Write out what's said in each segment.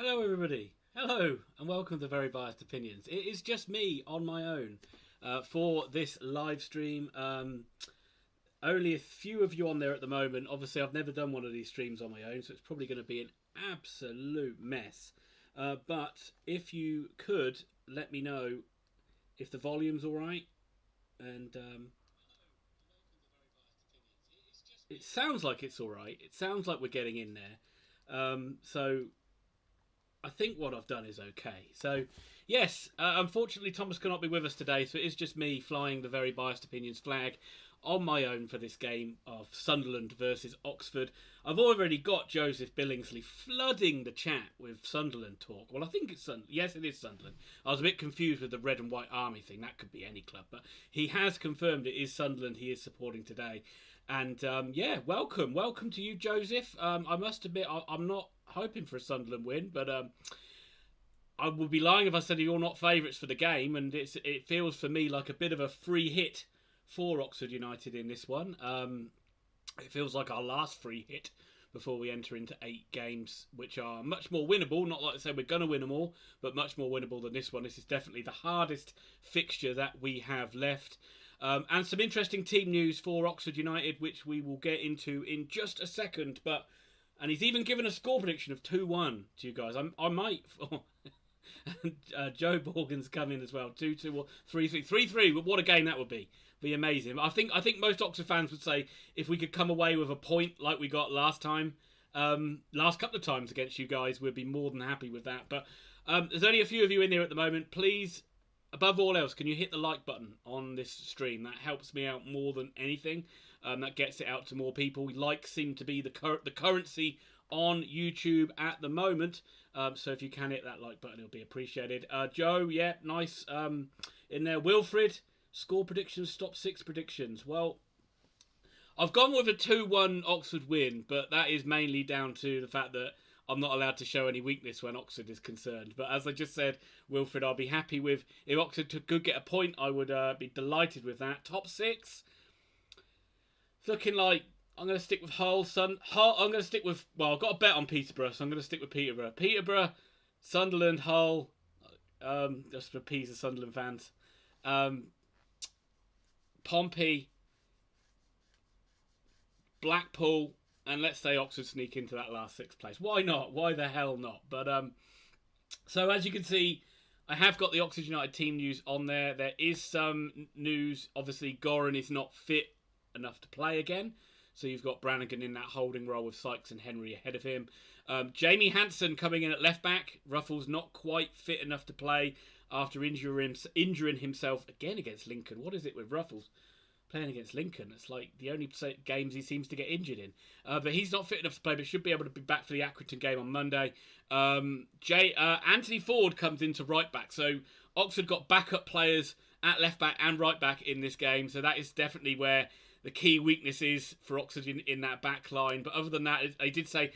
Hello, everybody. Hello, and welcome to Very Biased Opinions. It is just me on my own for this live stream. Only a few of you on there at the moment. Obviously, I've never done one of these streams on my own, so it's probably going to be an absolute mess. But if you could let me know if the volume's all right, and it sounds like it's all right. It sounds like we're getting in there. So I think what I've done is okay. So, yes, unfortunately, Thomas cannot be with us today, so it is just me flying the Very Biased Opinions flag on my own for this game of Sunderland versus Oxford. I've already got Joseph Billingsley flooding the chat with Sunderland talk. Well, I think it's Sunderland. Yes, it is Sunderland. I was a bit confused with the red and white army thing. That could be any club, but he has confirmed it is Sunderland he is supporting today. And yeah, welcome to you, Joseph. I must admit, I'm not hoping for a Sunderland win, but I would be lying if I said you're not favourites for the game, and it feels for me like a bit of a free hit for Oxford United in this one. It feels like our last free hit before we enter into 8 games, which are much more winnable. Not like I say we're going to win them all, but much more winnable than this one. This is definitely the hardest fixture that we have left. And some interesting team news for Oxford United, which we will get into in just a second. And he's even given a score prediction of 2-1 to you guys. I might... Joe Borgen's come in as well. 2-2 or 3-3. 3-3. What a game that would be. Be amazing. I think most Oxford fans would say if we could come away with a point like we got last time, last couple of times against you guys, we'd be more than happy with that. But there's only a few of you in there at the moment. Please, above all else, can you hit the like button on this stream? That helps me out more than anything. That gets it out to more people. Likes seem to be the currency on YouTube at the moment. So if you can hit that like button, it'll be appreciated. Joe, yeah, nice in there. Wilfred, score predictions, top 6 predictions. Well, I've gone with a 2-1 Oxford win, but that is mainly down to the fact that I'm not allowed to show any weakness when Oxford is concerned. But as I just said, Wilfred, I'll be happy with... If Oxford could get a point, I would be delighted with that. Top 6, it's looking like I'm going to stick with Hull. I'm going to stick with... Well, I've got a bet on Peterborough, so I'm going to stick with Peterborough. Peterborough, Sunderland, Hull. Just for appease the Sunderland fans. Pompey, Blackpool, and let's say Oxford sneak into that last 6th place. Why not? Why the hell not? But so as you can see, I have got the Oxford United team news on there. There is some news. Obviously, Goran is not fit enough to play again. So you've got Brannigan in that holding role with Sykes and Henry ahead of him. Jamie Hansen coming in at left back. Ruffles not quite fit enough to play after injuring himself again against Lincoln. What is it with Ruffles playing against Lincoln? It's like the only games he seems to get injured in. But he's not fit enough to play, but should be able to be back for the Accrington game on Monday. Anthony Ford comes into right back. So Oxford got backup players at left back and right back in this game. So that is definitely where the key weakness is for Oxford in that back line. But other than that, they did say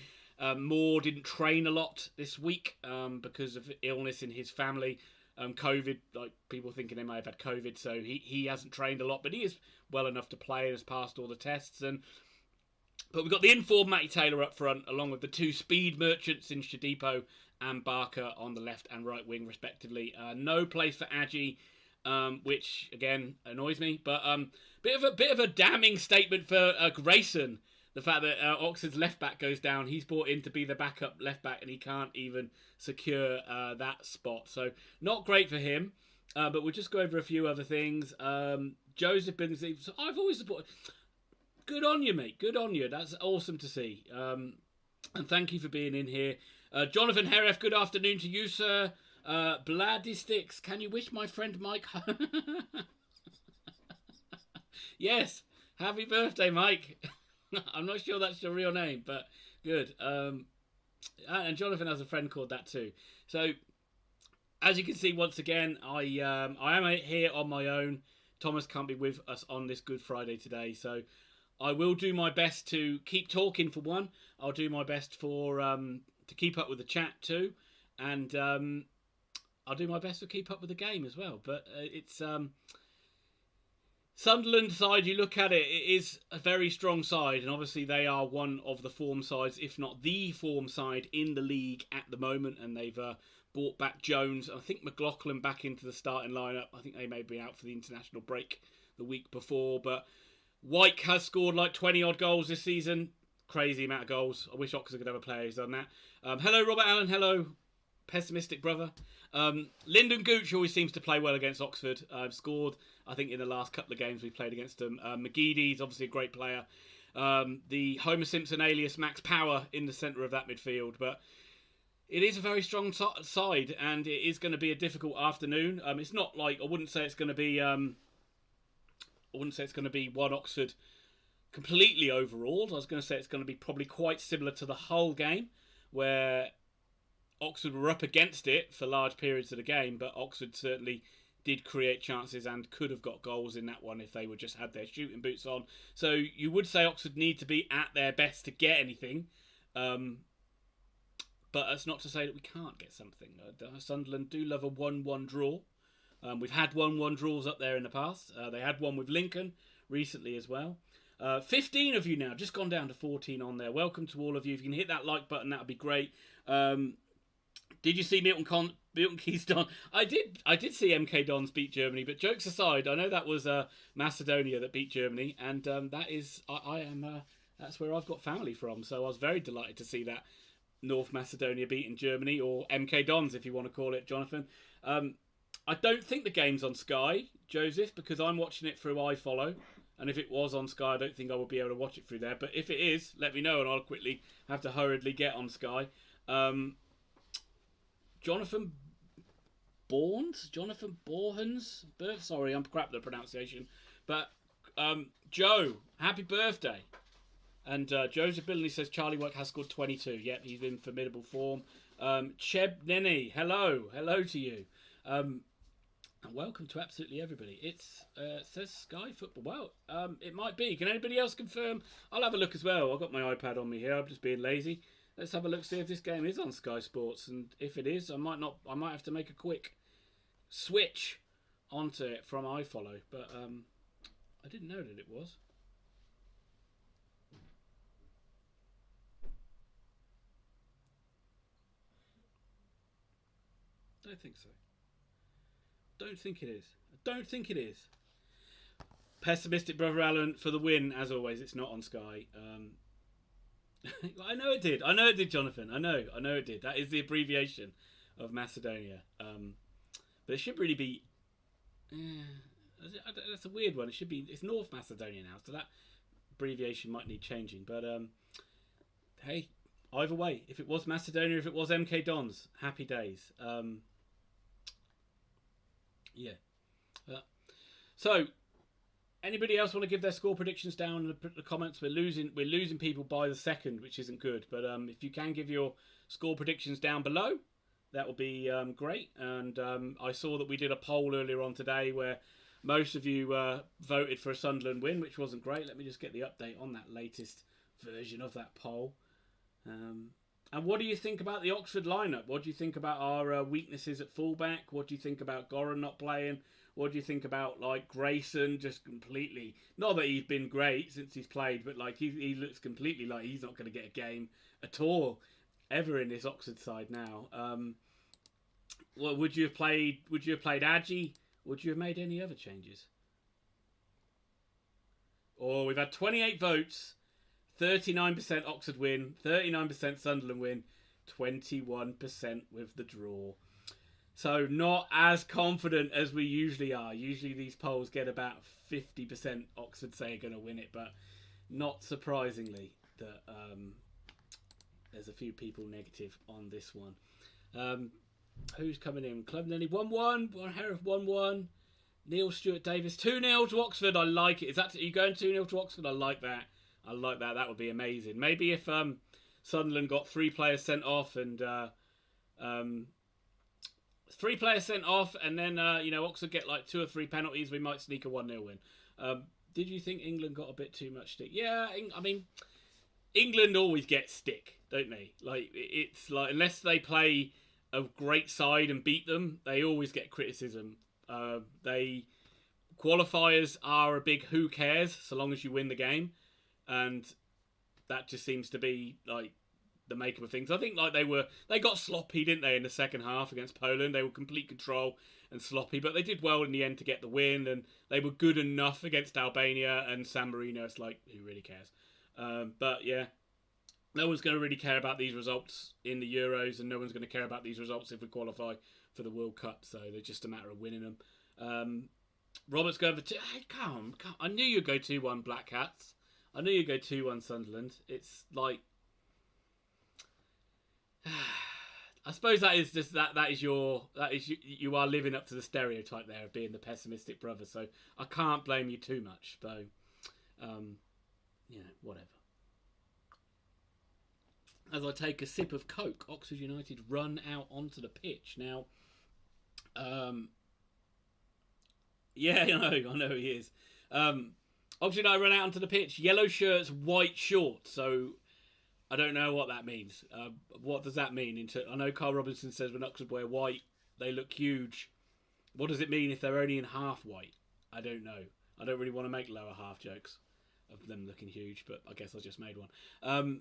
Moore didn't train a lot this week because of illness in his family. COVID, like people thinking they may have had COVID, so he hasn't trained a lot, but he is well enough to play and has passed all the tests. But we've got the informed Matty Taylor up front, along with the 2 speed merchants in Shadipo and Barker on the left and right wing, respectively. No place for Adji, which again annoys me. But bit of a damning statement for Grayson. The fact that Oxford's left back goes down, he's brought in to be the backup left back, and he can't even secure that spot. So not great for him. But we'll just go over a few other things. Joseph Billingsley, so I've always supported. Good on you, mate. Good on you. That's awesome to see. And thank you for being in here. Jonathan Heref, good afternoon to you, sir. Bloody Sticks, can you wish my friend Mike... Yes, happy birthday, Mike. I'm not sure that's your real name, but good. And Jonathan has a friend called that too. So, as you can see, once again, I am here on my own. Thomas can't be with us on this Good Friday today, so I will do my best to keep talking for one. I'll do my best for to keep up with the chat too, and I'll do my best to keep up with the game as well. But it's Sunderland side, you look at it, it is a very strong side, and obviously they are one of the form sides, if not the form side in the league at the moment, and they've brought back Jones. I think McLaughlin back into the starting lineup. I think they may be out for the international break the week before, but White has scored like 20 odd goals this season. Crazy amount of goals. I wish Oxford could have a player who's done that. Hello, Robert Allen. Hello, pessimistic brother. Lyndon Gooch always seems to play well against Oxford. Scored, I think, in the last couple of games we've played against them. McGeady's obviously a great player. The Homer Simpson alias Max Power in the centre of that midfield. But it is a very strong side, and it is going to be a difficult afternoon. It's not like, I wouldn't say it's going to be one Oxford completely overawed. I was going to say it's going to be probably quite similar to the whole game, where Oxford were up against it for large periods of the game, but Oxford certainly did create chances and could have got goals in that one if they would just had their shooting boots on. So you would say Oxford need to be at their best to get anything, but that's not to say that we can't get something. Sunderland do love a 1-1 draw. We've had 1-1 draws up there in the past. They had one with Lincoln recently as well. 15 of you now, just gone down to 14 on there. Welcome to all of you. If you can hit that like button, that would be great. Did you see Milton Keynes Don? I did see MK Dons beat Germany, but jokes aside, I know that was Macedonia that beat Germany, and that is that's where I've got family from. So I was very delighted to see that North Macedonia beating Germany, or MK Dons if you want to call it, Jonathan. I don't think the game's on Sky, Joseph, because I'm watching it through iFollow. And if it was on Sky, I don't think I would be able to watch it through there. But if it is, let me know, and I'll quickly have to hurriedly get on Sky. Jonathan Borhans? Sorry, I'm crap at the pronunciation. But Joe, happy birthday. And Joseph Billney says Charlie White has scored 22. Yep, he's in formidable form. Cheb Nene, hello to you. And welcome to absolutely everybody. It says Sky Football. Well, it might be. Can anybody else confirm? I'll have a look as well. I've got my iPad on me here. I'm just being lazy. Let's have a look, see if this game is on Sky Sports. And if it is, I might have to make a quick switch onto it from iFollow. But I didn't know that it was. Don't think so. Don't think it is. I don't think it is. Pessimistic brother Alan for the win, as always. It's not on Sky. I know it did. Jonathan. I know it did. That is the abbreviation of Macedonia. But it should really be. That's a weird one. It should be. It's North Macedonia now, so that abbreviation might need changing. But hey, either way, if it was Macedonia, if it was MK Dons, happy days. Yeah. So, anybody else want to give their score predictions down in the comments? We're losing people by the second, which isn't good. But if you can give your score predictions down below, that would be great. And I saw that we did a poll earlier on today where most of you voted for a Sunderland win, which wasn't great. Let me just get the update on that latest version of that poll. And what do you think about the Oxford lineup? What do you think about our weaknesses at fullback? What do you think about Goran not playing? What do you think about like Grayson just completely? Not that he's been great since he's played, but like he looks completely like he's not going to get a game at all ever in this Oxford side now. Well, would you have played Adji? Would you have made any other changes? Or we've had 28 votes. 39% Oxford win, 39% Sunderland win, 21% with the draw. So not as confident as we usually are. Usually these polls get about 50% Oxford say are going to win it, but not surprisingly that there's a few people negative on this one. Who's coming in? Club Nelly 1-1, Heref 1-1, Neil Stewart Davis 2-0 to Oxford. I like it. Are you going 2-0 to Oxford? I like that. That would be amazing. Maybe if Sunderland got 3 players sent off and 3 players sent off, and then Oxford get like 2 or 3 penalties, we might sneak a 1-0 win. Did you think England got a bit too much stick? Yeah, I mean, England always get stick, don't they? Like it's like unless they play a great side and beat them, they always get criticism. qualifiers are a big who cares so long as you win the game, and that just seems to be like the makeup of things. I think like they got sloppy, didn't they, in the second half against Poland? They were complete control and sloppy, but they did well in the end to get the win, and they were good enough against Albania and San Marino. It's like, who really cares? But yeah, no one's going to really care about these results in the Euros, and no one's going to care about these results if we qualify for the World Cup. So they're just a matter of winning them. Robert's going for two. Hey, come on. I knew you'd go 2-1 Black Cats. I knew you'd go 2-1 Sunderland. It's like, I suppose that is just you are living up to the stereotype there of being the pessimistic brother. So I can't blame you too much. So, whatever. As I take a sip of Coke, Oxford United run out onto the pitch now. Yeah, I know he is. Oxford United run out onto the pitch. Yellow shirts, white shorts. So I don't know what that means. What does that mean? I know Karl Robinson says when Oxford wear white, they look huge. What does it mean if they're only in half white? I don't know. I don't really want to make lower half jokes of them looking huge, but I guess I just made one.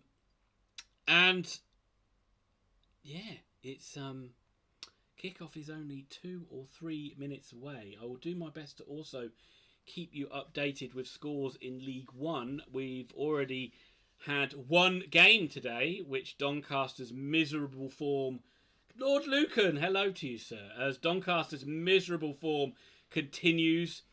And yeah, it's kickoff is only 2 or 3 minutes away. I will do my best to also keep you updated with scores in League One. We've already had one game today, which Doncaster's miserable form... Lord Lucan, hello to you, sir. As Doncaster's miserable form continues,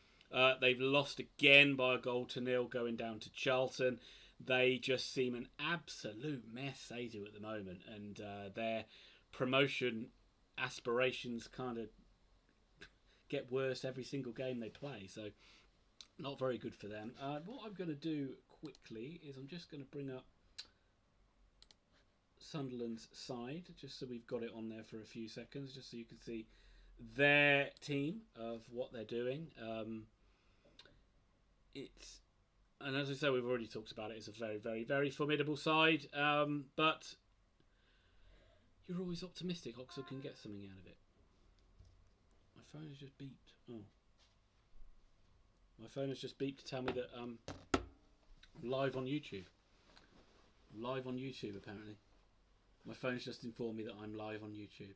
they've lost again by 1-0 going down to Charlton. They just seem an absolute mess, they do, at the moment. And their promotion aspirations kind of get worse every single game they play. So, not very good for them. What I'm going to do quickly is I'm just going to bring up Sunderland's side, just so we've got it on there for a few seconds, just so you can see their team of what they're doing. And as I say, we've already talked about it. It's a very, very, very formidable side. But you're always optimistic Oxford can get something out of it. My phone has just beeped. Oh. My phone has just beeped to tell me that I'm live on YouTube. I'm live on YouTube, apparently. My phone's just informed me that I'm live on YouTube.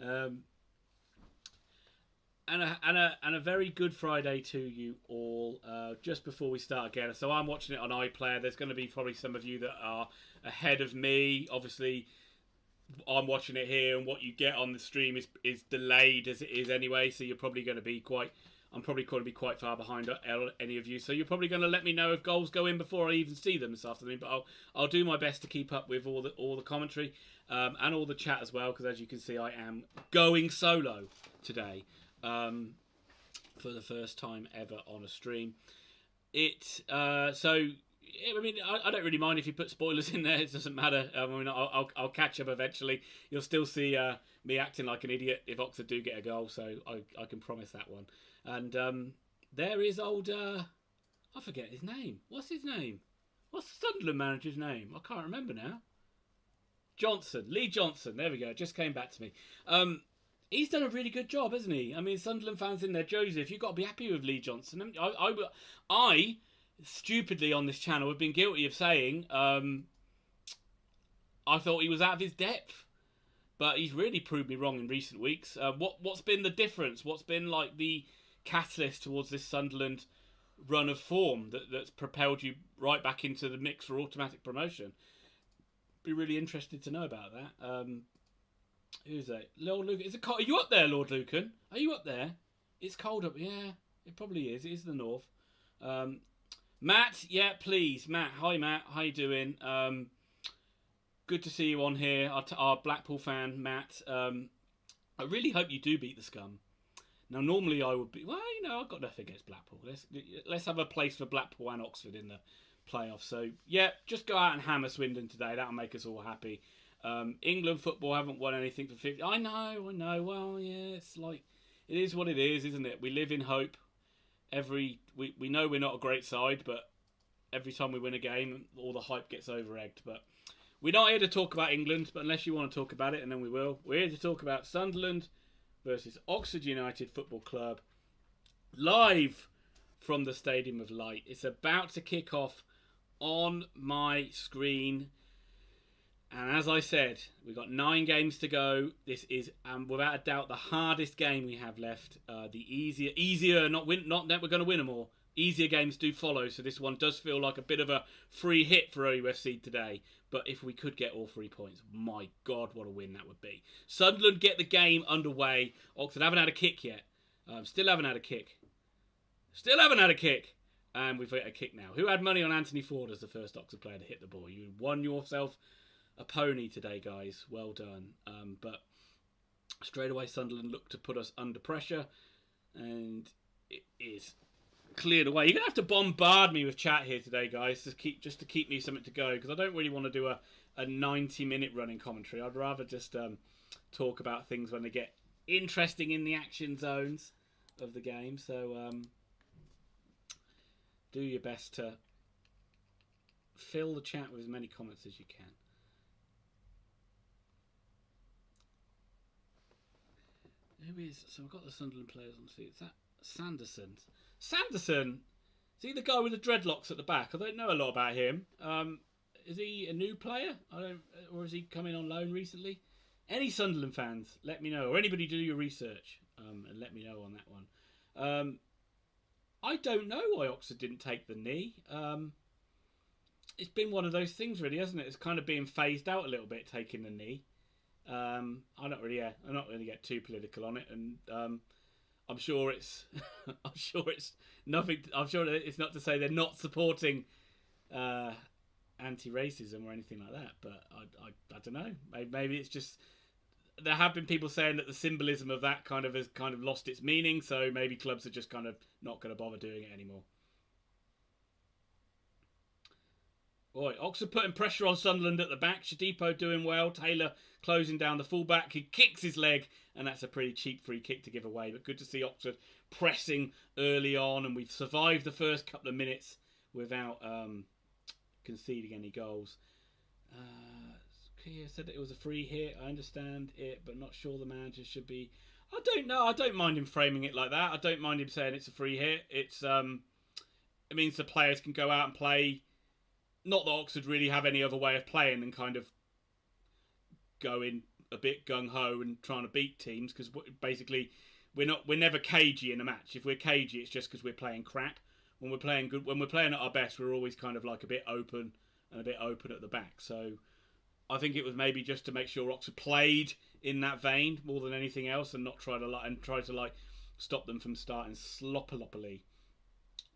Oh. And a very good Friday to you all. Just before we start again, so I'm watching it on iPlayer. There's going to be probably some of you that are ahead of me. Obviously, I'm watching it here, and what you get on the stream is delayed as it is anyway. So you're probably going to be I'm probably going to be quite far behind any of you. So you're probably going to let me know if goals go in before I even see them this afternoon. But I'll do my best to keep up with all the commentary and all the chat as well, because as you can see, I am going solo today. For the first time ever on a stream. I don't really mind if you put spoilers in there. It doesn't matter. I'll catch up eventually. You'll still see me acting like an idiot if Oxford do get a goal, so I can promise that one. And there is old I forget his name. What's his name? What's the Sunderland manager's name? I can't remember now. Lee Johnson. There we go. It just came back to me. He's done a really good job, hasn't he? I mean, Sunderland fans in their Joseph, you've got to be happy with Lee Johnson. I stupidly on this channel have been guilty of saying I thought he was out of his depth, but he's really proved me wrong in recent weeks. What's been the difference? What's been like the catalyst towards this Sunderland run of form that's propelled you right back into the mix for automatic promotion? Be really interested to know about that. Who's that? Lord Lucan. Is it cold? Are you up there, Lord Lucan? Are you up there? It's cold up. Yeah, it probably is. It is the north. Matt, yeah, please. Matt, hi Matt. How you doing? Good to see you on here. Our Blackpool fan, Matt. I really hope you do beat the scum. Now, normally I would be... Well, I've got nothing against Blackpool. Let's have a place for Blackpool and Oxford in the playoffs. So, yeah, just go out and hammer Swindon today. That'll make us all happy. England football haven't won anything for 50. I know. Well, yeah, it's like it is what it is, isn't it? We live in hope. We know we're not a great side, but every time we win a game, all the hype gets over-egged. But we're not here to talk about England, but unless you want to talk about it, and then we will. We're here to talk about Sunderland versus Oxford United Football Club, live from the Stadium of Light. It's about to kick off on my screen. And as I said, we've got 9 games to go. This is, without a doubt, the hardest game we have left. The easier, not that we're going to win them all. Easier games do follow, so this one does feel like a bit of a free hit for OUFC today. But if we could get all 3 points, my God, what a win that would be. Sunderland get the game underway. Oxford haven't had a kick yet. Still haven't had a kick. And we've got a kick now. Who had money on Anthony Ford as the first Oxford player to hit the ball? You won yourself a pony today, guys. Well done. But straight away, Sunderland looked to put us under pressure. And it is cleared away. You're going to have to bombard me with chat here today, guys, just to keep me something to go. Because I don't really want to do a 90-minute running commentary. I'd rather just talk about things when they get interesting in the action zones of the game. So do your best to fill the chat with as many comments as you can. Who is? So I've got the Sunderland players on. See, is that Sanderson? Sanderson? Is he the guy with the dreadlocks at the back? I don't know a lot about him. Is he a new player? Or has he come in on loan recently? Any Sunderland fans, let me know. Or anybody do your research and let me know on that one. I don't know why Oxford didn't take the knee. It's been one of those things, really, hasn't it? It's kind of being phased out a little bit, taking the knee. I'm not really get too political on it, and I'm sure it's nothing. I'm sure it's not to say they're not supporting anti-racism or anything like that. But I don't know. Maybe it's just there have been people saying that the symbolism of that has lost its meaning. So maybe clubs are just kind of not going to bother doing it anymore. Boy, Oxford putting pressure on Sunderland at the back. Shadipo doing well. Taylor closing down the fullback. He kicks his leg, and that's a pretty cheap free kick to give away. But good to see Oxford pressing early on, and we've survived the first couple of minutes without conceding any goals. Kia said that it was a free hit. I understand it, but not sure the manager should be. I don't know. I don't mind him framing it like that. I don't mind him saying it's a free hit. It means the players can go out and play. Not that Oxford really have any other way of playing than kind of going a bit gung-ho and trying to beat teams, because basically we're never cagey in a match. If we're cagey, it's just because we're playing crap. When we're playing good, when we're playing at our best, we're always kind of like a bit open and a bit open at the back. So I think it was maybe just to make sure Oxford played in that vein more than anything else, and not try to stop them from starting sloppily.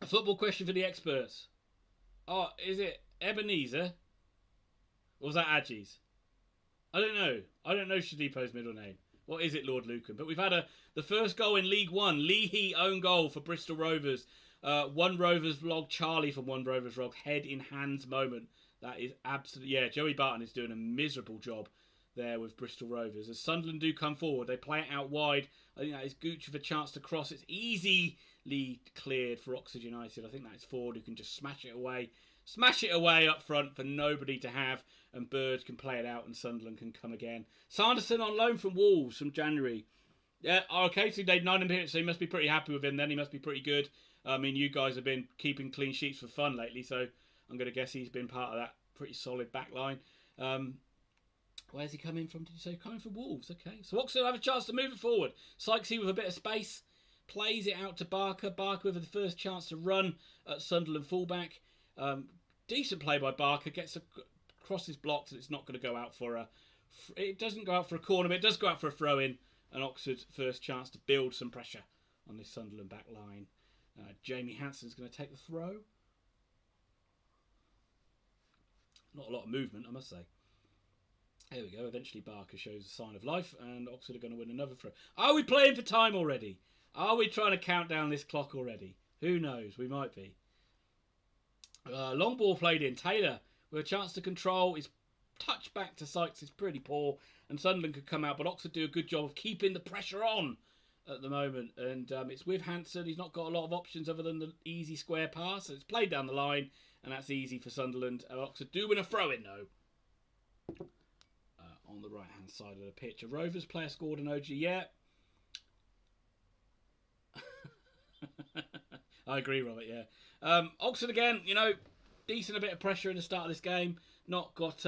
A football question for the experts. Oh, is it Ebenezer? Or was that Adji's? I don't know. I don't know Shadipo's middle name. What is it, Lord Lucan? But we've had the first goal in League One. Leahy own goal for Bristol Rovers. One Rovers vlog, Charlie from One Rovers vlog. Head in hands moment. That is absolutely... Yeah, Joey Barton is doing a miserable job there with Bristol Rovers. As Sunderland do come forward, they play it out wide. I think that is Gooch with a chance to cross. It's easily cleared for Oxford United. I think that is Ford who can just smash it away. Smash it away up front for nobody to have, and Bird can play it out and Sunderland can come again. Sanderson on loan from Wolves from January. Yeah, okay, so he made 9 minutes, so he must be pretty happy with him then. He must be pretty good. I mean, you guys have been keeping clean sheets for fun lately, so I'm going to guess he's been part of that pretty solid back line. Where's he coming from? Did you say coming from Wolves? Okay, so Oxford have a chance to move it forward. Sykesy with a bit of space. Plays it out to Barker. Barker with the first chance to run at Sunderland fullback. Decent play by Barker, gets across his blocks, and it's not going to go out for it doesn't go out for a corner, but it does go out for a throw-in, and Oxford's first chance to build some pressure on this Sunderland back line. Jamie Hansen's going to take the throw. Not a lot of movement, I must say. There we go, eventually Barker shows a sign of life, and Oxford are going to win another throw. Are we playing for time already? Are we trying to count down this clock already? Who knows, we might be. Long ball played in. Taylor with a chance to control. His touch back to Sykes is pretty poor, and Sunderland could come out, but Oxford do a good job of keeping the pressure on at the moment. And it's with Hansen. He's not got a lot of options other than the easy square pass. So it's played down the line, and that's easy for Sunderland. Oxford do win a throw-in, though. On the right-hand side of the pitch. A Rovers player scored an OG. Yeah. I agree, Robert. Yeah, Oxford again. Decent a bit of pressure in the start of this game. Not got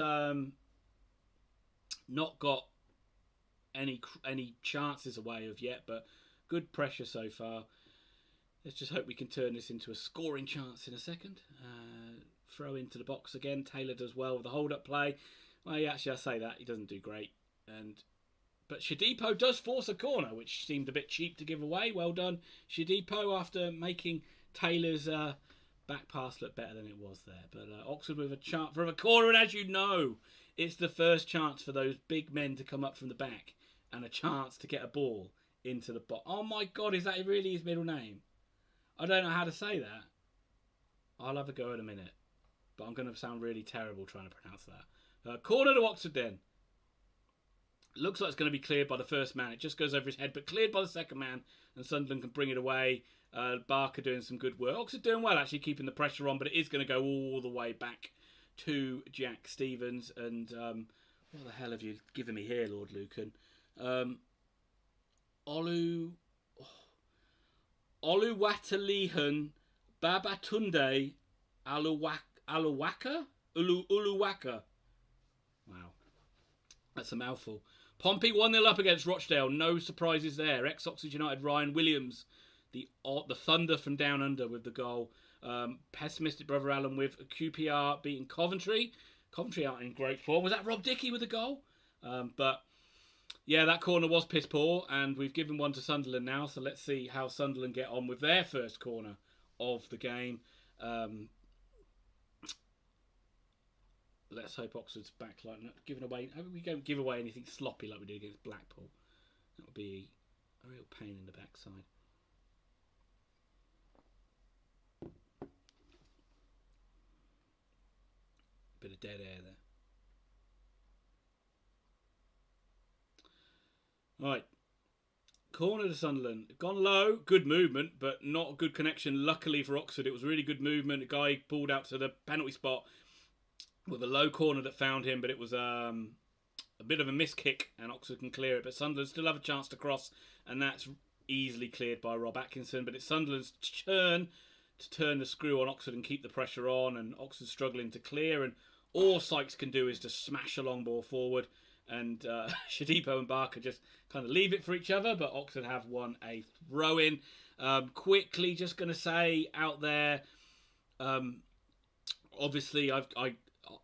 any chances away of yet, but good pressure so far. Let's just hope we can turn this into a scoring chance in a second. Throw into the box again. Taylor does well with the hold-up play. Well, yeah, actually, I say that. He doesn't do great. But Shadipo does force a corner, which seemed a bit cheap to give away. Well done, Shadipo, after making Taylor's back pass look better than it was there. But Oxford with a chance from a corner, and as you know, it's the first chance for those big men to come up from the back and a chance to get a ball into the box. Oh my God, is that really his middle name? I don't know how to say that. I'll have a go in a minute. But I'm going to sound really terrible trying to pronounce that. Corner to Oxford then. Looks like it's going to be cleared by the first man. It just goes over his head, but cleared by the second man. And Sunderland can bring it away. Barker doing some good work. Oxford doing well, actually, keeping the pressure on. But it is going to go all the way back to Jack Stevens. And what the hell have you given me here, Lord Lucan? Oluwatalihan Babatunde Uluwaka? Wow. That's a mouthful. Pompey 1-0 up against Rochdale. No surprises there. Ex-Oxford United Ryan Williams, the Thunder from down under with the goal. Pessimistic brother Alan with QPR beating Coventry. Coventry aren't in great form. Was that Rob Dickey with the goal? But yeah, that corner was piss poor, and we've given one to Sunderland now. So let's see how Sunderland get on with their first corner of the game. Let's hope Oxford's back like not giving away. I hope we don't give away anything sloppy like we did against Blackpool. That would be a real pain in the backside. Bit of dead air there. Right. Corner to Sunderland. Gone low. Good movement, but not a good connection. Luckily for Oxford, it was really good movement. A guy pulled out to the penalty spot with a low corner that found him, but it was a bit of a miss kick, and Oxford can clear it. But Sunderland still have a chance to cross, and that's easily cleared by Rob Atkinson. But it's Sunderland's turn to turn the screw on Oxford and keep the pressure on, and Oxford struggling to clear, and all Sykes can do is just smash a long ball forward, and Shadipo and Barker just kind of leave it for each other, but Oxford have won a throw-in. Quickly, just going to say out there, obviously,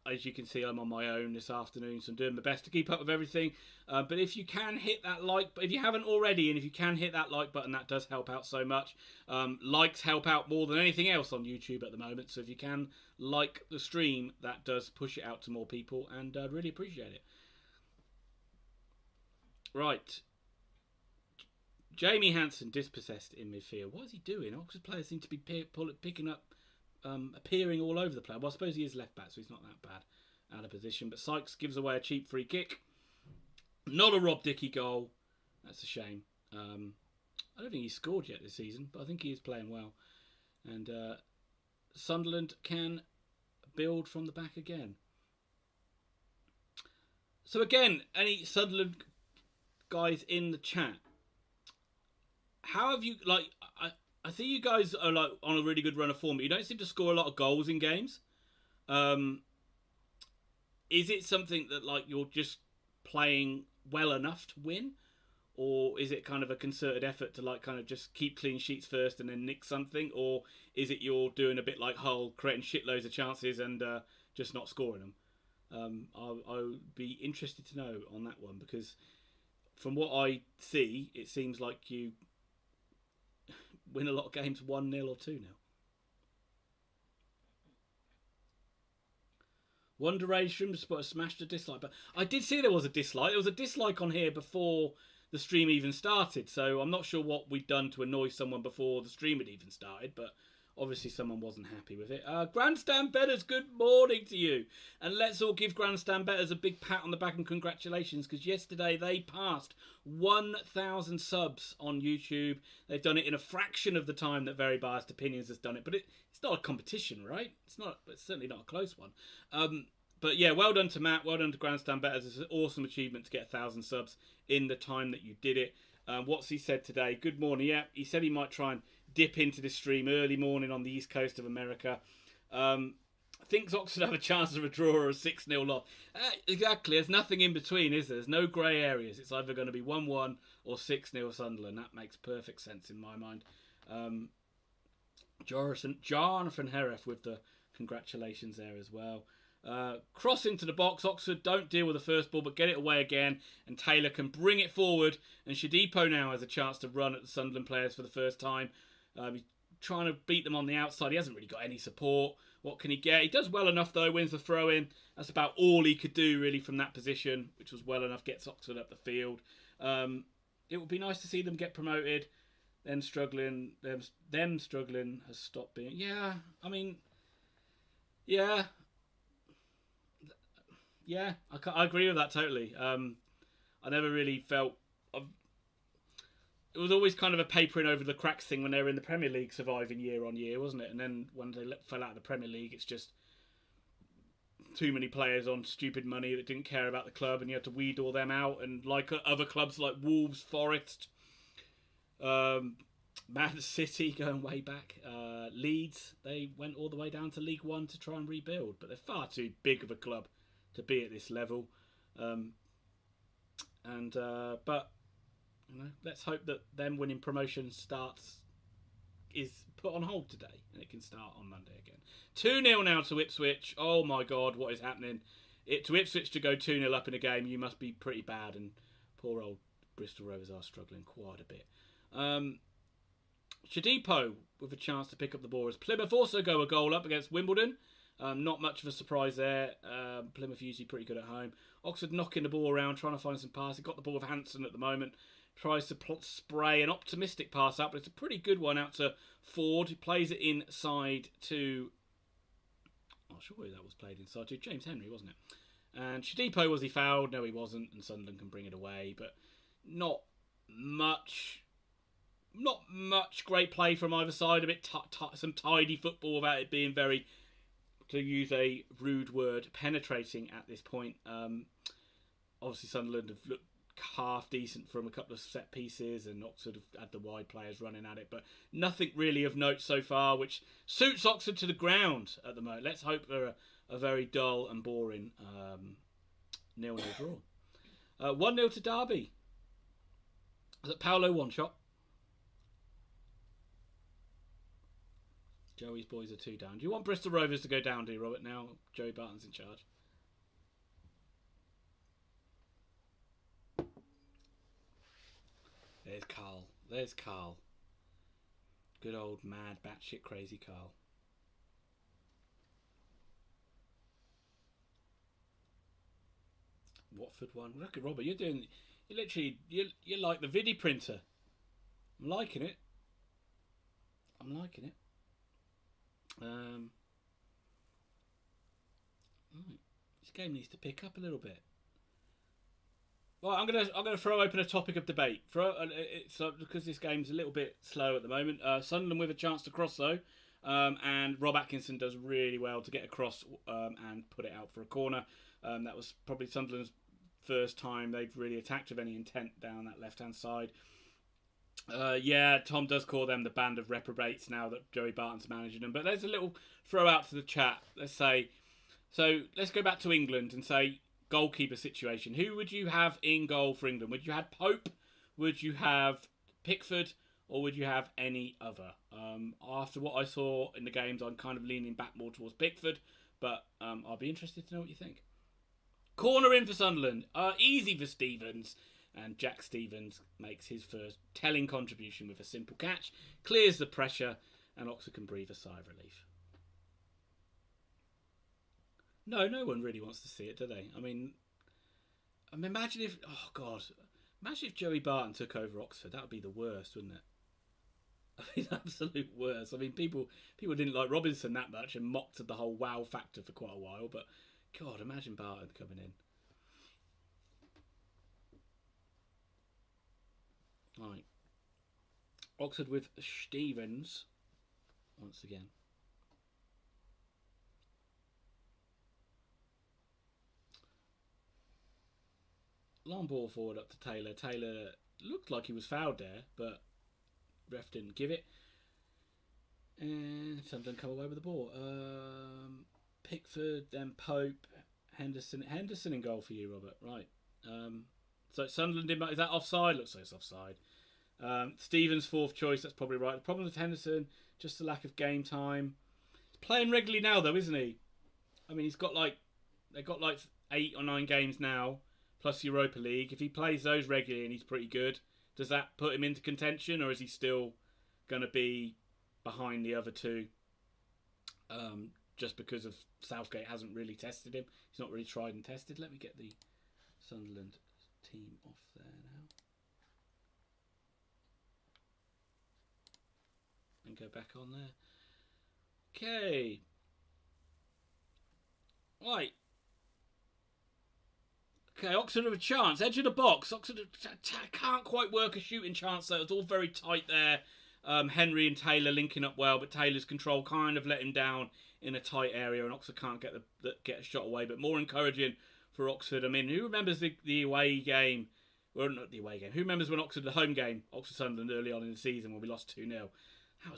as you can see, I'm on my own this afternoon, so I'm doing my best to keep up with everything. But if you can hit that like, if you haven't already, and if you can hit that like button, that does help out so much. Likes help out more than anything else on YouTube at the moment. So if you can like the stream, that does push it out to more people, and I'd really appreciate it. Right. Jamie Hansen dispossessed in midfield. What is he doing? Oxford players seem to be picking up. Appearing all over the place. Well, I suppose he is left back, so he's not that bad out of position. But Sykes gives away a cheap free kick. Not a Rob Dickey goal. That's a shame. I don't think he's scored yet this season, but I think he is playing well. And Sunderland can build from the back again. So again, any Sunderland guys in the chat, how have you, like, I think you guys are like on a really good run of form, but you don't seem to score a lot of goals in games. Is it something that like you're just playing well enough to win, or is it kind of a concerted effort to like kind of just keep clean sheets first and then nick something, or is it you're doing a bit like Hull, creating shitloads of chances and just not scoring them? I would be interested to know on that one, because from what I see, it seems like you win a lot of games 1-0 or 2-0. One duration, but smashed a dislike. But I did see there was a dislike. There was a dislike on here before the stream even started. So I'm not sure what we'd done to annoy someone before the stream had even started. But obviously someone wasn't happy with it. Grandstand Betters, good morning to you. And let's all give Grandstand Betters a big pat on the back and congratulations, because yesterday they passed 1,000 subs on YouTube. They've done it in a fraction of the time that Very Biased Opinions has done it. But it's not a competition, right? It's certainly not a close one. But yeah, well done to Matt. Well done to Grandstand Betters. It's an awesome achievement to get 1,000 subs in the time that you did it. What's he said today? Good morning. Yeah, he said he might try and dip into this stream early morning on the east coast of America. Thinks Oxford have a chance of a draw or a 6-0 loss. Exactly. There's nothing in between, is there? There's no grey areas. It's either going to be 1-1 or 6-0 Sunderland. That makes perfect sense in my mind. Jonathan Heref with the congratulations there as well. Cross into the box. Oxford don't deal with the first ball but get it away again, and Taylor can bring it forward, and Shadipo now has a chance to run at the Sunderland players for the first time. He's trying to beat them on the outside. He hasn't really got any support. What can he get? He does well enough though, wins the throw in. That's about all he could do really from that position, which was well enough, gets Oxford up the field. It would be nice to see them get promoted. Them struggling has stopped being. Yeah, I mean, yeah, I agree with that totally. I never really felt. It was always kind of a papering over the cracks thing when they were in the Premier League, surviving year on year, wasn't it? And then when they fell out of the Premier League, it's just too many players on stupid money that didn't care about the club, and you had to weed all them out. And like other clubs like Wolves, Forest, Man City, going way back, Leeds, they went all the way down to League One to try and rebuild, but they're far too big of a club to be at this level. But you know, let's hope that them winning promotion is put on hold today, and it can start on Monday again. 2-0 now to Ipswich. Oh my God, what is happening? To Ipswich to go 2-0 up in a game, you must be pretty bad, and poor old Bristol Rovers are struggling quite a bit. Shadipo with a chance to pick up the ball as Plymouth also go a goal up against Wimbledon. Not much of a surprise there. Plymouth usually pretty good at home. Oxford knocking the ball around, trying to find some passing. Got the ball with Hansen at the moment. Tries to spray an optimistic pass out, but it's a pretty good one out to Ford. He plays it inside to... Oh, surely that was played inside to James Henry, wasn't it? And Shadipo, was he fouled? No, he wasn't, and Sunderland can bring it away. But not much great play from either side. A bit some tidy football without it being very, to use a rude word, penetrating at this point. Obviously Sunderland have looked half decent from a couple of set pieces, and Oxford have had the wide players running at it, but nothing really of note so far, which suits Oxford to the ground at the moment. Let's hope for a very dull and boring 0-0 draw. 1-0 to Derby. Is it Paolo one shot? Joey's boys are 2 down. Do you want Bristol Rovers to go down, do you, Robert? Now Joey Barton's in charge. There's Karl. There's Karl. Good old mad, batshit crazy Karl. Watford one. Look at Robert. You're like the Vidi printer. I'm liking it. Right. This game needs to pick up a little bit. Well, I'm gonna throw open a topic of debate. Because this game's a little bit slow at the moment. Sunderland with a chance to cross though, and Rob Atkinson does really well to get across and put it out for a corner. That was probably Sunderland's first time they've really attacked with any intent down that left-hand side. Yeah, Tom does call them the band of reprobates now that Joey Barton's managing them. But there's a little throw out to the chat. Let's go back to England and say goalkeeper situation. Who would you have in goal for England? Would you have Pope? Would you have Pickford? Or would you have any other? After what I saw in the games, I'm kind of leaning back more towards Pickford. But I'll be interested to know what you think. Corner in for Sunderland. Easy for Stevens. And Jack Stevens makes his first telling contribution with a simple catch. Clears the pressure. And Oxford can breathe a sigh of relief. No one really wants to see it, do they? I mean, imagine if... Oh, God. Imagine if Joey Barton took over Oxford. That would be the worst, wouldn't it? I mean, absolute worst. I mean, people didn't like Robinson that much and mocked the whole wow factor for quite a while. But, God, imagine Barton coming in. Right. Oxford with Stevens. Once again. Long ball forward up to Taylor. Taylor looked like he was fouled there, but ref didn't give it. And Sunderland come away with the ball. Pickford, then Pope, Henderson. Henderson in goal for you, Robert. Right. So Sunderland, is that offside? Looks like it's offside. Stevens' fourth choice, that's probably right. The problem with Henderson, just the lack of game time. He's playing regularly now, though, isn't he? I mean, they've got like 8 or 9 games now, plus Europa League. If he plays those regularly and he's pretty good, does that put him into contention, or is he still going to be behind the other two? Just because of Southgate hasn't really tested him. He's not really tried and tested. Let me get the Sunderland team off there now. And go back on there. Okay. Right. Okay, Oxford have a chance. Edge of the box. Oxford can't quite work a shooting chance, though. It's all very tight there. Henry and Taylor linking up well, but Taylor's control kind of let him down in a tight area, and Oxford can't get a shot away. But more encouraging for Oxford. I mean, who remembers the away game? Well, not the away game. Who remembers when the home game, Oxford Sunderland, early on in the season when we lost 2-0? That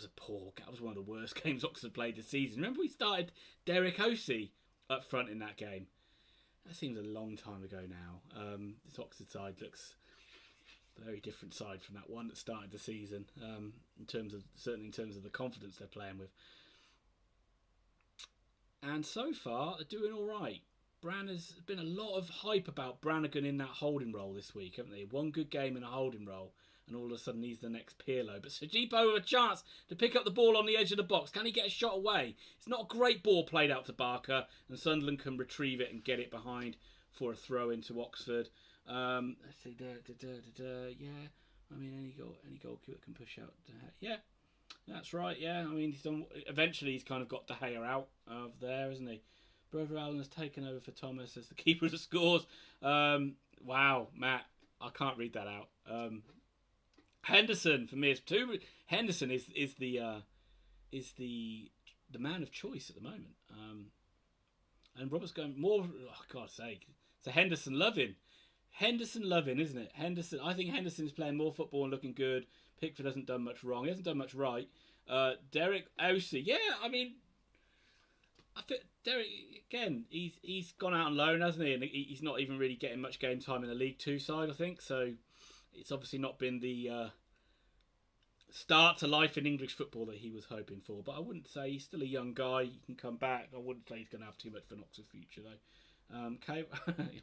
was one of the worst games Oxford played this season. Remember we started Derek Osei up front in that game? That seems a long time ago now. This Oxford side looks a very different side from that one that started the season, certainly in terms of the confidence they're playing with. And so far, they're doing all right. There's been a lot of hype about Brannigan in that holding role this week, haven't they? One good game in a holding role, and all of a sudden he's the next Pirlo. But Sajipo with a chance to pick up the ball on the edge of the box. Can he get a shot away? It's not a great ball played out to Barker, and Sunderland can retrieve it and get it behind for a throw into Oxford. Let's see, yeah. I mean, any goalkeeper can push out. Yeah, that's right. Yeah, I mean, eventually he's kind of got De Gea out of there, isn't he? Brother Allen has taken over for Thomas as the keeper of the scores. Wow, Matt, I can't read that out. Henderson for me is two. Henderson is the man of choice at the moment. And Robert's going more. Oh, God's sake, it's a Henderson loving, isn't it? Henderson. I think Henderson's playing more football and looking good. Pickford hasn't done much wrong. He hasn't done much right. Derek Osei. Yeah, I mean, I think Derek again. He's gone out on loan, hasn't he? And he's not even really getting much game time in the League Two side, I think. So it's obviously not been the start to life in English football that he was hoping for. But I wouldn't say he's still a young guy. He can come back. I wouldn't say he's going to have too much of an Oxford future though. Okay,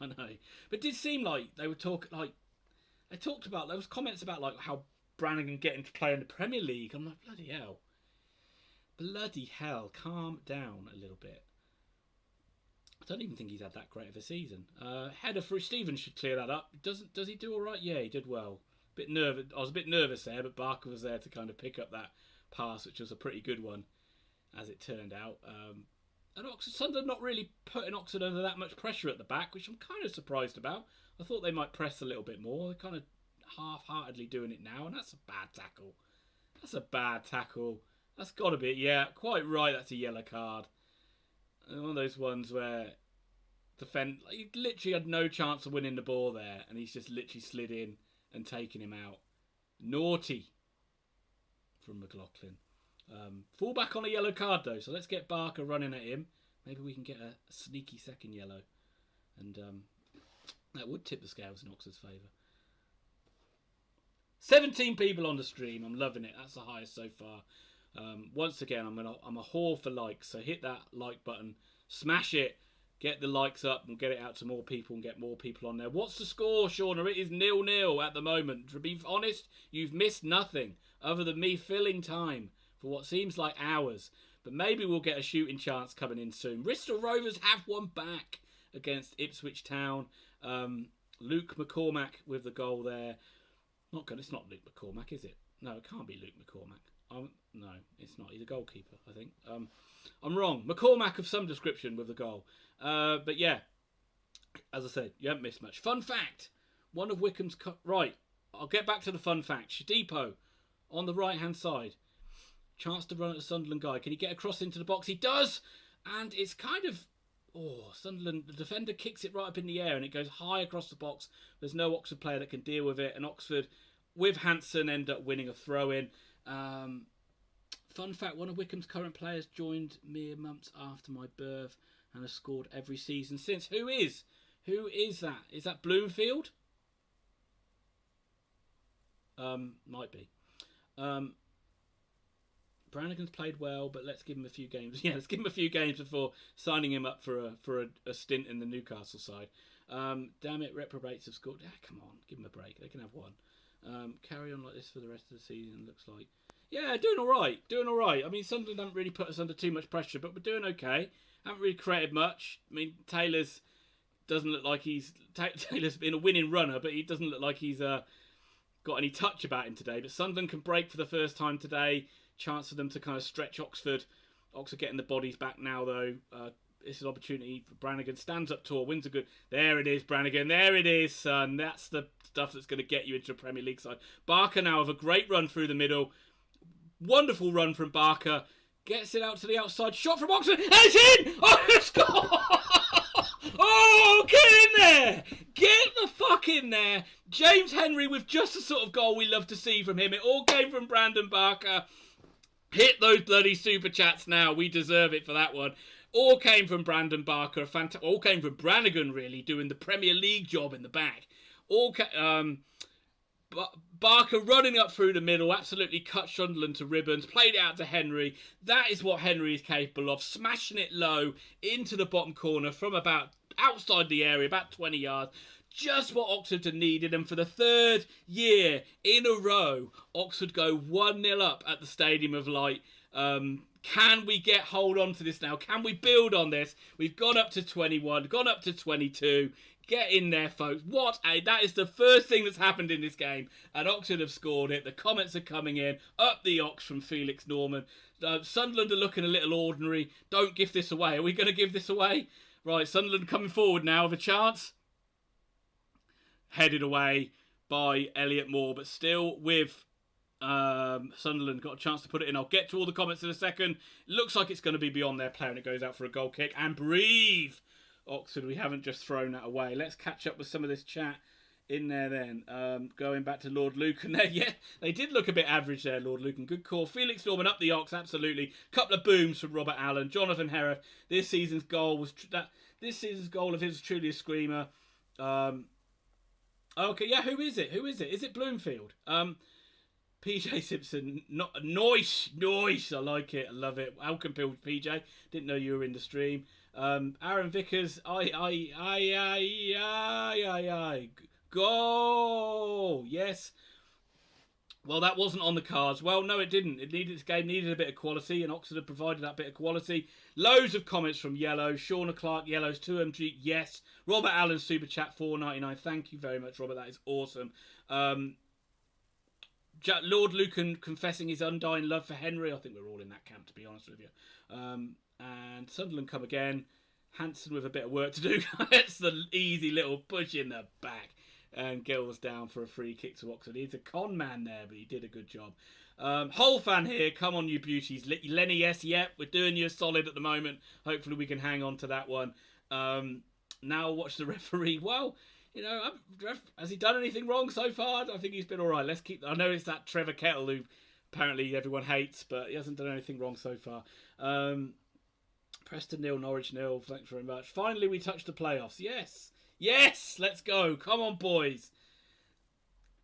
I know, but it did seem like they were talking like they talked about. There was comments about like how Brannigan getting to play in the Premier League. I'm like, bloody hell, calm down a little bit. I don't even think he's had that great of a season. Header for Stevens should clear that up. Does he do all right? Yeah, he did well. Bit nervous. I was a bit nervous there, but Barker was there to kind of pick up that pass, which was a pretty good one, as it turned out. And Sunderland not really putting Oxford under that much pressure at the back, which I'm kind of surprised about. I thought they might press a little bit more. They're kind of half-heartedly doing it now, and that's a bad tackle. That's got to be, yeah, quite right. That's a yellow card. And one of those ones where he literally had no chance of winning the ball there, and he's just literally slid in and taken him out. Naughty from McLaughlin. Fullback on a yellow card though, so let's get Barker running at him. Maybe we can get a sneaky second yellow, and that would tip the scales in Oxford's favour. 17 people on the stream. I'm loving it. That's the highest so far. Once again, I'm a whore for likes, so hit that like button, smash it, get the likes up, and get it out to more people and get more people on there. What's the score, Shauna? It is 0-0 at the moment. To be honest, you've missed nothing other than me filling time for what seems like hours. But maybe we'll get a shooting chance coming in soon. Bristol Rovers have one back against Ipswich Town. Luke McCormack with the goal there. It's not Luke McCormack, is it? No, it can't be Luke McCormack. No, it's not. He's a goalkeeper, I think. I'm wrong. McCormack of some description with the goal. But yeah, as I said, you haven't missed much. Fun fact. One of Wickham's... Right, I'll get back to the fun fact. Shadipo on the right-hand side. Chance to run at the Sunderland guy. Can he get across into the box? He does! And it's kind of... Sunderland, the defender kicks it right up in the air and it goes high across the box. There's no Oxford player that can deal with it. And Oxford, with Hansen, end up winning a throw-in. Fun fact, one of Wycombe's current players joined mere months after my birth and has scored every season since. Who is? Who is that? Is that Bloomfield? Might be. Brannigan's played well, but let's give him a few games. Yeah, let's give him a few games before signing him up for a stint in the Newcastle side. Damn it, reprobates have scored. Come on, give him a break. They can have one. Carry on like this for the rest of the season, looks like. Yeah, doing all right. Doing all right. I mean, Sunderland haven't really put us under too much pressure, but we're doing okay. Haven't really created much. I mean, Taylor's doesn't look like Taylor's been a winning runner, but he doesn't look like he's got any touch about him today. But Sunderland can break for the first time today. Chance for them to kind of stretch Oxford. Oxford getting the bodies back now, though. This is an opportunity for Brannigan. Stands up tall, wins a good... There it is, Brannigan. There it is, son. That's the stuff that's going to get you into a Premier League side. Barker now with a great run through the middle. Wonderful run from Barker. Gets it out to the outside. Shot from Oxford. And it's in! Oh, it's gone! Oh, get in there! Get the fuck in there! James Henry with just the sort of goal we love to see from him. It all came from Brandon Barker. Hit those bloody super chats now. We deserve it for that one. All came from Brandon Barker. All came from Brannigan, really, doing the Premier League job in the back. Barker running up through the middle, absolutely cut Sunderland to ribbons, played it out to Henry. That is what Henry is capable of, smashing it low into the bottom corner from about outside the area, about 20 yards. Just what Oxford had needed, and for the third year in a row, Oxford go 1-0 up at the Stadium of Light. Can we hold on to this now? Can we build on this? We've gone up to 21, gone up to 22. Get in there, folks. That is the first thing that's happened in this game. And Oxford have scored it. The comments are coming in. Up the Ox from Felix Norman. Sunderland are looking a little ordinary. Don't give this away. Are we going to give this away? Right, Sunderland coming forward now with a chance. Headed away by Elliot Moore. But still with Sunderland got a chance to put it in. I'll get to all the comments in a second. Looks like it's going to be beyond their player and it goes out for a goal kick. And breathe! Oxford, we haven't just thrown that away. Let's catch up with some of this chat in there then. Going back to Lord Lucan there. Yeah, they did look a bit average there, Lord Lucan. Good call. Felix Norman up the Ox, absolutely. Couple of booms from Robert Allen. Jonathan Herriff. This season's goal of his was truly a screamer. Okay, yeah, who is it? Is it Bloomfield? PJ Simpson, nice, I like it, I love it. Welcome, PJ. Didn't know you were in the stream. Aaron Vickers, go, yes. Well, that wasn't on the cards. Well, no, it didn't. This game needed a bit of quality, and Oxford had provided that bit of quality. Loads of comments from Yellow. Shauna Clark, Yellows 2MG, yes. Robert Allen, Super Chat, $4.99. Thank you very much, Robert. That is awesome. Lord Lucan confessing his undying love for Henry. I think we're all in that camp, to be honest with you. And Sunderland come again. Hanson with a bit of work to do. It's the easy little push in the back. And Gill's down for a free kick to Oxford. He's a con man there, but he did a good job. Whole fan here. Come on, you beauties. Lenny, yes, yep. We're doing you a solid at the moment. Hopefully we can hang on to that one. Now watch the referee. Well, you know, has he done anything wrong so far? I think he's been all right. I know it's that Trevor Kettle who apparently everyone hates, but he hasn't done anything wrong so far. Preston 0, Norwich 0. Thanks very much. Finally, we touched the playoffs. Yes, let's go. Come on, boys.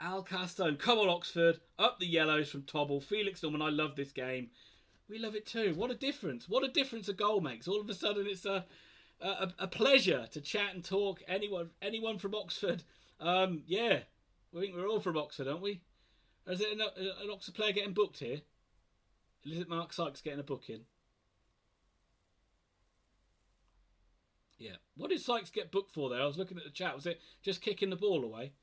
Al Castone. Come on, Oxford. Up the Yellows from Tobble. Felix Norman. I love this game. We love it too. What a difference. What a difference a goal makes. All of a sudden, it's a pleasure to chat and talk. Anyone from Oxford. Yeah. I think we're all from Oxford, aren't we? Is it an Oxford player getting booked here? Is it Mark Sykes getting a booking? Yeah. What did Sykes get booked for there? I was looking at the chat. Was it just kicking the ball away?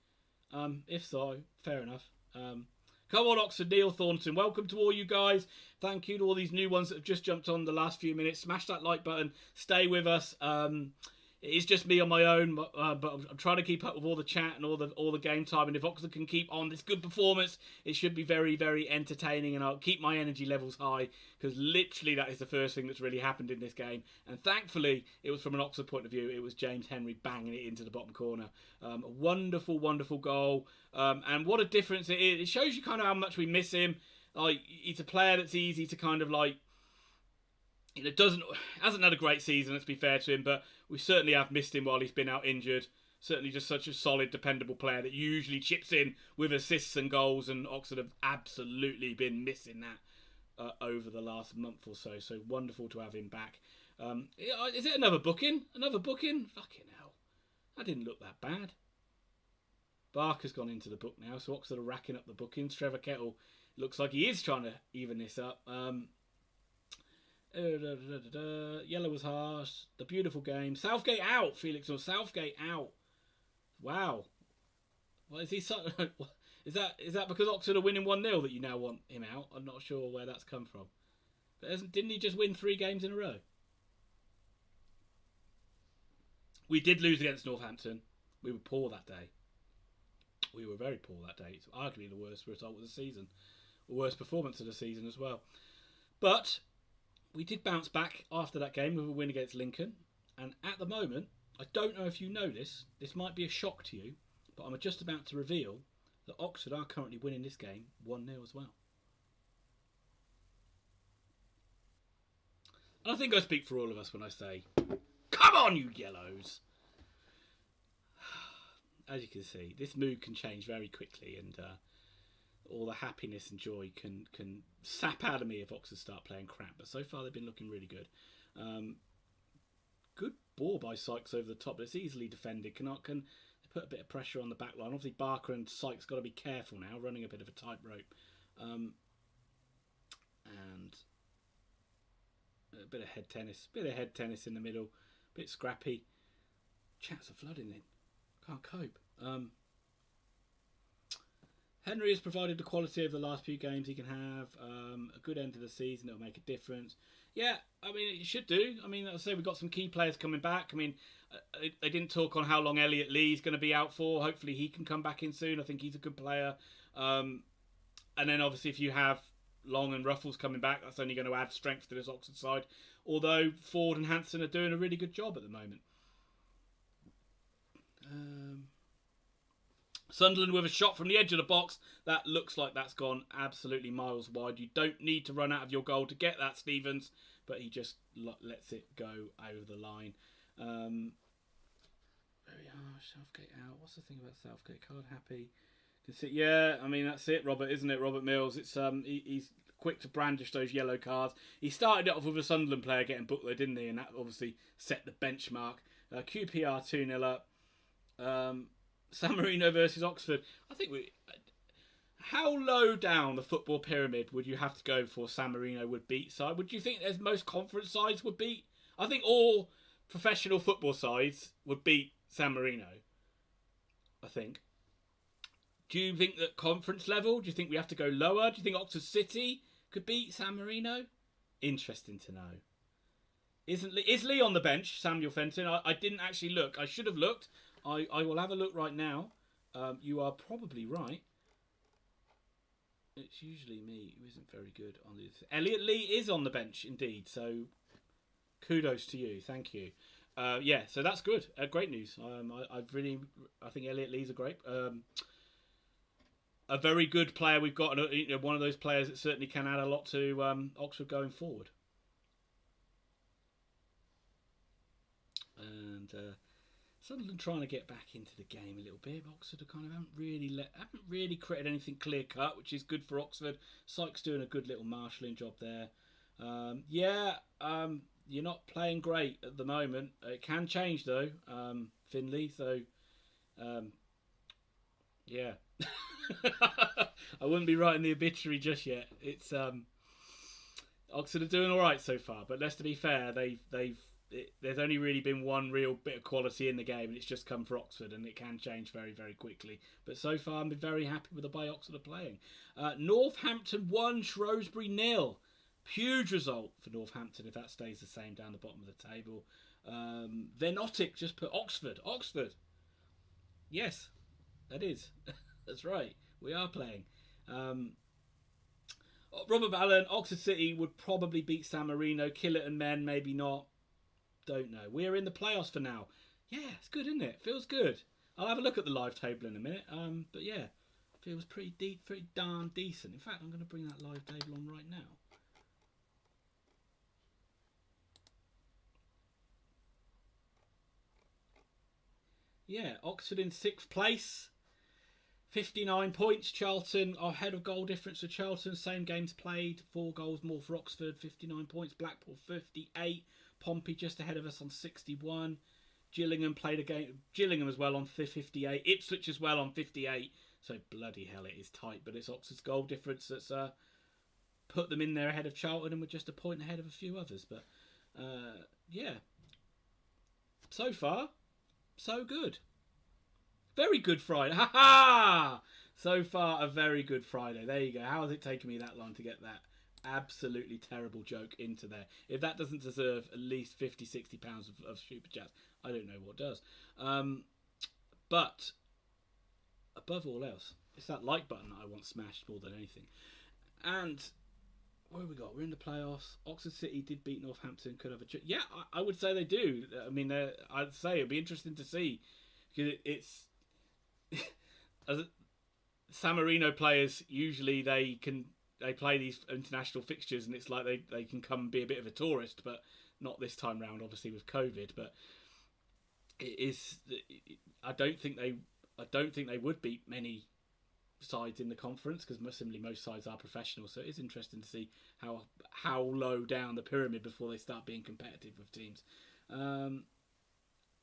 If so, fair enough. Come on, Oxford. Neil Thornton. Welcome to all you guys. Thank you to all these new ones that have just jumped on the last few minutes. Smash that like button. Stay with us. It's just me on my own, but I'm trying to keep up with all the chat and all the game time. And if Oxford can keep on this good performance, it should be very, very entertaining. And I'll keep my energy levels high because literally that is the first thing that's really happened in this game. And thankfully, it was from an Oxford point of view. It was James Henry banging it into the bottom corner. A wonderful, wonderful goal. And what a difference it is. It shows you kind of how much we miss him. Like, he's a player that's easy to kind of like, hasn't had a great season, let's be fair to him, but we certainly have missed him while he's been out injured. Certainly just such a solid, dependable player that usually chips in with assists and goals, and Oxford have absolutely been missing that over the last month or so. So wonderful to have him back. Is it another booking? Another booking? Fucking hell. That didn't look that bad. Barker's gone into the book now, so Oxford are racking up the bookings. Trevor Kettle looks like he is trying to even this up. Yellow was harsh. The beautiful game. Southgate out, Felix, or Southgate out. Wow. Well, is he? Is that because Oxford are winning 1-0 that you now want him out? I'm not sure where that's come from. But didn't he just win 3 games in a row? We did lose against Northampton. We were poor that day. We were very poor that day. It's arguably the worst result of the season. The worst performance of the season as well. But we did bounce back after that game with a win against Lincoln. And at the moment, I don't know if you know this. This might be a shock to you. But I'm just about to reveal that Oxford are currently winning this game 1-0 as well. And I think I speak for all of us when I say, come on, you yellows! As you can see, this mood can change very quickly, and all the happiness and joy can sap out of me if Oxford start playing crap. But so far, they've been looking really good. Good ball by Sykes over the top, but it's easily defended. Can they put a bit of pressure on the back line? Obviously, Barker and Sykes got to be careful now, running a bit of a tightrope. And a bit of head tennis in the middle, a bit scrappy. Chaps are flooding in. Can't cope. Henry has provided the quality over the last few games he can have. A good end to the season, it'll make a difference. Yeah, I mean, it should do. I mean, I'll say we've got some key players coming back. I mean, they didn't talk on how long Elliot Lee's going to be out for. Hopefully he can come back in soon. I think he's a good player. And then obviously if you have Long and Ruffles coming back, that's only going to add strength to this Oxford side. Although Ford and Hanson are doing a really good job at the moment. Sunderland with a shot from the edge of the box. That looks like that's gone absolutely miles wide. You don't need to run out of your goal to get that, Stevens. But he just lets it go over the line. Very harsh. Southgate out. What's the thing about Southgate? Card happy. Yeah, I mean, that's it, Robert, isn't it? Robert Mills. It's he's quick to brandish those yellow cards. He started it off with a Sunderland player getting booked there, didn't he? And that obviously set the benchmark. QPR 2-0 up. San Marino versus Oxford. I think how low down the football pyramid would you have to go before San Marino would beat side? Would you think there's most conference sides would beat? I think all professional football sides would beat San Marino. I think. Do you think that conference level? Do you think we have to go lower? Do you think Oxford City could beat San Marino? Interesting to know. Is Lee on the bench, Samuel Fenton? I didn't actually look. I should have looked. I will have a look right now. You are probably right. It's usually me who isn't very good on this. Elliot Lee is on the bench indeed. So kudos to you. Thank you. Yeah, so that's good. Great news. I think Elliot Lee's a very good player. We've got one of those players that certainly can add a lot to Oxford going forward. And Sunderland trying to get back into the game a little bit. Oxford haven't really created anything clear cut, which is good for Oxford. Sykes doing a good little marshalling job there. You're not playing great at the moment. It can change though, Finley. So, yeah, I wouldn't be writing the obituary just yet. It's Oxford are doing all right so far, but let's to be fair, there's only really been one real bit of quality in the game, and it's just come for Oxford, and it can change very, very quickly. But so far, I'm very happy with the way Oxford are playing. Northampton 1, Shrewsbury 0. Huge result for Northampton if that stays the same down the bottom of the table. Venotic just put Oxford. Yes, that is. That's right. We are playing. Robert Allen, Oxford City would probably beat San Marino. Killett and Men, maybe not. Don't know. We're in the playoffs for now. Yeah, it's good, isn't it? Feels good. I'll have a look at the live table in a minute. But yeah, Feels pretty darn decent. In fact, I'm going to bring that live table on right now. Yeah, Oxford in 6th place. 59 points. Charlton are ahead of goal difference for Charlton. Same games played. 4 goals more for Oxford. 59 points. Blackpool 58. Pompey just ahead of us on 61. Gillingham played a game. Gillingham as well on 58. Ipswich as well on 58. So bloody hell, it is tight. But it's Oxford's goal difference that's put them in there ahead of Charlton, and we're just a point ahead of a few others. But yeah, so far, so good. Very good Friday. Ha ha! So far, a very good Friday. There you go. How has it taken me that long to get that absolutely terrible joke into there? If that doesn't deserve at least 50, 60 pounds of super chats, I don't know what does. But above all else, it's that like button that I want smashed more than anything. And what have we got? We're in the playoffs. Oxford City did beat Northampton. Could have a yeah, I would say they do. I mean, I'd say it'd be interesting to see, because it's as San Marino players, usually they play these international fixtures, and it's like they can come and be a bit of a tourist, but not this time round, obviously with COVID. But it is. I don't think they would beat many sides in the conference, because simply most sides are professional. So it is interesting to see how low down the pyramid before they start being competitive with teams.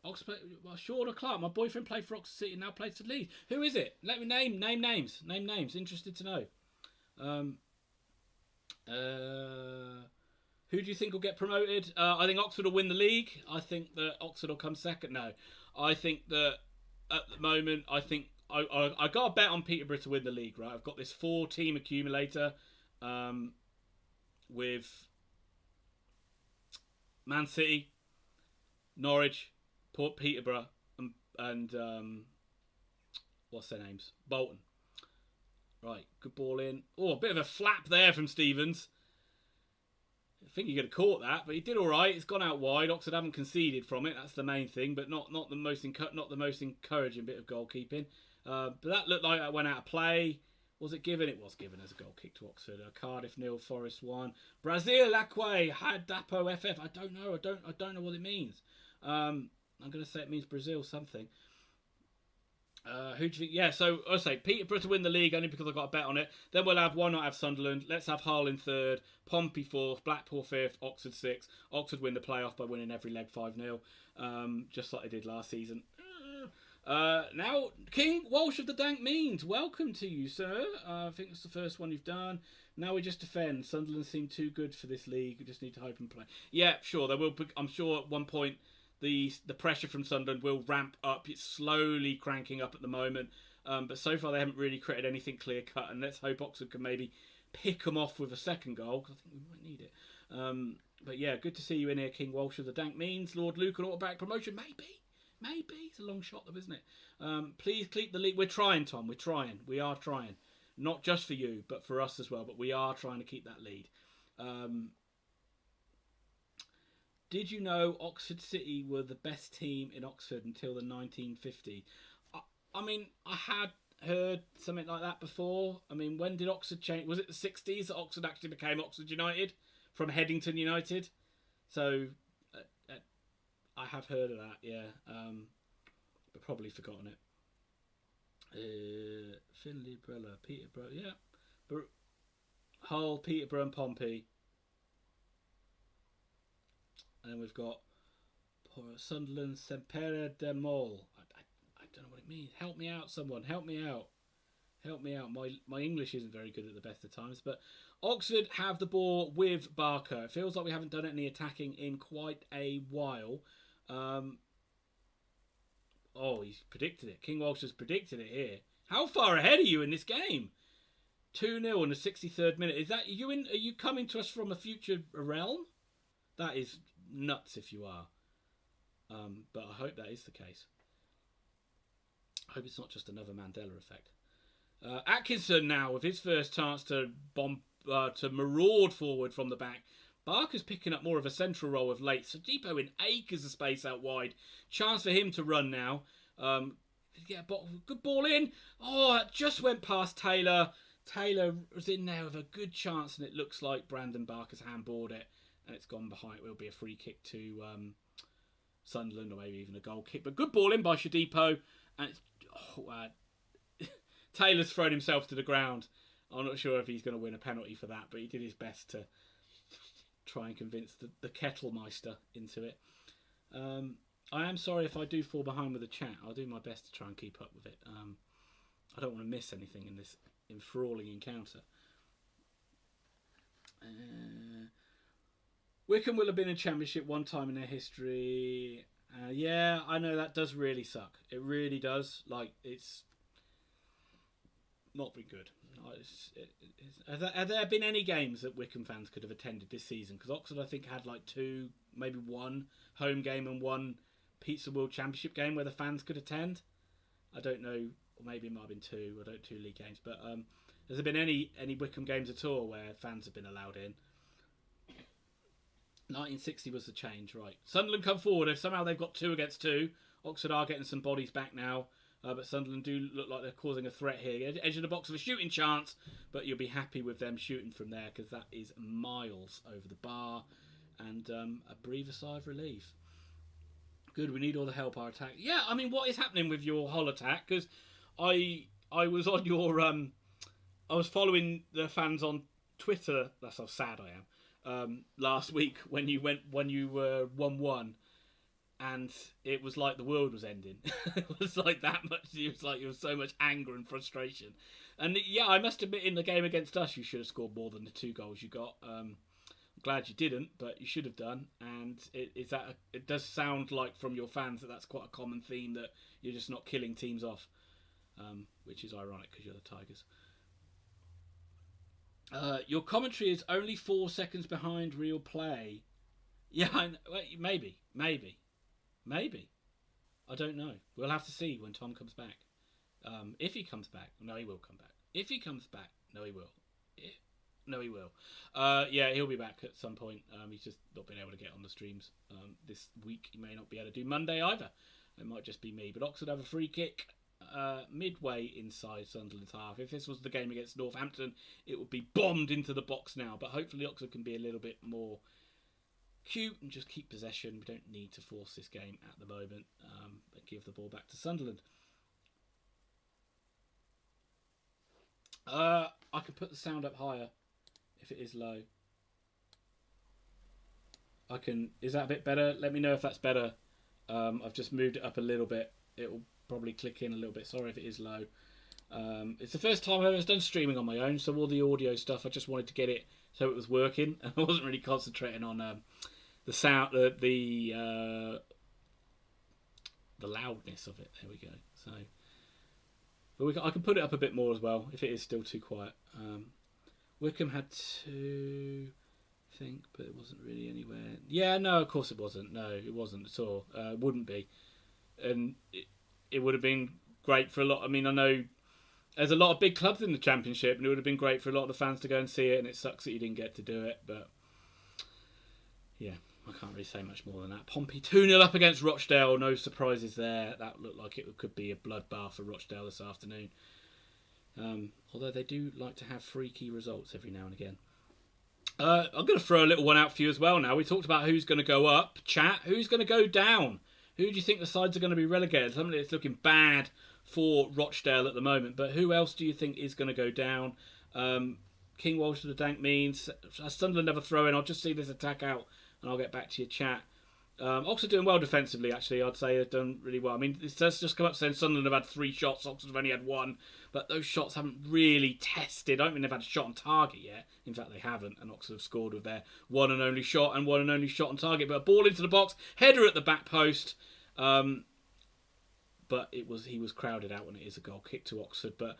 Oxford, well, Sean or Clark, my boyfriend played for Oxford City and now plays for Leeds. Who is it? Let me name names. Name names. Interested to know. Who do you think will get promoted? I think Oxford will win the league. I think that Oxford will come second. No, I think that at the moment, I think I got a bet on Peterborough to win the league. Right, I've got this 4-team accumulator with Man City, Norwich, Port Peterborough, and what's their names? Bolton. Right, good ball in. Oh, a bit of a flap there from Stevens. I think he could have caught that, but he did all right. It's gone out wide. Oxford haven't conceded from it. That's the main thing, but not the most encouraging bit of goalkeeping. But that looked like that went out of play. Was it given? It was given as a goal kick to Oxford. Cardiff 0, Forest 1. Brazil Acque had Dapo FF. I don't know. I don't know what it means. I'm going to say it means Brazil something. Who do you think? Yeah, so I'll say Peterborough to win the league only because I got a bet on it. Then we'll have, why not have Sunderland? Let's have Hull in 3rd, Pompey 4th, Blackpool 5th, Oxford 6th. Oxford win the playoff by winning every leg 5-0, just like they did last season. Now, King Walsh of the Dank Means, welcome to you, sir. I think it's the first one you've done. Now we just defend. Sunderland seem too good for this league. We just need to hope and play. Yeah, sure. There will. I'm sure at one point the pressure from Sunderland will ramp up. It's slowly cranking up at the moment, but so far they haven't really created anything clear cut. And let's hope Oxford can maybe pick them off with a second goal, because I think we might need it. But yeah, good to see you in here, King Walsh of the Dank Means. Lord Luke and automatic promotion, maybe. It's a long shot though, isn't it? Please keep the lead. We're trying, Tom. We're trying. We are trying. Not just for you, but for us as well. But we are trying to keep that lead. Did you know Oxford City were the best team in Oxford until the 1950s? I mean, I had heard something like that before. I mean, when did Oxford change? Was it the 60s that Oxford actually became Oxford United from Headington United? So I have heard of that, yeah, but probably forgotten it. Finley, Brella, Peterborough, yeah, Hull, Peterborough, and Pompey. And then we've got Sunderland, Sempere de Mol. I don't know what it means. Help me out, someone. Help me out. My English isn't very good at the best of times. But Oxford have the ball with Barker. It feels like we haven't done any attacking in quite a while. He's predicted it. King Walsh has predicted it here. How far ahead are you in this game? 2-0 in the 63rd minute. Is that you? Are you coming to us from a future realm? That is nuts if you are. But I hope that is the case. I hope it's not just another Mandela effect. Atkinson now with his first chance to maraud forward from the back. Barker's picking up more of a central role of late. Sadipo in acres of space out wide. Chance for him to run now. Get a good ball in. Oh, it just went past Taylor. Taylor was in there with a good chance, and it looks like Brandon Barker's handballed it, and it's gone behind. It will be a free kick to Sunderland, or maybe even a goal kick. But good ball in by Shodipo, and it's, Taylor's thrown himself to the ground. I'm not sure if he's going to win a penalty for that, but he did his best to try and convince the Kettlemeister into it. I am sorry if I do fall behind with the chat. I'll do my best to try and keep up with it. I don't want to miss anything in this enthralling encounter. Wycombe will have been in Championship one time in their history. Yeah, I know that does really suck. It really does. Like, it's not been good. Have there been any games that Wycombe fans could have attended this season? Because Oxford, I think, had like 2, maybe 1 home game and 1 Pizza World Championship game where the fans could attend. I don't know, or maybe it might have been 2. I don't 2 league games, but has there been any Wycombe games at all where fans have been allowed in? 1960 was the change, right? Sunderland come forward. If somehow they've got 2 against 2, Oxford are getting some bodies back now. But Sunderland do look like they're causing a threat here. Edge of the box of a shooting chance, but you'll be happy with them shooting from there because that is miles over the bar, and a breather sigh of relief. Good, we need all the help our attack. Yeah, I mean, what is happening with your Hull attack? Because I was on your I was following the fans on Twitter. That's how sad I am. Last week when you were 1-1. And it was like the world was ending. It was like that much. It was like there was so much anger and frustration. And yeah, I must admit, in the game against us, you should have scored more than the 2 goals you got. I'm glad you didn't, but you should have done. And it does sound like from your fans that that's quite a common theme, that you're just not killing teams off, which is ironic because you're the Tigers. Your commentary is only 4 seconds behind real play. Yeah, maybe. Maybe. I don't know. We'll have to see when Tom comes back. If he comes back. No, he will come back. If he comes back. No, he will. No, he will. Yeah, he'll be back at some point. He's just not been able to get on the streams this week. He may not be able to do Monday either. It might just be me. But Oxford have a free kick midway inside Sunderland's half. If this was the game against Northampton, it would be bombed into the box now. But hopefully Oxford can be a little bit more cute and just keep possession. We don't need to force this game at the moment, but give the ball back to Sunderland. I can put the sound up higher if it is low. I can. Is that a bit better? Let me know if that's better. I've just moved it up a little bit. It will probably click in a little bit. Sorry if it is low. It's the first time I've ever done streaming on my own, so all the audio stuff, I just wanted to get it so it was working, and I wasn't really concentrating on the sound, the loudness of it. There we go. So, but I can put it up a bit more as well if it is still too quiet. Wycombe had 2, I think, but it wasn't really anywhere. Yeah, no, of course it wasn't. No, it wasn't at all. Wouldn't be, and it would have been great for a lot. I mean, I know there's a lot of big clubs in the Championship, and it would have been great for a lot of the fans to go and see it, and it sucks that you didn't get to do it, but yeah, I can't really say much more than that. Pompey 2-0 up against Rochdale, no surprises there. That looked like it could be a bloodbath for Rochdale this afternoon. Although they do like to have freaky results every now and again. I'm going to throw a little one out for you as well now. We talked about who's going to go up. Chat, who's going to go down? Who do you think the sides are going to be relegated? Something that's looking bad for Rochdale at the moment, but who else do you think is going to go down? King Walsh to the Dank means Sunderland never throw in. I'll just see this attack out and I'll get back to your chat. Oxford doing well defensively, actually. I'd say they've done really well. I mean, it does just come up saying Sunderland have had 3 shots, Oxford have only had 1, but those shots haven't really tested. I don't think they've had a shot on target yet. In fact, they haven't, and Oxford have scored with their one and only shot on target. But a ball into the box, header at the back post. But he was crowded out, and it is a goal kick to Oxford. But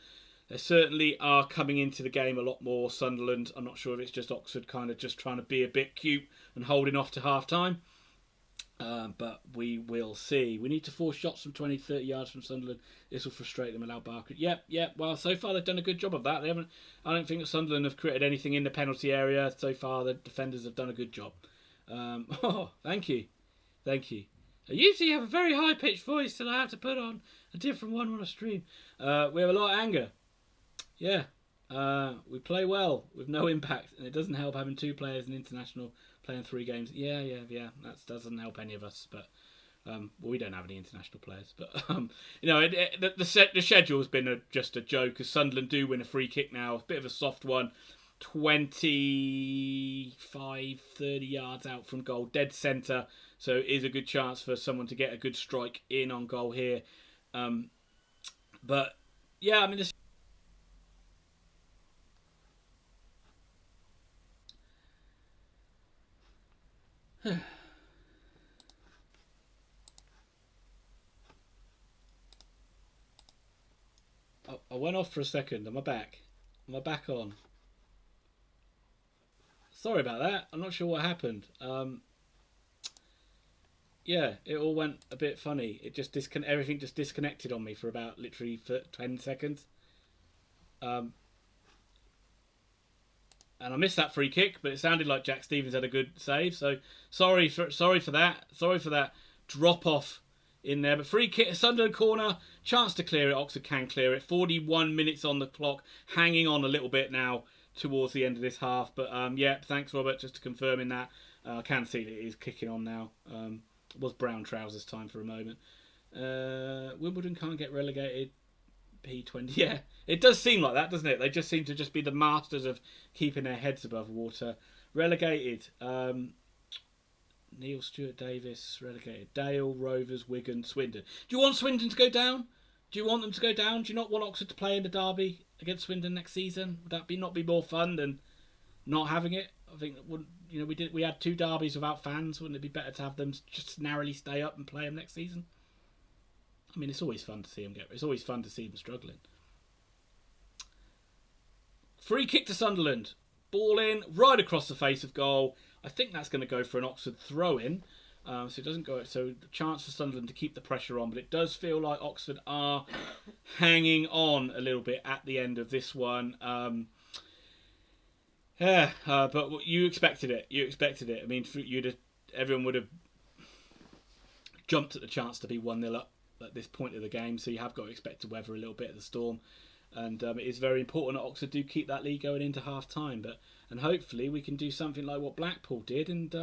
they certainly are coming into the game a lot more, Sunderland. I'm not sure if it's just Oxford kind of just trying to be a bit cute and holding off to half-time. But we will see. We need to force shots from 20, 30 yards from Sunderland. This will frustrate them, allow Barker. Yep. Well, so far they've done a good job of that. I don't think that Sunderland have created anything in the penalty area. So far the defenders have done a good job. Thank you. I usually have a very high-pitched voice that I have to put on a different one on a stream. We have a lot of anger. Yeah. We play well with no impact, and it doesn't help having 2 players in international playing 3 games. Yeah. That doesn't help any of us, but well, we don't have any international players. But the schedule's been just a joke, because Sunderland do win a free kick now. It's a bit of a soft one. 25, 30 yards out from goal, dead centre. So it is a good chance for someone to get a good strike in on goal here. But yeah, I mean, this. I went off for a second. Am I back? Am I back on? Sorry about that. I'm not sure what happened. Yeah, it all went a bit funny. It just everything just disconnected on me for about literally 10 seconds. And I missed that free kick, but it sounded like Jack Stevens had a good save. So sorry for that. Sorry for that drop off in there. But free kick, Sunderland corner, chance to clear it. Oxford can clear it. 41 minutes on the clock, hanging on a little bit now towards the end of this half. But yeah, thanks Robert, just to confirming that. I can see that it is kicking on now. It was brown trousers time for a moment. Wimbledon can't get relegated. P20. Yeah, it does seem like that, doesn't it? They just seem to just be the masters of keeping their heads above water. Relegated. Neil Stewart Davis relegated. Dale, Rovers, Wigan, Swindon. Do you want Swindon to go down? Do you want them to go down? Do you not want Oxford to play in the derby against Swindon next season? Would that not be more fun than not having it? I think we had 2 derbies without fans. Wouldn't it be better to have them just narrowly stay up and play them next season? I mean, it's always fun to see them It's always fun to see them struggling. Free kick to Sunderland. Ball in, right across the face of goal. I think that's going to go for an Oxford throw-in. So it doesn't go. So the chance for Sunderland to keep the pressure on, but it does feel like Oxford are hanging on a little bit at the end of this one. But you expected it. I mean, everyone would have jumped at the chance to be 1-0 up at this point of the game, so you have got to expect to weather a little bit of the storm, and it is very important that Oxford do keep that lead going into half time, and hopefully we can do something like what Blackpool did and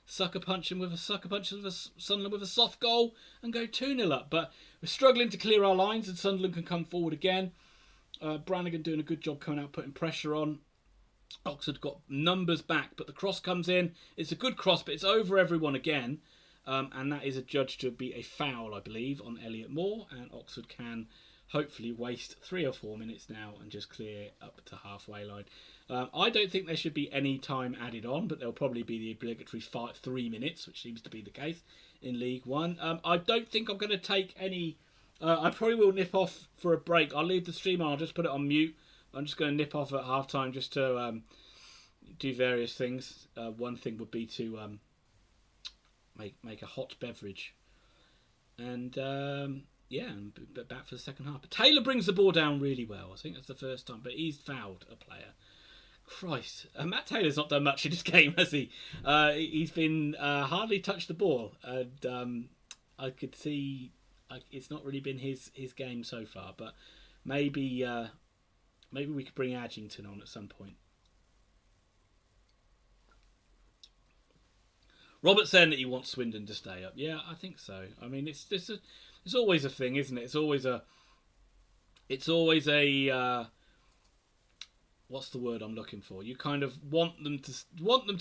sucker punch Sunderland with a soft goal and go 2-0 up. But we're struggling to clear our lines, and Sunderland can come forward again. Brannigan doing a good job coming out, putting pressure on. Oxford got numbers back, but the cross comes in. It's a good cross, but it's over everyone again. And that is adjudged to be a foul, I believe, on Elliot Moore. And Oxford can hopefully waste 3 or 4 minutes now and just clear up to halfway line. I don't think there should be any time added on, but there'll probably be the obligatory 3 minutes, which seems to be the case in League One. I don't think I'm going to take any. I probably will nip off for a break. I'll leave the stream on. I'll just put it on mute. I'm just going to nip off at half time just to do various things. One thing would be to make a hot beverage, and and back for the second half. But Taylor brings the ball down really well. I think that's the first time, but he's fouled a player. Christ, Matt Taylor's not done much in this game, has he? He's been hardly touched the ball, and I could see it's not really been his game so far. But maybe we could bring Adgington on at some point. Robert saying that he wants Swindon to stay up. Yeah, I think so. I mean, it's always a thing, isn't it? It's always a what's the word I'm looking for? You kind of want them to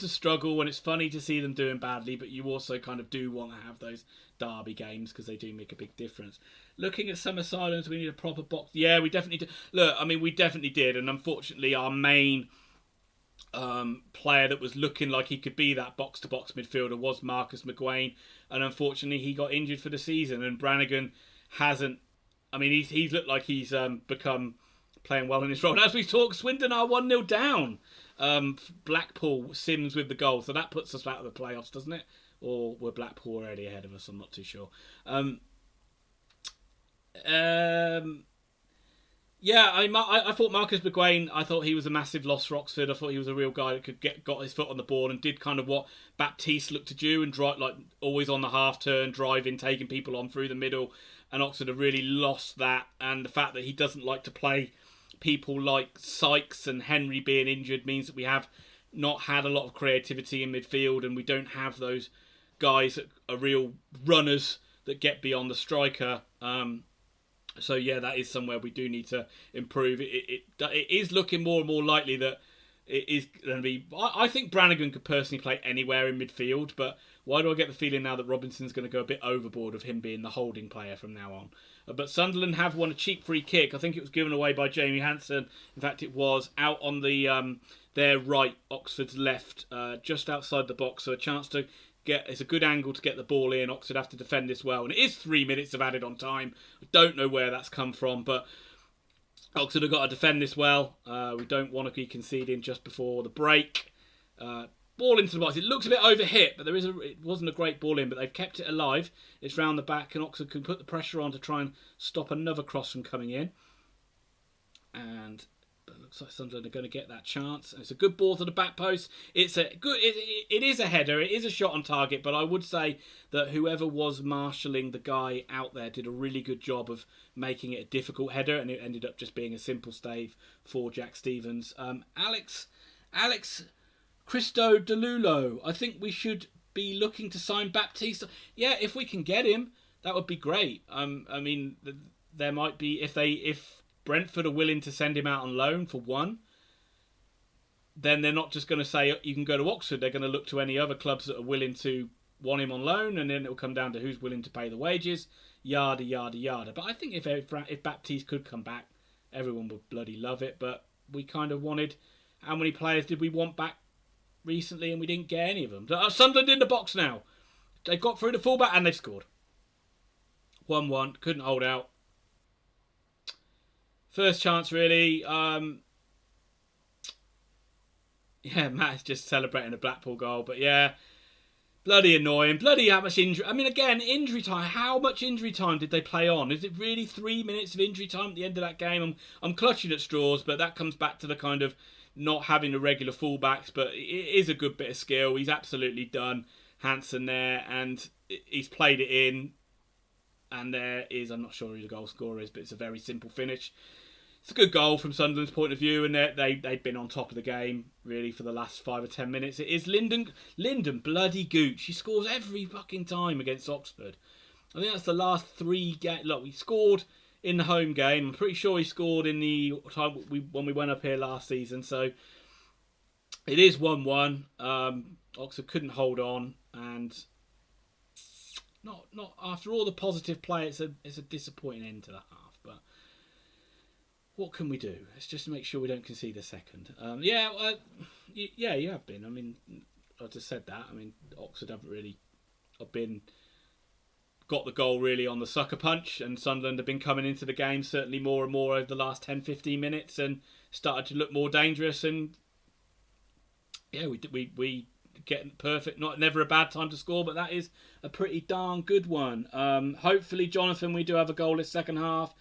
struggle, and it's funny to see them doing badly, but you also kind of do want to have those derby games because they do make a big difference. Looking at Summer Silence, we need a proper box. Yeah, we definitely do. Look, I mean, we definitely did, and unfortunately, our main player that was looking like he could be that box-to-box midfielder was Marcus McGuane, and unfortunately he got injured for the season, and Brannigan hasn't. I mean, he's looked like he's become playing well in his role. And as we talk, Swindon are 1-0 down. Blackpool, Sims with the goal, so that puts us out of the playoffs, doesn't it? Or were Blackpool already ahead of us? I'm not too sure. Yeah, I thought Marcus McGuane. I thought he was a massive loss for Oxford. I thought he was a real guy that could got his foot on the ball and did kind of what Baptiste looked to do and drive, like always on the half turn, driving, taking people on through the middle. And Oxford have really lost that. And the fact that he doesn't like to play people like Sykes and Henry being injured means that we have not had a lot of creativity in midfield, and we don't have those guys that are real runners that get beyond the striker. So yeah, that is somewhere we do need to improve. It is looking more and more likely that it is going to be. I think Brannigan could personally play anywhere in midfield, but why do I get the feeling now that Robinson's going to go a bit overboard of him being the holding player from now on? But Sunderland have won a cheap free kick. I think it was given away by Jamie Hansen. In fact, it was out on the their right, Oxford's left, just outside the box. So a chance to it's a good angle to get the ball in. Oxford have to defend this well, and it is 3 minutes of added on time. I don't know where that's come from, but Oxford have got to defend this well. We don't want to be conceding just before the break. Ball into the box. It looks a bit overhit, but it wasn't a great ball in, but they've kept it alive. It's round the back, and Oxford can put the pressure on to try and stop another cross from coming in. And it looks like Sunderland are going to get that chance. It's a good ball to the back post. It's a good. It is a header. It is a shot on target. But I would say that whoever was marshalling the guy out there did a really good job of making it a difficult header, and it ended up just being a simple stave for Jack Stevens. Alex Christo DeLulo. I think we should be looking to sign Baptiste. Yeah, if we can get him, that would be great. I mean, there might be if Brentford are willing to send him out on loan for one, then they're not just going to say you can go to Oxford. They're going to look to any other clubs that are willing to want him on loan, and then it'll come down to who's willing to pay the wages, yada yada yada. But I think if Baptiste could come back, everyone would bloody love it. But we kind of wanted, how many players did we want back recently, and we didn't get any of them. Sunderland in the box now. They've got through the fullback and they've scored. 1-1, couldn't hold out. First chance, really. Yeah, Matt's just celebrating a Blackpool goal. But yeah, bloody annoying. Bloody how much injury. I mean, again, injury time. How much injury time did they play on? Is it really 3 minutes of injury time at the end of that game? I'm clutching at straws, but that comes back to the kind of not having the regular fullbacks. But it is a good bit of skill. He's absolutely done Hansen there, and he's played it in. And there is, I'm not sure who the goal scorer is, but it's a very simple finish. It's a good goal from Sunderland's point of view, and they've been on top of the game, really, for the last 5 or 10 minutes. It is Lyndon bloody Gooch. He scores every fucking time against Oxford. I think that's the last 3 games. Look, he scored in the home game. I'm pretty sure he scored in the time when we went up here last season. So it is 1-1. Oxford couldn't hold on, and not after all the positive play. It's a disappointing end to the half, but what can we do? Let's just make sure we don't concede a second. You have been. I mean, I just said that. I mean, Oxford haven't really got the goal really on the sucker punch, and Sunderland have been coming into the game certainly more and more over the last 10-15 minutes and started to look more dangerous. And yeah, we get perfect. Never a bad time to score, but that is a pretty darn good one. Hopefully, Jonathan, we do have a goal this second half.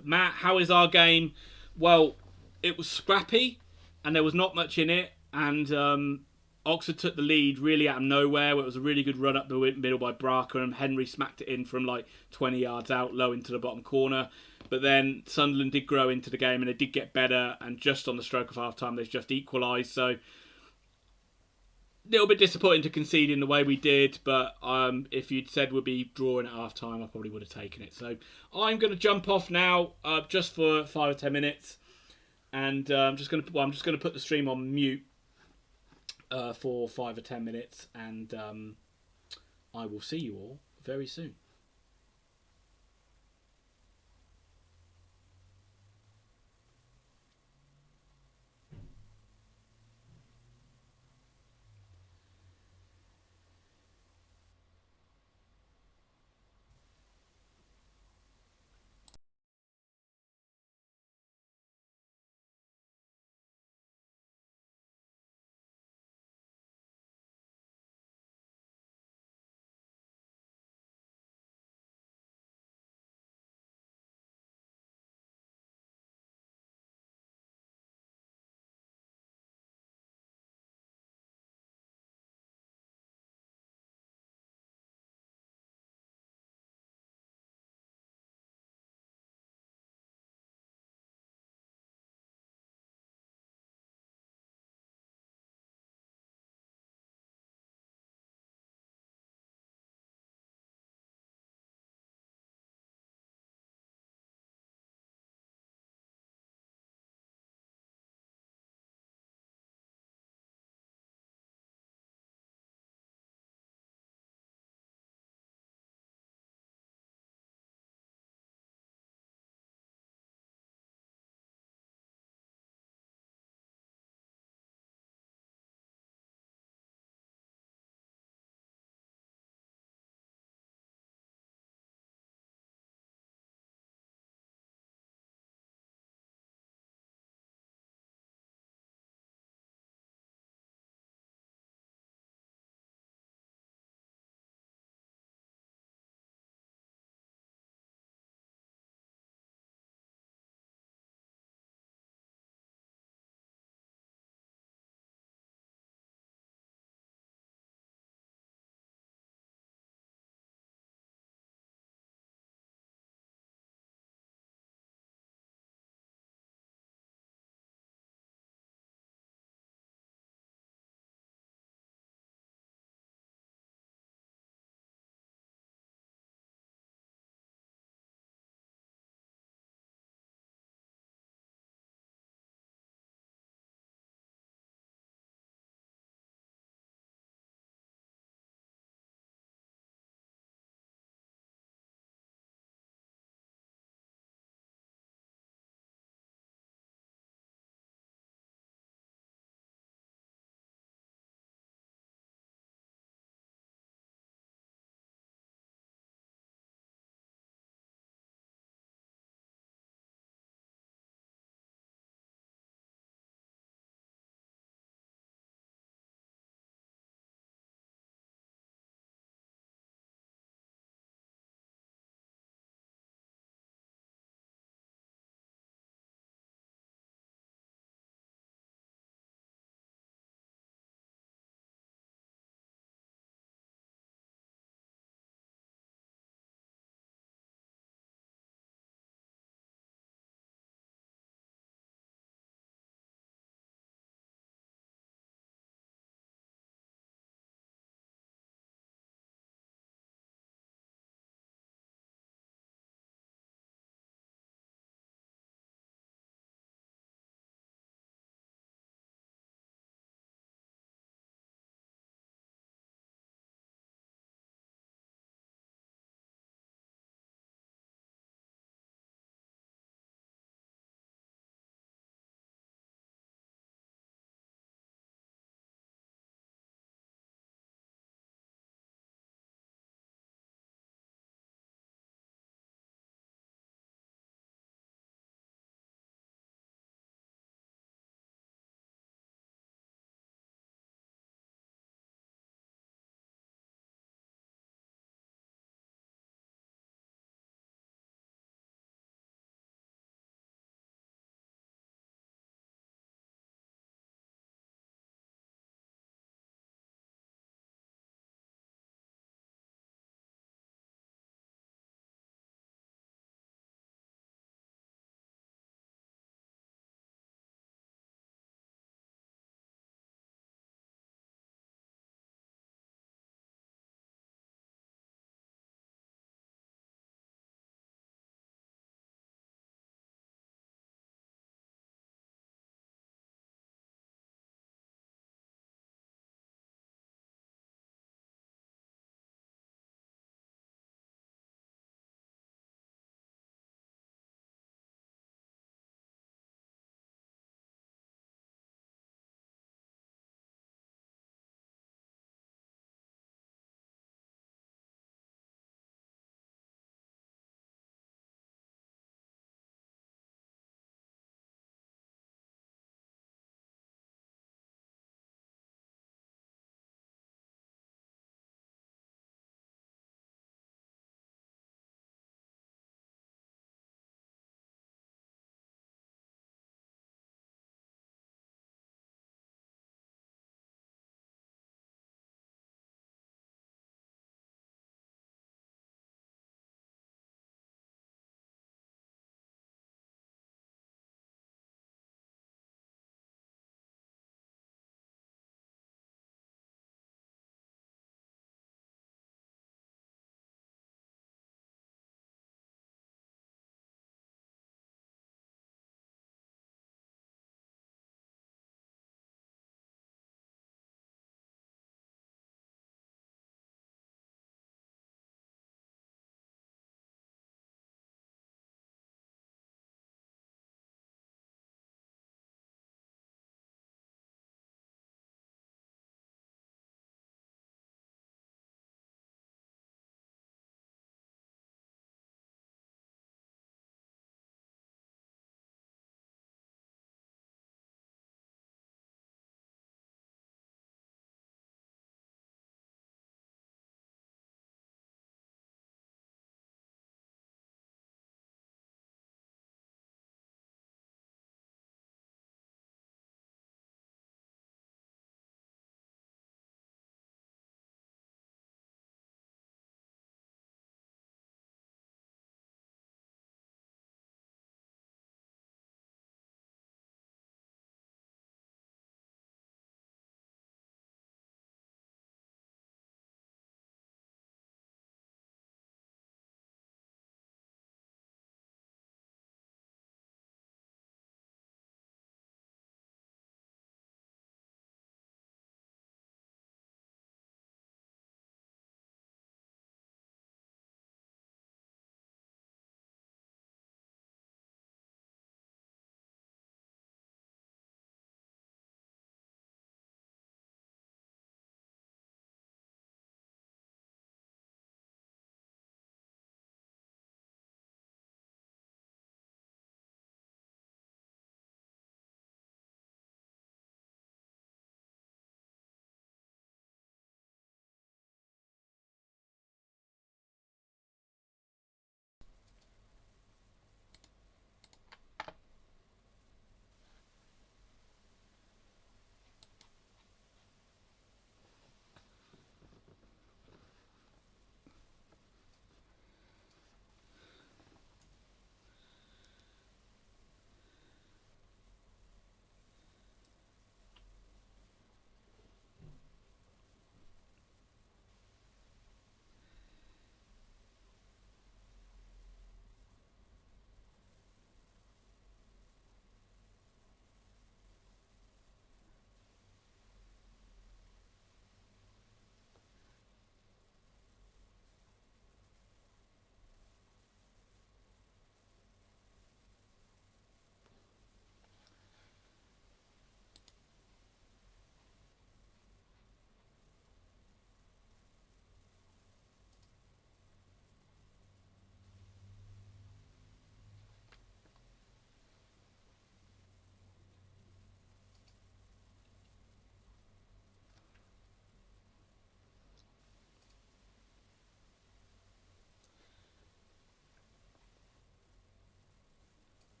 Matt, how is our game? Well, it was scrappy and there was not much in it, and Oxford took the lead really out of nowhere. It was a really good run up the middle by Bracker, and Henry smacked it in from like 20 yards out, low into the bottom corner. But then Sunderland did grow into the game and they did get better, and just on the stroke of half time they've just equalised. So a little bit disappointing to concede in the way we did, but if you'd said we'd be drawing at half time, I probably would have taken it. So I'm going to jump off now, just for 5 or 10 minutes, and I'm just going to put the stream on mute for 5 or 10 minutes, and I will see you all very soon.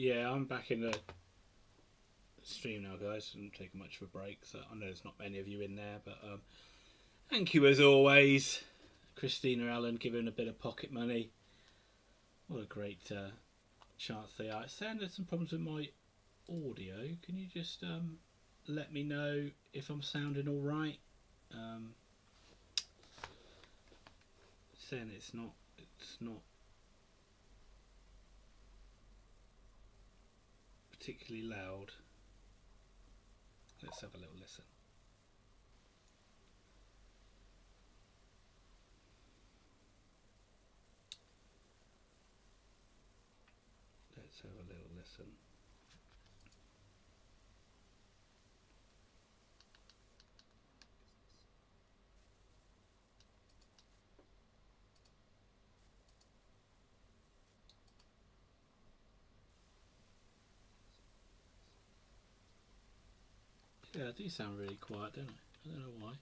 Yeah, I'm back in the stream now, guys. I'm taking much of a break, so I know there's not many of you in there, but thank you as always, Christina Allen, giving a bit of pocket money. What a great chance they are. It's saying there's some problems with my audio. Can you just let me know if I'm sounding all right? Saying it's not particularly loud. Let's have a little listen. Let's have a little listen. Yeah, I do sound really quiet, don't I? I don't know why.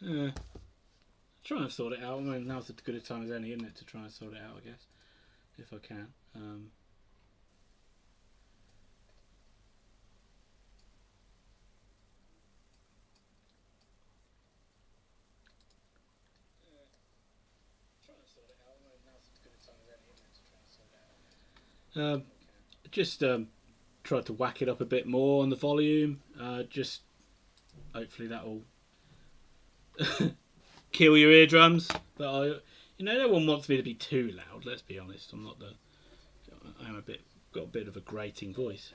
Yeah. Try and sort it out. I mean, now's as good a time as any, isn't it, to try and sort it out, I guess, if I can. Just tried to whack it up a bit more on the volume. Just hopefully that'll kill your eardrums. But no one wants me to be too loud. Let's be honest. I'm not I'm got a bit of a grating voice.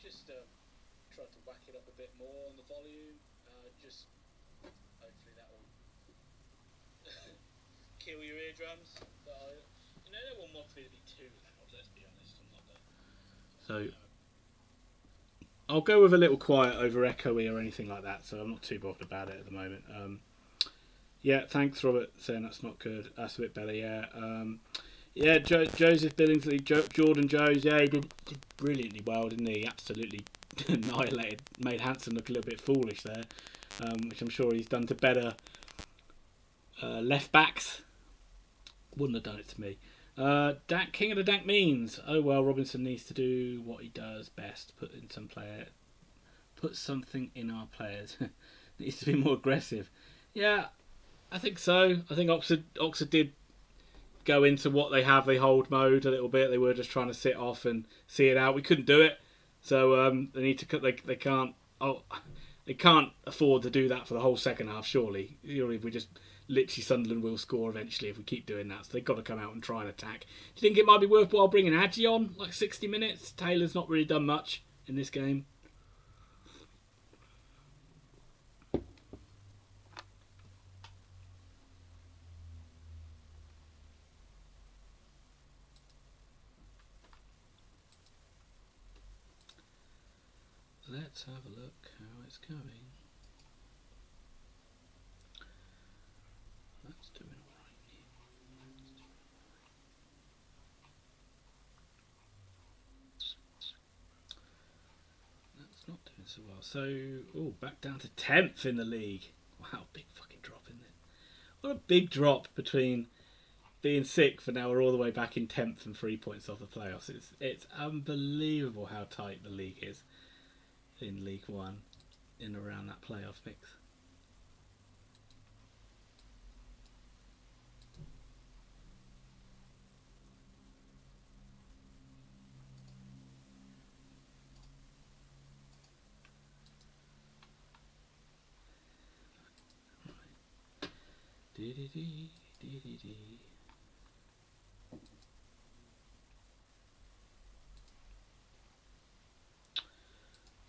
Just tried to whack it up a bit more on the volume. Just hopefully that'll kill your eardrums. But no one wants me to be too loud. Let's be honest. I'm not So I'll go with a little quiet over echoey or anything like that. So I'm not too bothered about it at the moment. Yeah, thanks, Robert, saying that's not good. That's a bit better, yeah. Yeah, Joseph Billingsley, Jordan Jones, yeah, he did brilliantly well, didn't he? Absolutely annihilated, made Hansen look a little bit foolish there, which I'm sure he's done to better left backs. Wouldn't have done it to me. King of the Dank means, oh well, Robinson needs to do what he does best, put something in our players. Needs to be more aggressive. Yeah, I think so. I think Oxford did go into what they have, they hold mode a little bit. They were just trying to sit off and see it out. We couldn't do it, so they need to. They can't. They can't afford to do that for the whole second half. Surely, if we just literally Sunderland will score eventually if we keep doing that. So they've got to come out and try and attack. Do you think it might be worthwhile bringing Adji on like 60 minutes? Taylor's not really done much in this game. Let's have a look how it's going. That's doing alright. That's not doing so well. So, back down to 10th in the league. Wow, big fucking drop, isn't it? What a big drop between being 6th and now we're all the way back in 10th and 3 points off the playoffs. It's unbelievable how tight the league is in League One, in around that playoff mix.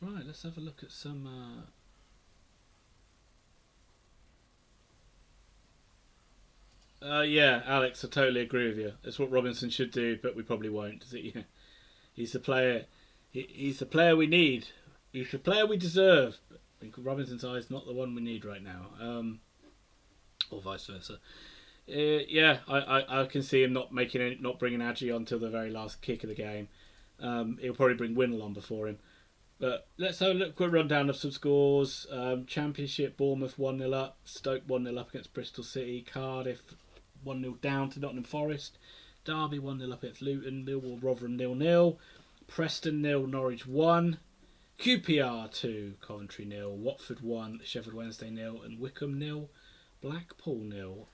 Right, let's have a look at some yeah, Alex, I totally agree with you. It's what Robinson should do, but we probably won't. He's the player. He's the player we need. He's the player we deserve. In Robinson's eyes, not the one we need right now. Or vice versa. Yeah, I can see him not bringing Adji on till the very last kick of the game. He'll probably bring Winnell on before him. But let's have a quick rundown of some scores. Championship, Bournemouth 1-0 up, Stoke 1-0 up against Bristol City, Cardiff 1-0 down to Nottingham Forest, Derby 1-0 up against Luton, Millwall Rotherham 0-0, Preston 0, Norwich 1, QPR 2, Coventry 0, Watford 1, Sheffield Wednesday 0, and Wycombe 0, Blackpool 0.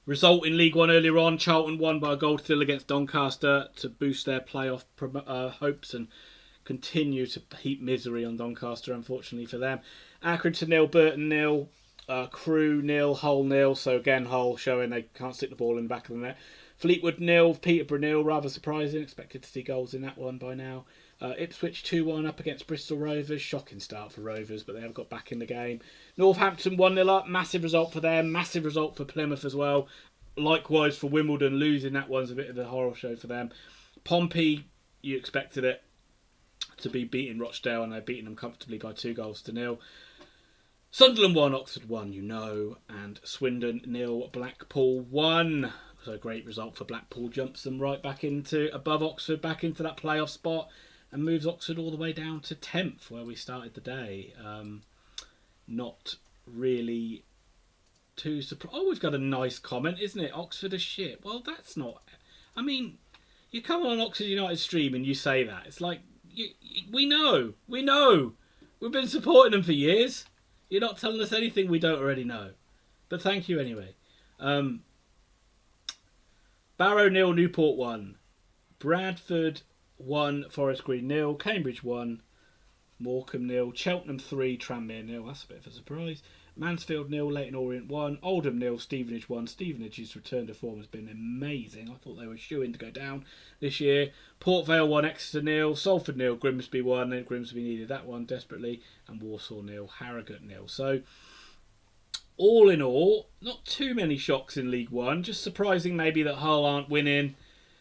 Result in League One earlier on, Charlton won by a goal to 0 against Doncaster to boost their playoff hopes and continue to heap misery on Doncaster, unfortunately for them. Accrington 0, Burton 0, Crewe 0, Hull 0. So again, Hull showing they can't stick the ball in the back of the net. Fleetwood 0, Peterborough 0, rather surprising. Expected to see goals in that one by now. Ipswich 2-1 up against Bristol Rovers. Shocking start for Rovers, but they have got back in the game. Northampton 1-0 up. Massive result for them. Massive result for Plymouth as well. Likewise for Wimbledon. Losing that one's a bit of a horror show for them. Pompey, you expected it to be beating Rochdale, and they're beating them comfortably by 2-0. Sunderland 1, Oxford 1, you know. And Swindon 0, Blackpool 1. So a great result for Blackpool. Jumps them right back into above Oxford, back into that playoff spot, and moves Oxford all the way down to 10th, where we started the day. Not really too surprised. Oh, we've got a nice comment, isn't it? Oxford are shit. Well, that's not... I mean, you come on Oxford United stream and you say that. It's like, we know. We've been supporting them for years. You're not telling us anything we don't already know. But thank you anyway. Barrow 0, Newport 1. Bradford 1, Forest Green 0. Cambridge 1, Morecambe 0. Cheltenham 3, Tranmere 0. That's a bit of a surprise. Mansfield 0, Leyton Orient 1. Oldham 0, Stevenage 1. Stevenage's return to form has been amazing. I thought they were shoo-in to go down this year. Port Vale 1, Exeter 0. Salford 0, Grimsby 1. Then Grimsby needed that one desperately. And Walsall 0, Harrogate 0. So, all in all, not too many shocks in League One. Just surprising maybe that Hull aren't winning.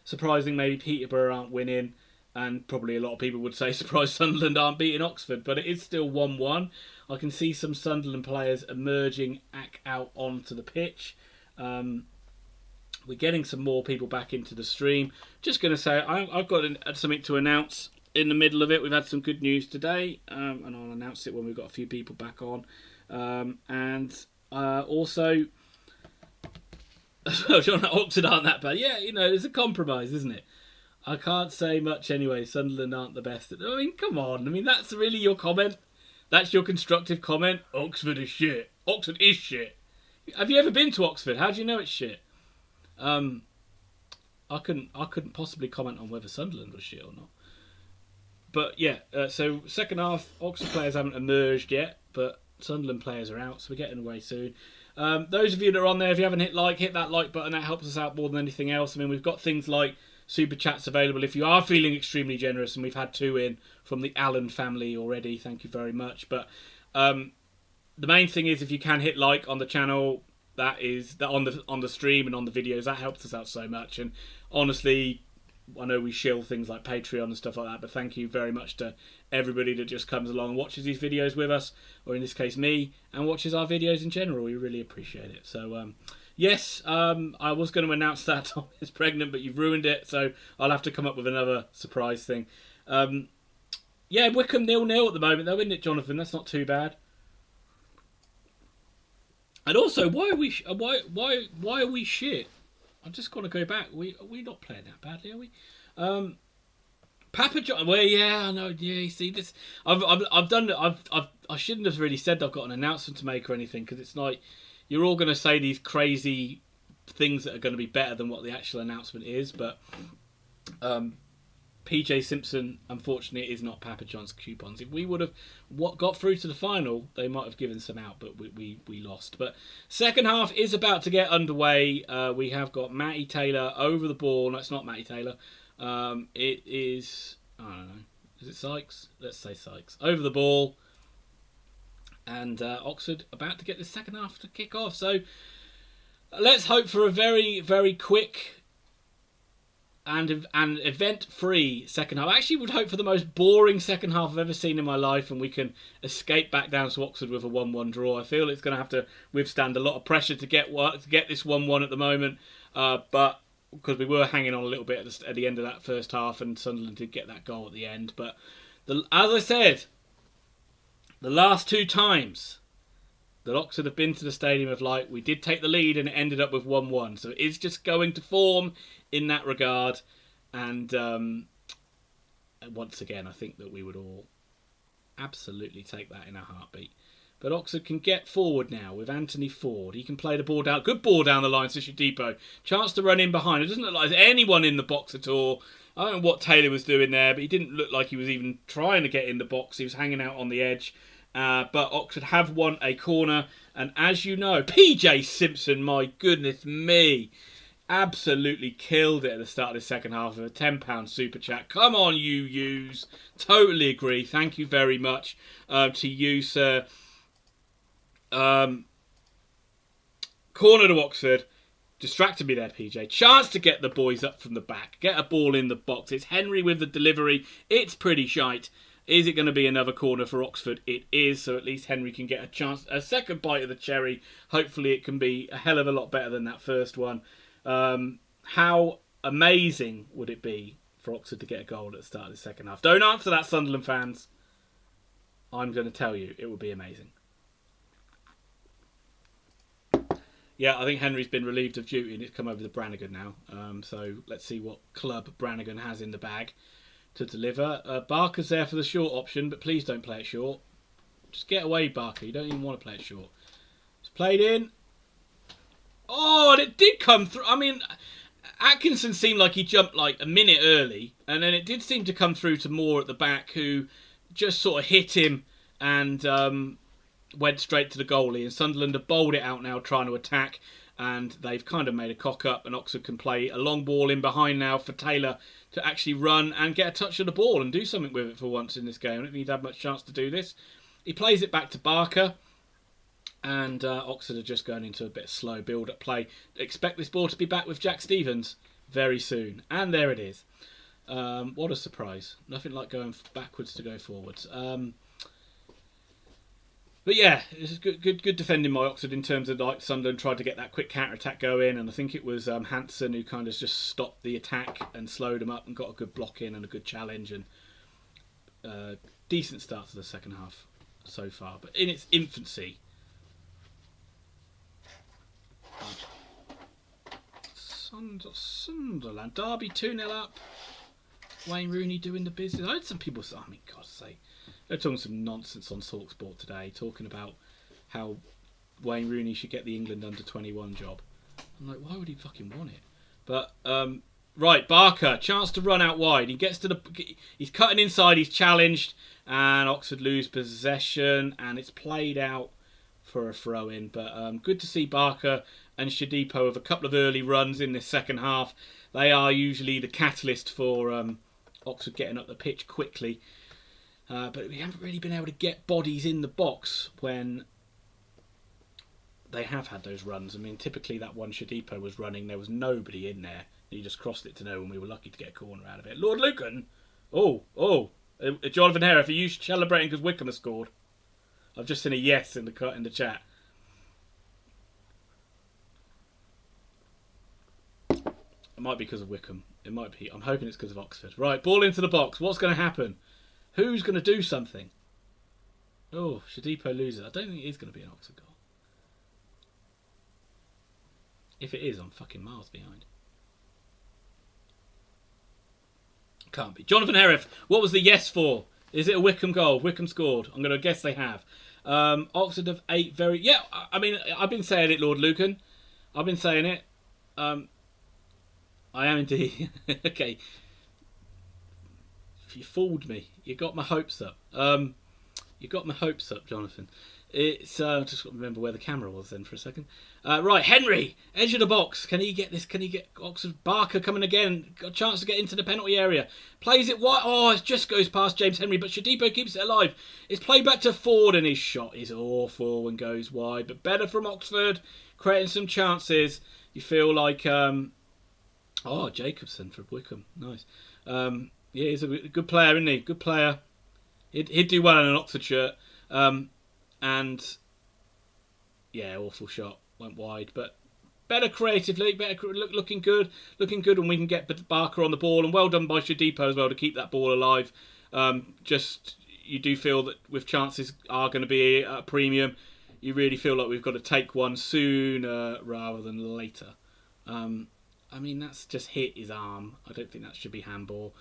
Surprising maybe Peterborough aren't winning. And probably a lot of people would say surprised Sunderland aren't beating Oxford. But it is still 1-1. I can see some Sunderland players emerging out onto the pitch. We're getting some more people back into the stream. Just going to say, I've got something to announce in the middle of it. We've had some good news today. And I'll announce it when we've got a few people back on. Also, John, Oxford aren't that bad. Yeah, you know, it's a compromise, isn't it? I can't say much anyway. Sunderland aren't the best. I mean, come on. I mean, that's really your comment. That's your constructive comment. Oxford is shit. Oxford is shit. Have you ever been to Oxford? How do you know it's shit? I couldn't possibly comment on whether Sunderland was shit or not. But yeah, so second half, Oxford players haven't emerged yet, but Sunderland players are out, so we're getting away soon. Those of you that are on there, if you haven't hit that like button. That helps us out more than anything else. I mean, we've got things like super chats available if you are feeling extremely generous, and we've had 2 in from the Allen family already. Thank you very much. But the main thing is, if you can hit like on the channel, that on the stream and on the videos, that helps us out so much. And honestly, I know we shill things like Patreon and stuff like that, but thank you very much to everybody that just comes along and watches these videos with us, or in this case me, and watches our videos in general. We really appreciate it. So yes, I was going to announce that Tom is pregnant, but you've ruined it, so I'll have to come up with another surprise thing. Yeah, Wycombe 0-0 at the moment though, isn't it, Jonathan? That's not too bad. And also, why are we shit? I'm just going to go back. We're not playing that badly, are we? Papa John. Well, yeah, I know. Yeah, you see this. I've done. I shouldn't have really said I've got an announcement to make or anything, because it's like you're all going to say these crazy things that are going to be better than what the actual announcement is. But PJ Simpson, unfortunately, is not Papa John's coupons. If we would have got through to the final, they might have given some out, but we lost. But second half is about to get underway. We have got Matty Taylor over the ball. No, it's not Matty Taylor. It is, I don't know. Is it Sykes? Let's say Sykes. Over the ball. And Oxford about to get the second half to kick off. So let's hope for a very, very quick and event-free second half. I actually would hope for the most boring second half I've ever seen in my life, and we can escape back down to Oxford with a 1-1 draw. I feel it's going to have to withstand a lot of pressure to get this 1-1 at the moment, but because we were hanging on a little bit at the end of that first half, and Sunderland did get that goal at the end. But as I said, the last 2 times that Oxford have been to the Stadium of Light, we did take the lead and it ended up with 1-1. So it is just going to form in that regard. And once again, I think that we would all absolutely take that in a heartbeat. But Oxford can get forward now with Anthony Ford. He can play the ball down. Good ball down the line to Shodipo. Chance to run in behind. It doesn't look like there's anyone in the box at all. I don't know what Taylor was doing there, but he didn't look like he was even trying to get in the box. He was hanging out on the edge. But Oxford have won a corner. And as you know, PJ Simpson, my goodness me, absolutely killed it at the start of the second half with a £10 super chat. Come on, you yous. Totally agree. Thank you very much to you, sir. Corner to Oxford. Distracted me there, PJ. Chance to get the boys up from the back. Get a ball in the box. It's Henry with the delivery. It's pretty shite. Is it going to be another corner for Oxford? It is, so at least Henry can get a second bite of the cherry. Hopefully it can be a hell of a lot better than that first one. How amazing would it be for Oxford to get a goal at the start of the second half? Don't answer that, Sunderland fans. I'm going to tell you, it would be amazing. Yeah, I think Henry's been relieved of duty and it's come over to Brannigan now. So let's see what club Brannigan has in the bag to deliver. Barker's there for the short option, but please don't play it short. Just get away, Barker. You don't even want to play it short. It's played in. Oh, and it did come through. I mean, Atkinson seemed like he jumped like a minute early, and then it did seem to come through to Moore at the back, who just sort of hit him and went straight to the goalie. And Sunderland have bowled it out now, trying to attack, and they've kind of made a cock up, and Oxford can play a long ball in behind now for Taylor to actually run and get a touch of the ball and do something with it for once in this game. I don't think he'd had much chance to do this. He plays it back to Barker, and Oxford are just going into a bit of slow build-up play. Expect this ball to be back with Jack Stevens very soon. And there it is. What a surprise. Nothing like going backwards to go forwards. But yeah, it's good defending by Oxford in terms of like Sunderland tried to get that quick counter-attack going, and I think it was Hansen who kind of just stopped the attack and slowed them up and got a good block in and a good challenge, and decent start to the second half so far. But in its infancy, Sunderland, Derby 2-0 up. Wayne Rooney doing the business. I heard some people say, I mean, God's sake, they're talking some nonsense on TalkSport today, talking about how Wayne Rooney should get the England under-21 job. I'm like, why would he fucking want it? But right, Barker, chance to run out wide. He gets to he's cutting inside. He's challenged, and Oxford lose possession, and it's played out for a throw-in. But good to see Barker and Shodipo with a couple of early runs in this second half. They are usually the catalyst for Oxford getting up the pitch quickly. But we haven't really been able to get bodies in the box when they have had those runs. I mean, typically that one Shodipo was running, there was nobody in there. He just crossed it to no one. We were lucky to get a corner out of it. Lord Lucan! Jonathan Herriff, are you celebrating because Wickham has scored? I've just seen a yes in the chat. It might be because of Wickham. It might be. I'm hoping it's because of Oxford. Right, ball into the box. What's going to happen? Who's going to do something? Oh, Shodipo loses. I don't think it is going to be an Oxford goal. If it is, I'm fucking miles behind. Can't be. Jonathan Herriff, what was the yes for? Is it a Wickham goal? Wickham scored. I'm going to guess they have. Oxford have 8 very... Yeah, I mean, I've been saying it, Lord Lucan. I've been saying it. I am indeed. Okay. You fooled me. You got my hopes up. Jonathan. It's just got to remember where the camera was then for a second. Right, Henry, edge of the box. Can he get this? Can he get Oxford? Barker coming again. Got a chance to get into the penalty area. Plays it wide. Oh, it just goes past James Henry, but Shodipo keeps it alive. It's played back to Ford, and his shot is awful and goes wide. But better from Oxford, creating some chances. You feel like Jacobson for Wickham. Nice. Yeah, he's a good player, isn't he? Good player. He'd do well in an Oxford shirt. And yeah, awful shot. Went wide. But better creatively, looking good, and we can get Barker on the ball. And well done by Shadipo as well to keep that ball alive. Just you do feel that with chances are going to be a premium, you really feel like we've got to take one sooner rather than later. I mean, that's just hit his arm. I don't think that should be handball.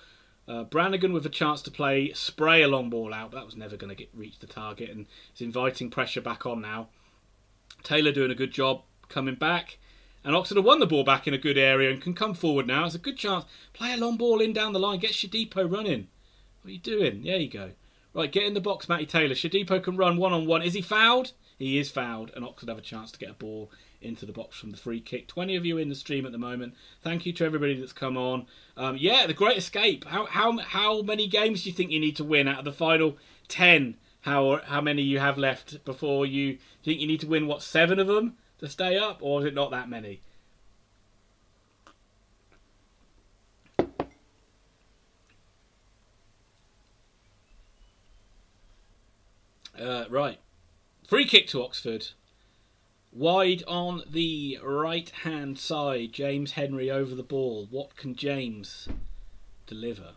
Brannigan with a chance to play spray a long ball out, but that was never going to reach the target, and it's inviting pressure back on now. Taylor doing a good job coming back, and Oxford have won the ball back in a good area and can come forward now. It's a good chance. Play a long ball in down the line. Get Shadipo running. What are you doing? There you go. Right, get in the box, Matty Taylor. Shadipo can run one-on-one. Is he fouled? He is fouled, and Oxford have a chance to get a ball into the box from the free kick. 20 of you in the stream at the moment. Thank you to everybody that's come on. Yeah, the Great Escape. How many games do you think you need to win out of the final 10? How many you have left before you think you need to win, 7 of them to stay up? Or is it not that many? Right. Free kick to Oxford. Wide on the right-hand side. James Henry over the ball. What can James deliver?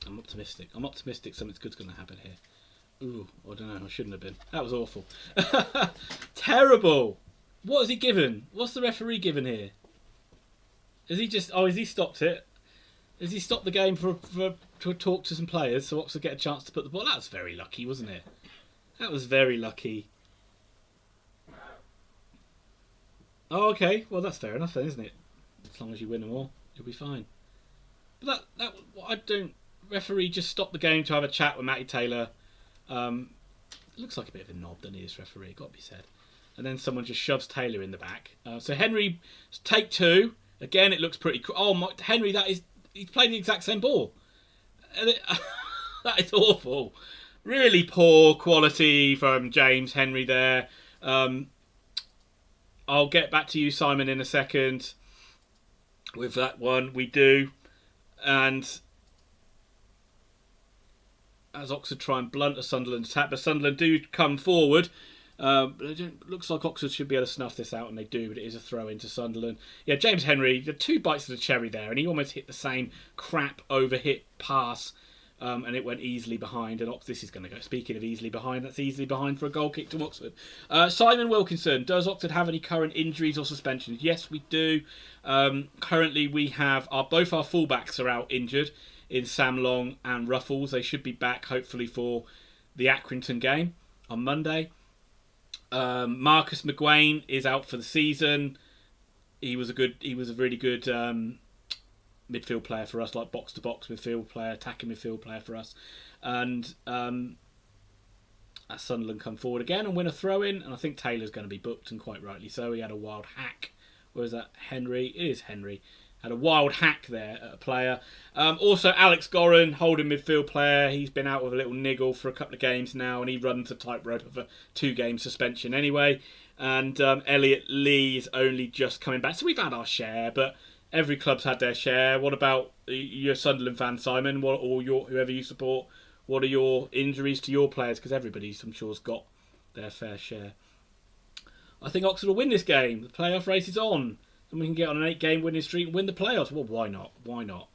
I'm optimistic. Something good's going to happen here. Ooh, I don't know. I shouldn't have been. That was awful. Terrible. What has he given? What's the referee given here? Is he just... Oh, has he stopped it? Has he stopped the game to talk to some players so Oxford get a chance to put the ball? That was very lucky, wasn't it? That was very lucky. Oh, okay. Well, that's fair enough then, isn't it? As long as you win them all, you'll be fine. But I don't... Referee just stopped the game to have a chat with Matty Taylor. Looks like a bit of a knob, doesn't he, this referee? Got to be said. And then someone just shoves Taylor in the back. So Henry, take 2. Again, it looks pretty cool. Oh, Henry, he's playing the exact same ball. And that is awful. Really poor quality from James Henry there. I'll get back to you, Simon, in a second with that one. We do. And as Oxford try and blunt a Sunderland attack, but Sunderland do come forward. Looks like Oxford should be able to snuff this out, and they do, but it is a throw into Sunderland. Yeah, James Henry, the 2 bites of the cherry there, and he almost hit the same crap overhit pass, and it went easily behind. And this is going to go. Speaking of easily behind, that's easily behind for a goal kick to Oxford. Simon Wilkinson, does Oxford have any current injuries or suspensions? Yes, we do. Currently, we have both our fullbacks are out injured in Sam Long and Ruffles. They should be back hopefully for the Accrington game on Monday. Marcus McGuane is out for the season. He was a really good midfield player for us, like box to box midfield player, attacking midfield player for us. And as Sunderland come forward again and win a throw in, and I think Taylor's going to be booked, and quite rightly so. He had a wild hack. Where is that? Henry. It is Henry. Had a wild hack there at a player. Also, Alex Goran, holding midfield player. He's been out with a little niggle for a couple of games now, and he runs a tightrope of a 2-game suspension anyway. And Elliot Lee is only just coming back. So we've had our share, but every club's had their share. What about your Sunderland fan, Simon, or whoever you support? What are your injuries to your players? Because everybody's, I'm sure, has got their fair share. I think Oxford will win this game. The playoff race is on. And we can get on an 8-game winning streak and win the playoffs. Well, why not? Why not?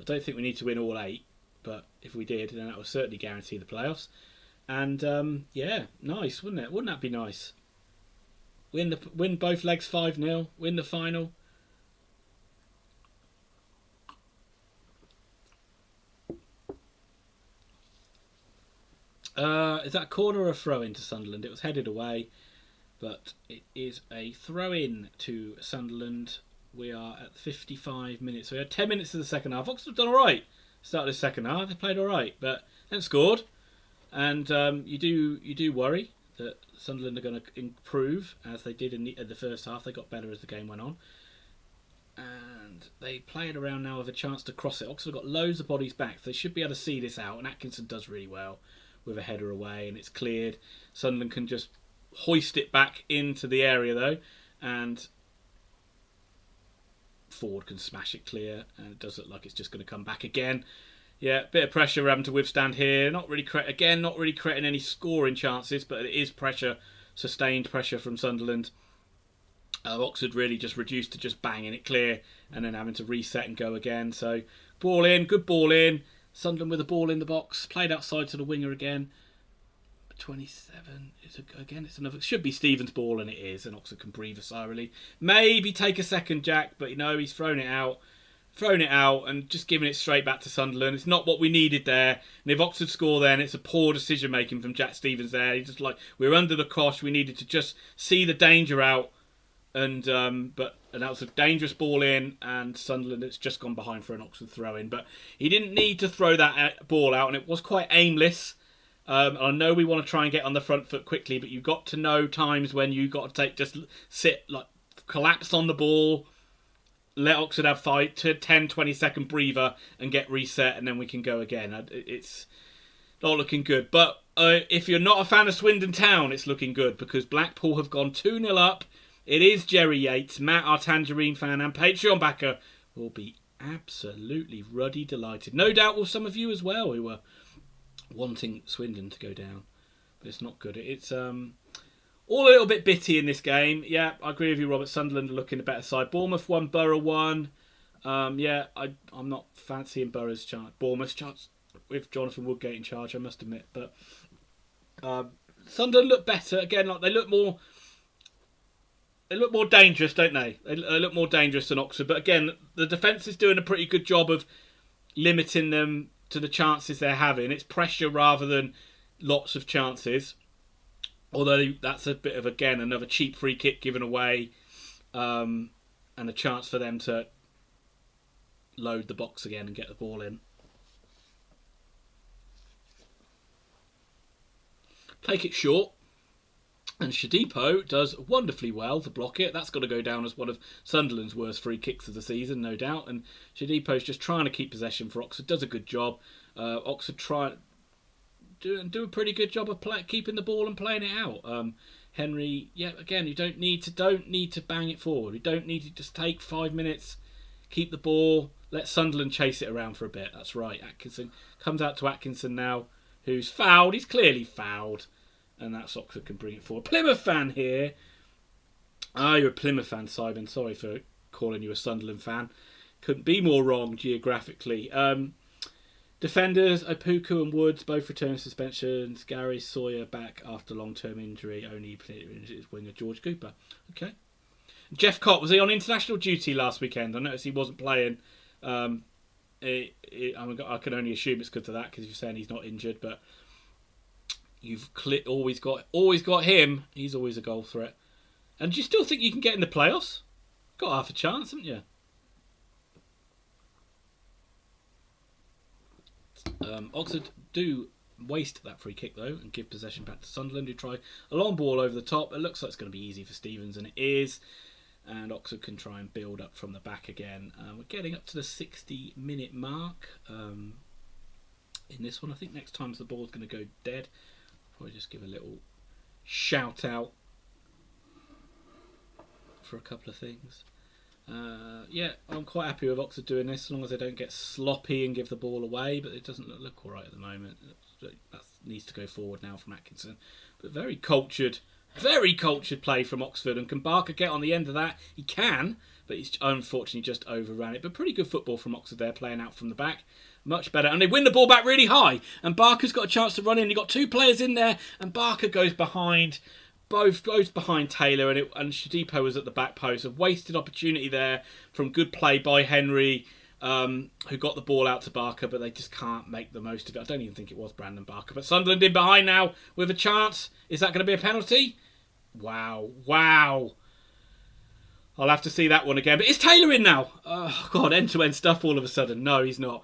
I don't think we need to win all 8, but if we did, then that would certainly guarantee the playoffs. And yeah, nice, wouldn't it? Wouldn't that be nice? Win both legs 5-0. Win the final. Is that a corner or a throw into Sunderland? It was headed away. But it is a throw-in to Sunderland. We are at 55 minutes. So we had 10 minutes of the second half. Oxford have done all right. Started the second half. They played all right, but then scored. And you do worry that Sunderland are going to improve as they did in the first half. They got better as the game went on. And they play it around now with a chance to cross it. Oxford have got loads of bodies back. So they should be able to see this out. And Atkinson does really well with a header away. And it's cleared. Sunderland can just hoist it back into the area though, and Ford can smash it clear, and it does look like it's just going to come back again. Yeah, bit of pressure we're having to withstand here. Not really creating any scoring chances, but it is pressure, sustained pressure from Sunderland. Oxford really just reduced to just banging it clear and then having to reset and go again. So ball in, good ball in. Sunderland with a ball in the box, played outside to the winger again. 27 is again. It's another. Should be Stevens' ball, and it is. And Oxford can breathe a sigh of relief. Maybe take a second, Jack, but he's thrown it out, and just giving it straight back to Sunderland. It's not what we needed there. And if Oxford score, then it's a poor decision making from Jack Stevens there. He's just like, we're under the cosh. We needed to just see the danger out. And that was a dangerous ball in, and Sunderland it's just gone behind for an Oxford throw in. But he didn't need to throw that ball out, and it was quite aimless. I know we want to try and get on the front foot quickly, but you've got to know times when you've got to collapse on the ball, let Oxford have 10-20 second breather and get reset, and then we can go again. It's not looking good. But if you're not a fan of Swindon Town, it's looking good because Blackpool have gone 2-0 up. It is Jerry Yates, Matt, our Tangerine fan, and Patreon backer will be absolutely ruddy delighted. No doubt will some of you as well who were wanting Swindon to go down. But it's not good. It's all a little bit bitty in this game. Yeah, I agree with you, Robert. Sunderland are looking a better side. Bournemouth 1, Borough 1. I'm not fancying Borough's chance. Bournemouth's chance with Jonathan Woodgate in charge, I must admit. But Sunderland look better. Again, they look more dangerous, don't they? They look more dangerous than Oxford. But again, the defence is doing a pretty good job of limiting them to the chances they're having. It's pressure rather than lots of chances. Although that's a bit of, again, another cheap free kick given away. And a chance for them to load the box again and get the ball in. Take it short. And Shadipo does wonderfully well to block it. That's got to go down as one of Sunderland's worst free kicks of the season, no doubt. And Shadipo's just trying to keep possession for Oxford. Does a good job. Oxford do a pretty good job of keeping the ball and playing it out. Henry, yeah, again, you don't need to bang it forward. You don't need to just take 5 minutes, keep the ball, let Sunderland chase it around for a bit. That's right. Atkinson comes out to Atkinson now, who's fouled. He's clearly fouled. And that's Oxford can bring it forward. Plymouth fan here. You're a Plymouth fan, Simon. Sorry for calling you a Sunderland fan. Couldn't be more wrong geographically. Defenders, Opoku and Woods both return suspensions. Gary Sawyer back after long-term injury. Only his winger George Cooper. Okay. Jeff Cott, was he on international duty last weekend? I noticed he wasn't playing. I can only assume it's good to that because you're saying he's not injured, but you've always got him. He's always a goal threat. And do you still think you can get in the playoffs? Got half a chance, haven't you? Oxford do waste that free kick though and give possession back to Sunderland, who try a long ball over the top. It looks like it's going to be easy for Stevens, and it is. And Oxford can try and build up from the back again. We're getting up to the 60-minute mark in this one. I think next time the ball's going to go dead. Probably just give a little shout out for a couple of things. Yeah, I'm quite happy with Oxford doing this as long as they don't get sloppy and give the ball away, but it doesn't look all right at the moment. That needs to go forward now from Atkinson. But very cultured play from Oxford. And can Barker get on the end of that? He can, but he's unfortunately just overran it. But pretty good football from Oxford there, playing out from the back. Much better. And they win the ball back really high. And Barker's got a chance to run in. You've got two players in there. And Barker goes behind. Goes behind Taylor. And Shadipo was at the back post. A wasted opportunity there from good play by Henry, who got the ball out to Barker. But they just can't make the most of it. I don't even think it was Brandon Barker. But Sunderland in behind now with a chance. Is that going to be a penalty? Wow. I'll have to see that one again. But is Taylor in now? Oh, God, end-to-end stuff all of a sudden. No, he's not.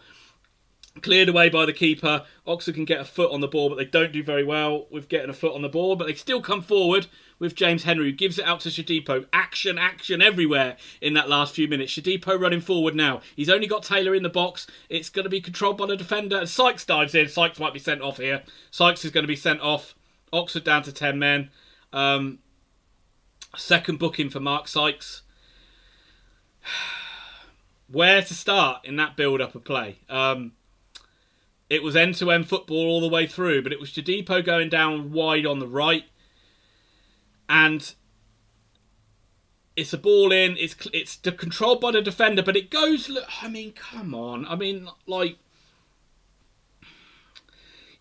Cleared away by the keeper. Oxford can get a foot on the ball, but they don't do very well with getting a foot on the ball. But they still come forward with James Henry, who gives it out to Shadipo. Action everywhere in that last few minutes. Shadipo running forward now. He's only got Taylor in the box. It's going to be controlled by the defender. And Sykes dives in. Sykes might be sent off here. Sykes is going to be sent off. Oxford down to 10 men. Second booking for Mark Sykes. Where to start in that build-up of play? it was end-to-end football all the way through, but it was Shodipo going down wide on the right, and it's a ball in. It's controlled by the defender, but it goes. I mean, come on. I mean, like,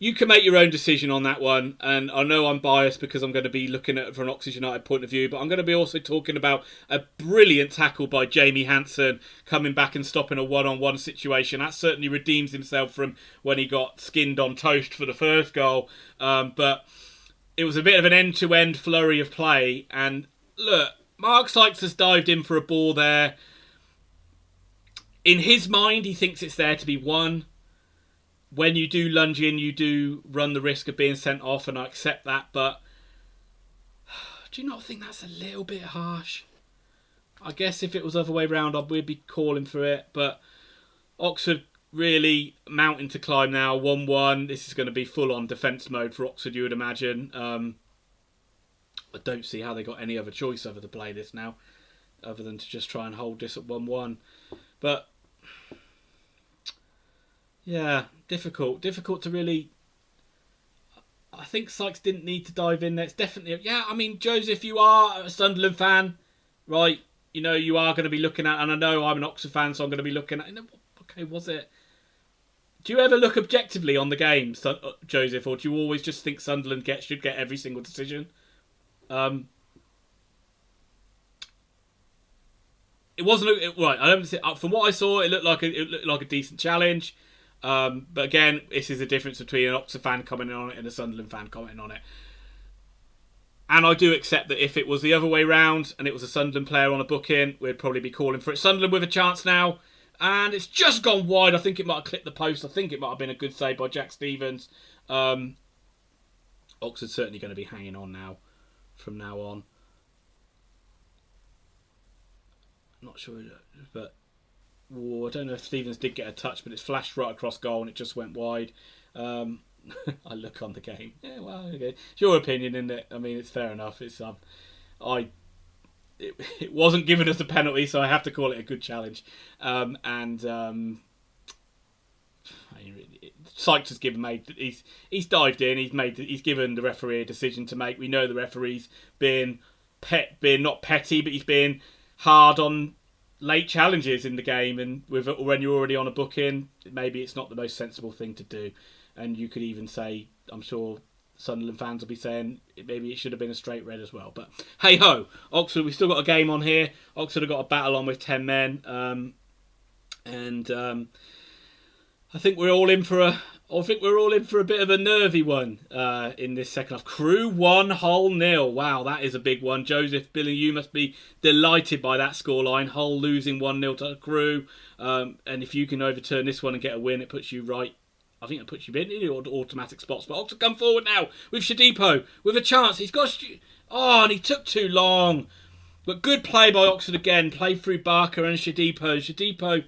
you can make your own decision on that one, and I know I'm biased because I'm going to be looking at it from an Oxford United point of view, but I'm going to be also talking about a brilliant tackle by Jamie Hansen coming back and stopping a one-on-one situation. That certainly redeems himself from when he got skinned on toast for the first goal, but it was a bit of an end-to-end flurry of play, and look, Mark Sykes has dived in for a ball there. In his mind, he thinks it's there to be won. When you do lunge in, you do run the risk of being sent off, and I accept that, but do you not think that's a little bit harsh? I guess if it was the other way round, we'd be calling for it, but Oxford really mountain to climb now, 1-1. This is going to be full-on defence mode for Oxford, you would imagine. I don't see how they got any other choice other to play this now, other than to just try and hold this at 1-1. But yeah, difficult to really. I think Sykes didn't need to dive in there. It's definitely, yeah. I mean, Joseph, you are a Sunderland fan, right? You know, you are going to be looking at, and I know I'm an Oxford fan, so I'm going to be looking at. Okay, was it? Do you ever look objectively on the game, Joseph, or do you always just think Sunderland should get every single decision? It wasn't right. I don't see, from what I saw, it looked like a decent challenge. But again, this is the difference between an Oxford fan commenting on it and a Sunderland fan commenting on it. And I do accept that if it was the other way round and it was a Sunderland player on a booking, we'd probably be calling for it. Sunderland with a chance now, and it's just gone wide. I think it might have clipped the post. I think it might have been a good save by Jack Stevens. Oxford's certainly going to be hanging on now from now on. Not sure, but I don't know if Stevens did get a touch, but it's flashed right across goal and it just went wide. I look on the game. Yeah, well, okay. It's your opinion, isn't it? I mean, it's fair enough. It's it wasn't given us a penalty, so I have to call it a good challenge. Sykes has he's dived in. He's given the referee a decision to make. We know the referee's being not petty, but he's being hard on late challenges in the game, and when you're already on a booking, maybe it's not the most sensible thing to do. And you could even say, I'm sure Sunderland fans will be saying maybe it should have been a straight red as well. But hey ho, Oxford, we've still got a game on here. Oxford have got a battle on with 10 men, and I think we're all in for a bit of a nervy one in this second half. Crew 1, Hull 0. Wow, that is a big one. Joseph, Billy, you must be delighted by that scoreline. Hull losing 1-0 to Crew. And if you can overturn this one and get a win, it puts you right. I think it puts you in your automatic spots. But Oxford come forward now with Shodipo with a chance. He's got. And he took too long. But good play by Oxford again. Play through Barker and Shodipo. Shodipo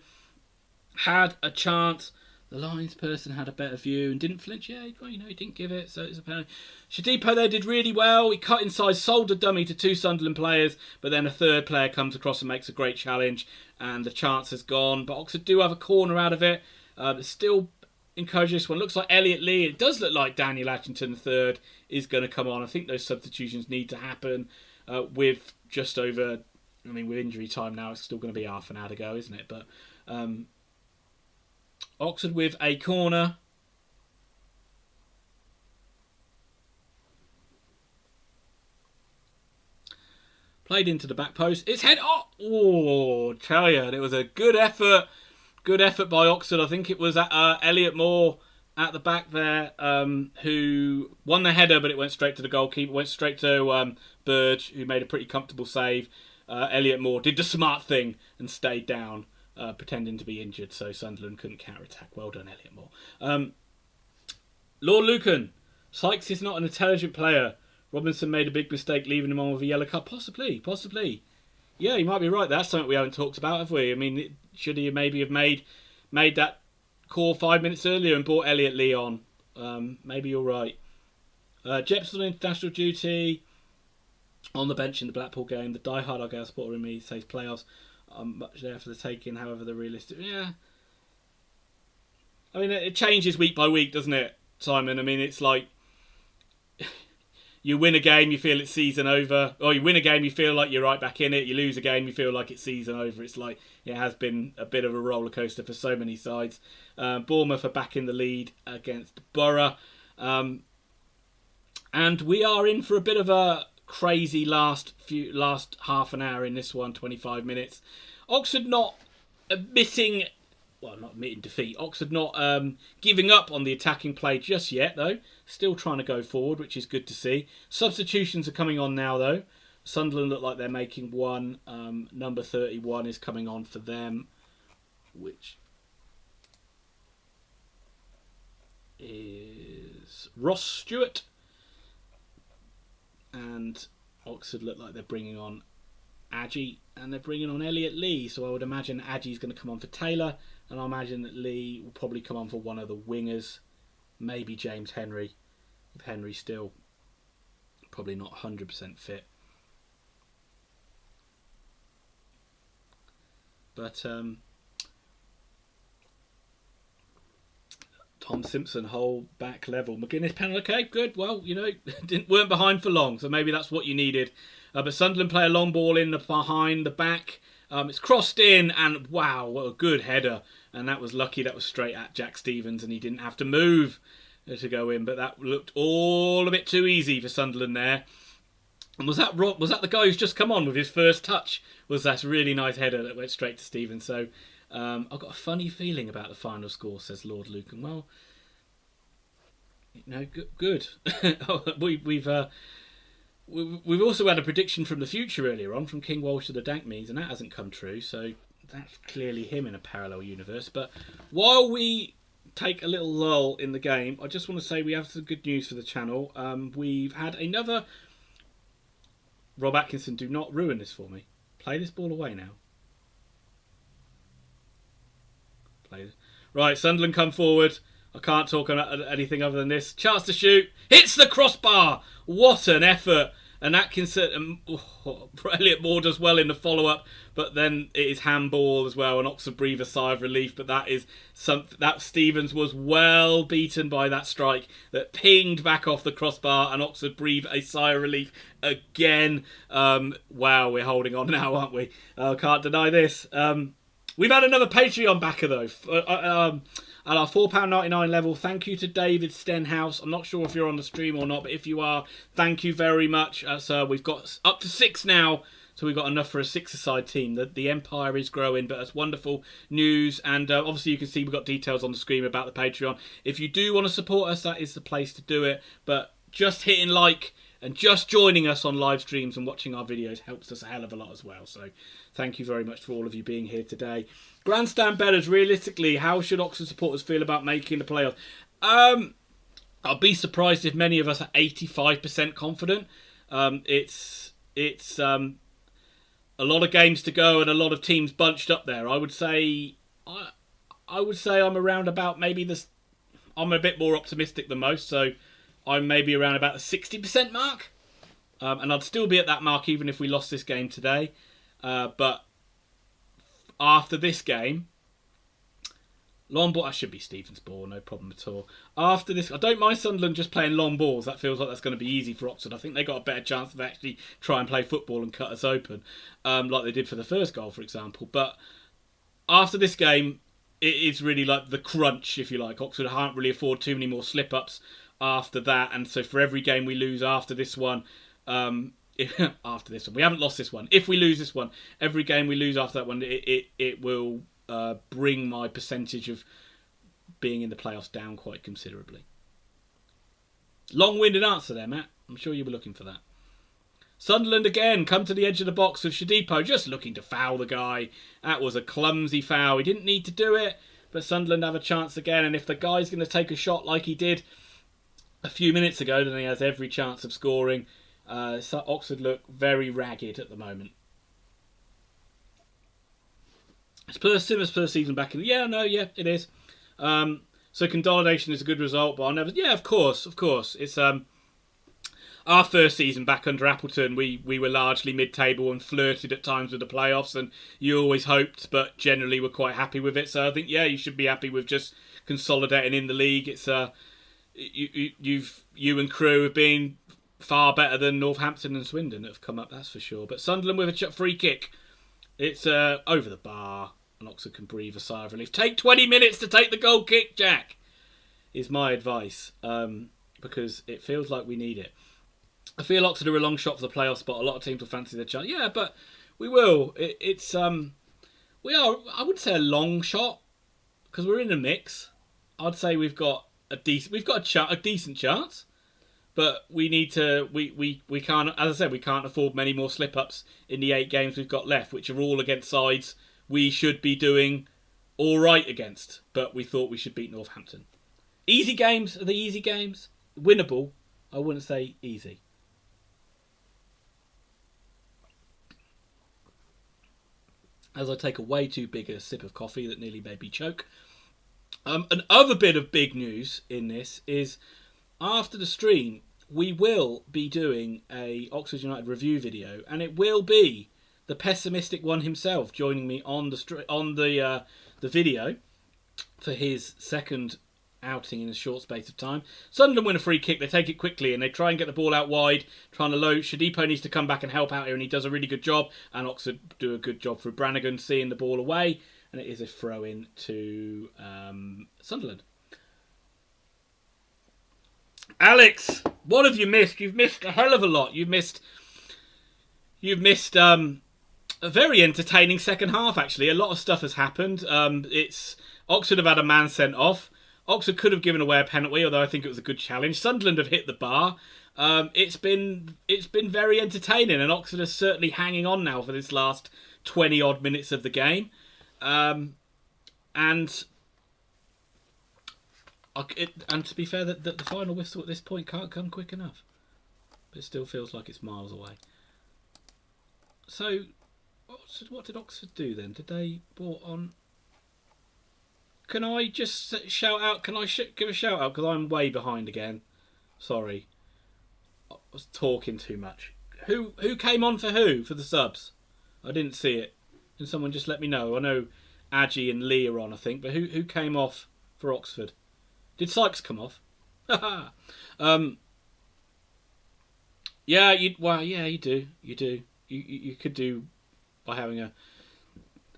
had a chance. The Lions person had a better view and didn't flinch. Yeah, he didn't give it, so it's a penalty. Shodipo there did really well. He cut inside, sold a dummy to 2 Sunderland players, but then a third player comes across and makes a great challenge, and the chance has gone. But Oxford do have a corner out of it. Still encourage this one. Looks like Elliot Lee. It does look like Daniel Ashington III is going to come on. I think those substitutions need to happen with just over. I mean, with injury time now, it's still going to be half an hour to go, isn't it? But Oxford with a corner. Played into the back post. It's head. Tell you, it was a good effort. Good effort by Oxford. I think it was Elliot Moore at the back there who won the header, but it went straight to the goalkeeper. Went straight to Burge, who made a pretty comfortable save. Elliot Moore did the smart thing and stayed down, pretending to be injured, so Sunderland couldn't counter-attack. Well done, Elliot Moore. Lord Lucan. Sykes is not an intelligent player. Robinson made a big mistake leaving him on with a yellow card. Possibly. Yeah, you might be right. That's something we haven't talked about, have we? I mean, should he maybe have made that call 5 minutes earlier and brought Elliot Lee on? Maybe you're right. Jeps on international duty, on the bench in the Blackpool game. The diehard Argyle supporter in me says playoffs are much there for the taking. However, the realistic, I mean, it changes week by week, doesn't it, Simon? I mean, it's like you win a game, you feel it's season over. Or you win a game, you feel like you're right back in it. You lose a game, you feel like it's season over. It's like it has been a bit of a roller coaster for so many sides. Bournemouth are back in the lead against Borough. And we are in for a bit of a crazy last half an hour in this one, 25 minutes. Oxford not admitting defeat. Oxford not giving up on the attacking play just yet, though. Still trying to go forward, which is good to see. Substitutions are coming on now, though. Sunderland look like they're making one. Number 31 is coming on for them, which is Ross Stewart. And Oxford look like they're bringing on Adji, and they're bringing on Elliot Lee. So I would imagine Adji's going to come on for Taylor, and I imagine that Lee will probably come on for one of the wingers, maybe James Henry, if Henry's still probably not 100% fit. But Tom Simpson, whole back level. McGuinness penalty, okay, good. Well, weren't behind for long, so maybe that's what you needed. But Sunderland play a long ball in behind the back. It's crossed in, and wow, what a good header. And that was lucky. That was straight at Jack Stevens, and he didn't have to move to go in. But that looked all a bit too easy for Sunderland there. And was that the guy who's just come on with his first touch? Was that really nice header that went straight to Stevens? So I've got a funny feeling about the final score, says Lord Lucan. Well, good. We've also had a prediction from the future earlier on, from King Walsh to the Dankmeads, and that hasn't come true, so that's clearly him in a parallel universe. But while we take a little lull in the game, I just want to say we have some good news for the channel. We've had another... Rob Atkinson, do not ruin this for me. Play this ball away now. Right, Sunderland come forward. I can't talk about anything other than this. Chance to shoot. Hits the crossbar. What an effort. And Atkinson, Elliot Moore does well in the follow-up, but then it is handball as well, and Oxford breathe a sigh of relief. But that is something that Stevens was well beaten by that strike that pinged back off the crossbar, and Oxford breathe a sigh of relief again. Wow, we're holding on now, aren't we? Can't deny this. We've had another Patreon backer though. At our £4.99 level, thank you to David Stenhouse. I'm not sure if you're on the stream or not, but if you are, thank you very much. So we've got up to 6 now, so we've got enough for a 6-a-side team. The empire is growing, but that's wonderful news. And obviously you can see we've got details on the screen about the Patreon. If you do want to support us, that is the place to do it. But just hitting like and just joining us on live streams and watching our videos helps us a hell of a lot as well. So thank you very much for all of you being here today. Grandstand bettors, realistically, how should Oxford supporters feel about making the playoffs? I'll be surprised if many of us are 85% confident. It's a lot of games to go and a lot of teams bunched up there. I would say I'm around about maybe this. I'm a bit more optimistic than most, so I'm maybe around about the 60% mark, and I'd still be at that mark even if we lost this game today. But after this game, long ball, that should be Stevens' ball, no problem at all. After this, I don't mind Sunderland just playing long balls. That feels like that's going to be easy for Oxford. I think they got a better chance of actually trying and play football and cut us open, like they did for the first goal, for example. But after this game, it is really like the crunch, if you like. Oxford can't really afford too many more slip-ups after that, and so for every game we lose after this one, we haven't lost this one. If we lose this one, every game we lose after that one, it will bring my percentage of being in the playoffs down quite considerably. Long-winded answer there, Matt. I'm sure you were looking for that. Sunderland again come to the edge of the box with Shadipo just looking to foul the guy. That was a clumsy foul. He didn't need to do it, but Sunderland have a chance again, and if the guy's going to take a shot like he did a few minutes ago, then he has every chance of scoring. So Oxford look very ragged at the moment. Spurs season back in. Yeah, it is. So consolidation is a good result, but I'll never. Yeah, of course. It's our first season back under Appleton, we were largely mid-table and flirted at times with the playoffs, and you always hoped, but generally were quite happy with it. So I think, yeah, you should be happy with just consolidating in the league. It's you and crew have been far better than Northampton and Swindon that have come up, that's for sure. But Sunderland with a free kick, it's over the bar, and Oxford can breathe a sigh of relief. Take 20 minutes to take the goal kick, Jack, is my advice, because it feels like we need it. I feel Oxford are a long shot for the playoff spot. A lot of teams will fancy their chance. Yeah, but we will. We are, I wouldn't say a long shot, because we're in the mix. I'd say we've got a decent chance, but we need to. We can't. As I said, we can't afford many more slip ups in the 8 games we've got left, which are all against sides we should be doing all right against. But we thought we should beat Northampton. Easy games are the easy games. Winnable, I wouldn't say easy. As I take a way too big a sip of coffee that nearly made me choke. Another bit of big news in this is, after the stream, we will be doing a Oxford United review video, and it will be the pessimistic one himself joining me on the video for his second outing in a short space of time. Sunderland win a free kick, they take it quickly and they try and get the ball out wide, trying to load. Shadipo needs to come back and help out here, and he does a really good job, and Oxford do a good job through Brannigan seeing the ball away, and it is a throw in to Sunderland. Alex, what have you missed? You've missed a hell of a lot. You've missed a very entertaining second half, actually. A lot of stuff has happened. Oxford have had a man sent off. Oxford could have given away a penalty, although I think it was a good challenge. Sunderland have hit the bar. It's been very entertaining, and Oxford are certainly hanging on now for this last 20 odd minutes of the game. And to be fair, the final whistle at this point can't come quick enough. But it still feels like it's miles away. So, what did Oxford do then? Did they brought on? Can I just shout out? Can I give a shout out? Because I'm way behind again. Sorry. I was talking too much. Who came on for who? For the subs? I didn't see it. Can someone just let me know? I know Adji and Lee are on, I think. But who came off for Oxford? Did Sykes come off? Yeah, you do. You could do by having a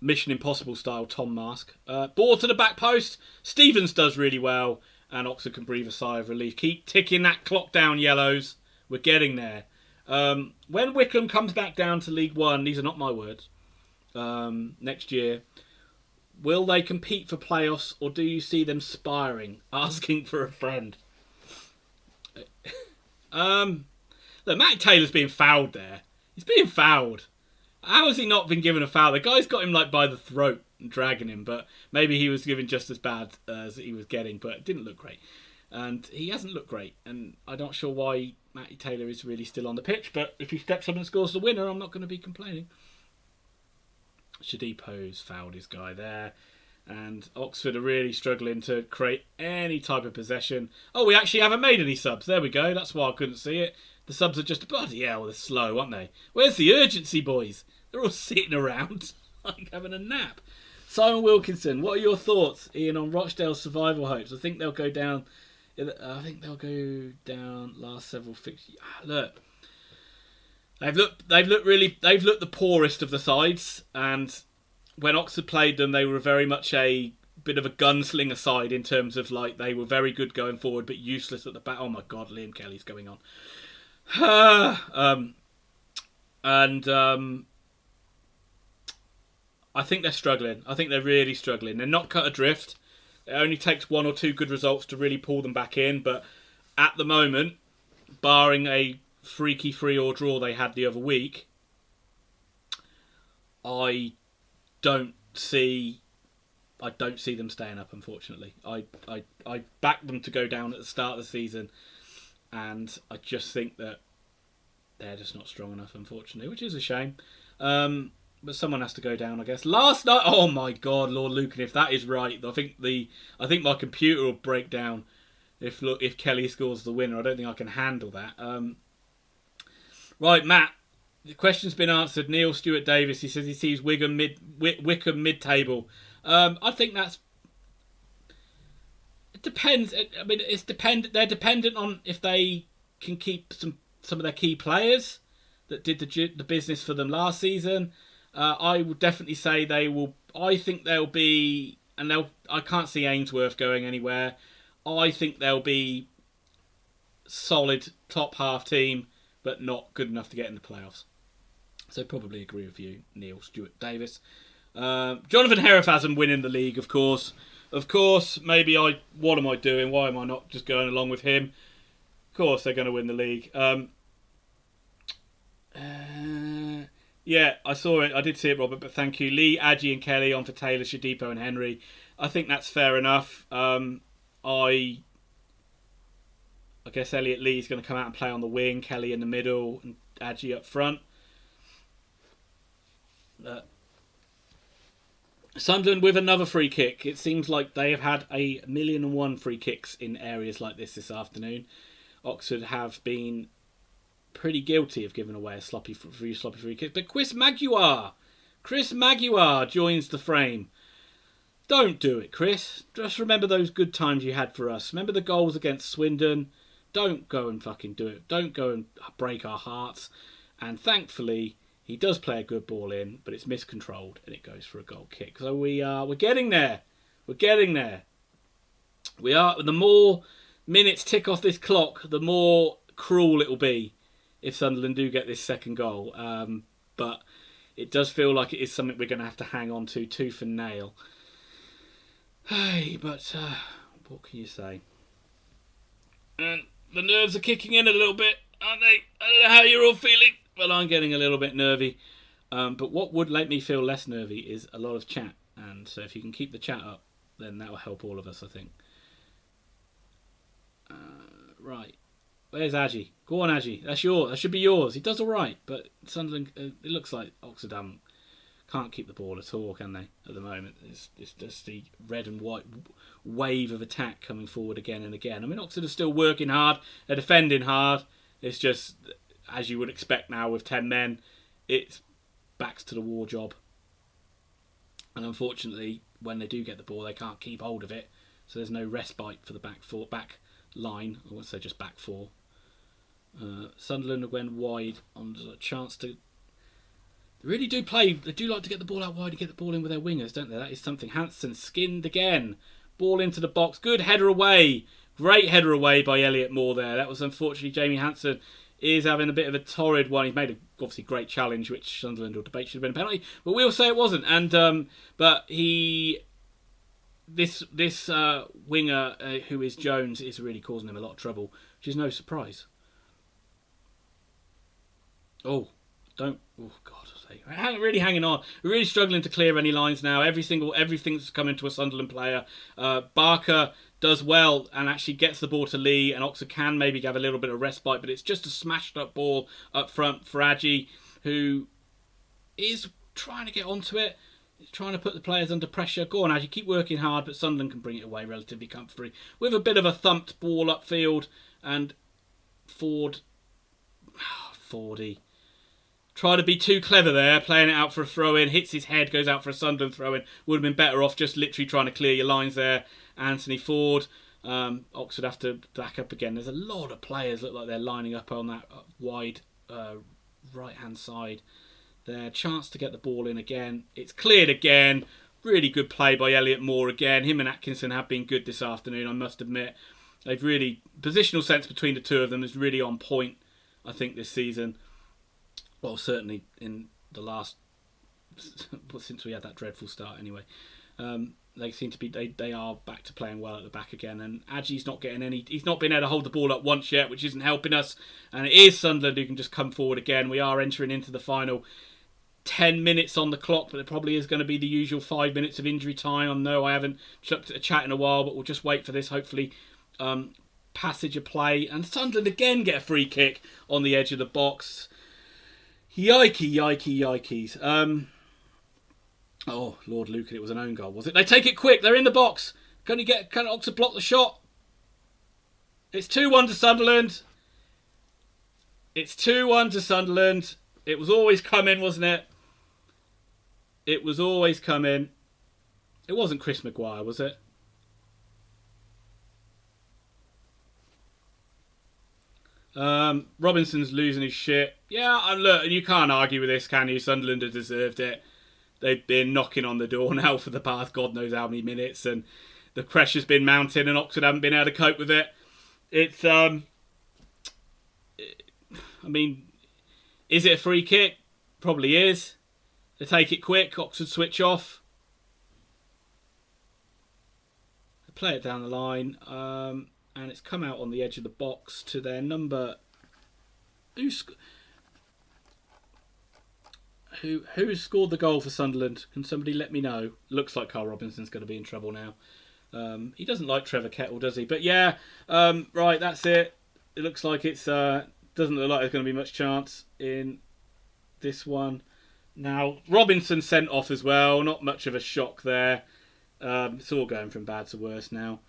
Mission Impossible style Tom mask. Ball to the back post. Stevens does really well, and Oxford can breathe a sigh of relief. Keep ticking that clock down, Yellows. We're getting there. When Wickham comes back down to League One, these are not my words, next year, will they compete for playoffs, or do you see them spiring, asking for a friend? Look, Matt Taylor's being fouled there. He's being fouled. How has he not been given a foul? The guy's got him like by the throat and dragging him, but maybe he was given just as bad as he was getting, but it didn't look great. And he hasn't looked great, and I'm not sure why Matty Taylor is really still on the pitch, but if he steps up and scores the winner, I'm not going to be complaining. Shadipo's fouled his guy there, and Oxford are really struggling to create any type of possession. Oh, we actually haven't made any subs. There we go. That's why I couldn't see it. The subs are just, bloody hell, they're slow, aren't they? Where's the urgency, boys? They're all sitting around like having a nap. Simon Wilkinson, what are your thoughts, Ian, on Rochdale's survival hopes? I think they'll go down. Last several fixtures. Look, they've looked the poorest of the sides, and when Oxford played them, they were very much a bit of a gunslinger side in terms of like they were very good going forward, but useless at the back. Oh my God, Liam Kelly's going on. I think they're struggling. I think they're really struggling. They're not cut adrift. It only takes 1 or 2 good results to really pull them back in. But at the moment, barring a freaky 3-3 draw they had the other week, I don't see them staying up. Unfortunately, I backed them to go down at the start of the season, and I just think that they're just not strong enough, unfortunately, which is a shame. But someone has to go down, I guess. Last night, oh my God, Lord Lucan, if that is right, I think my computer will break down if Kelly scores the winner. I don't think I can handle that. Right, Matt. The question's been answered. Neil Stewart Davis. He says he sees Wickham mid-table. I think that's. It depends. I mean, it's dependent. They're dependent on if they can keep some of their key players that did the business for them last season. I would definitely say they will. I think they'll be, and they'll. I can't see Ainsworth going anywhere. I think they'll be solid top half team, but not good enough to get in the playoffs. So probably agree with you, Neil Stewart Davis. Jonathan Herefasm winning the league, of course. Of course, maybe what am I doing? Why am I not just going along with him? Of course, they're going to win the league. Yeah, I saw it. I did see it, Robert, but thank you. Lee, Adji and Kelly on for Taylor, Shadipo and Henry. I think that's fair enough. I guess Elliot Lee's going to come out and play on the wing, Kelly in the middle, and Adji up front. Sunderland with another free kick. It seems like they have had 1,000,001 free kicks in areas like this afternoon. Oxford have been pretty guilty of giving away a few sloppy free kicks. But Chris Maguire joins the frame. Don't do it, Chris. Just remember those good times you had for us. Remember the goals against Swindon. Don't go and fucking do it. Don't go and break our hearts. And thankfully, he does play a good ball in, but it's miscontrolled and it goes for a goal kick. So we're getting there. We're getting there. We are. The more minutes tick off this clock, the more cruel it will be if Sunderland do get this second goal. But it does feel like it is something we're going to have to hang on to tooth and nail. Hey, but what can you say? And the nerves are kicking in a little bit, aren't they? I don't know how you're all feeling. Well, I'm getting a little bit nervy. But what would make me feel less nervy is a lot of chat. And so if you can keep the chat up, then that will help all of us, I think. Right. Where's Adji? Go on, Adji. That's yours. That should be yours. He does all right. But Sunderland, it looks like Oxford can't keep the ball at all, can they, at the moment? It's just the red and white wave of attack coming forward again and again. I mean, Oxford are still working hard. They're defending hard. It's just, as you would expect now with 10 men, it's backs to the war job. And unfortunately, when they do get the ball, they can't keep hold of it. So there's no respite for the back line. I won't say just back four. Sunderland went wide on a chance to... They really do play. They do like to get the ball out wide and get the ball in with their wingers, don't they? That is something. Hansen skinned again. Ball into the box. Good header away. Great header away by Elliot Moore there. That was unfortunately Jamie Hansen is having a bit of a torrid one. He's made a obviously great challenge, which Sunderland will debate should have been a penalty, but we'll say it wasn't. And but this winger who is Jones is really causing him a lot of trouble, which is no surprise. Oh God. Really hanging on. We're really struggling to clear any lines now. Everything's coming to a Sunderland player. Barker does well and actually gets the ball to Lee, and Oxford can maybe have a little bit of respite, but it's just a smashed up ball up front for Adji, who is trying to get onto it. He's trying to put the players under pressure. Go on, Adji, keep working hard, but Sunderland can bring it away relatively comfortably with a bit of a thumped ball upfield, and Fordy. Try to be too clever there, playing it out for a throw-in, hits his head, goes out for a Sunderland throw-in. Would have been better off just literally trying to clear your lines there. Anthony Ford. Oxford have to back up again. There's a lot of players look like they're lining up on that wide right-hand side. Their chance to get the ball in again. It's cleared again. Really good play by Elliot Moore again. Him and Atkinson have been good this afternoon, I must admit. They've really... Positional sense between the two of them is really on point, I think, this season. Well, certainly in the last, since we had that dreadful start anyway. They seem to be, they are back to playing well at the back again. And Adji's not getting any, he's not been able to hold the ball up once yet, which isn't helping us. And it is Sunderland who can just come forward again. We are entering into the final 10 minutes on the clock, but it probably is going to be the usual 5 minutes of injury time. I know I haven't chucked a chat in a while, but we'll just wait for this, hopefully, passage of play. And Sunderland again get a free kick on the edge of the box. Yikes. Oh, Lord Lucan, it was an own goal, was it? They take it quick. They're in the box. Can Oxford block the shot? It's 2-1 to Sunderland. It's 2-1 to Sunderland. It was always coming, wasn't it? It was always coming. It wasn't Chris Maguire, was it? Robinson's losing his shit. Yeah, look, you can't argue with this, can you? Sunderland have deserved it. They've been knocking on the door now for the past God knows how many minutes, and the pressure's been mounting, and Oxford haven't been able to cope with it. It's, I mean, is it a free kick? Probably is. They take it quick. Oxford switch off. They play it down the line, and it's come out on the edge of the box to their number. Who scored the goal for Sunderland? Can somebody let me know? Looks like Karl Robinson's going to be in trouble now. He doesn't like Trevor Kettle, does he? But yeah, right, that's it. It looks like it's doesn't look like there's going to be much chance in this one. Now, Robinson sent off as well. Not much of a shock there. It's all going from bad to worse now.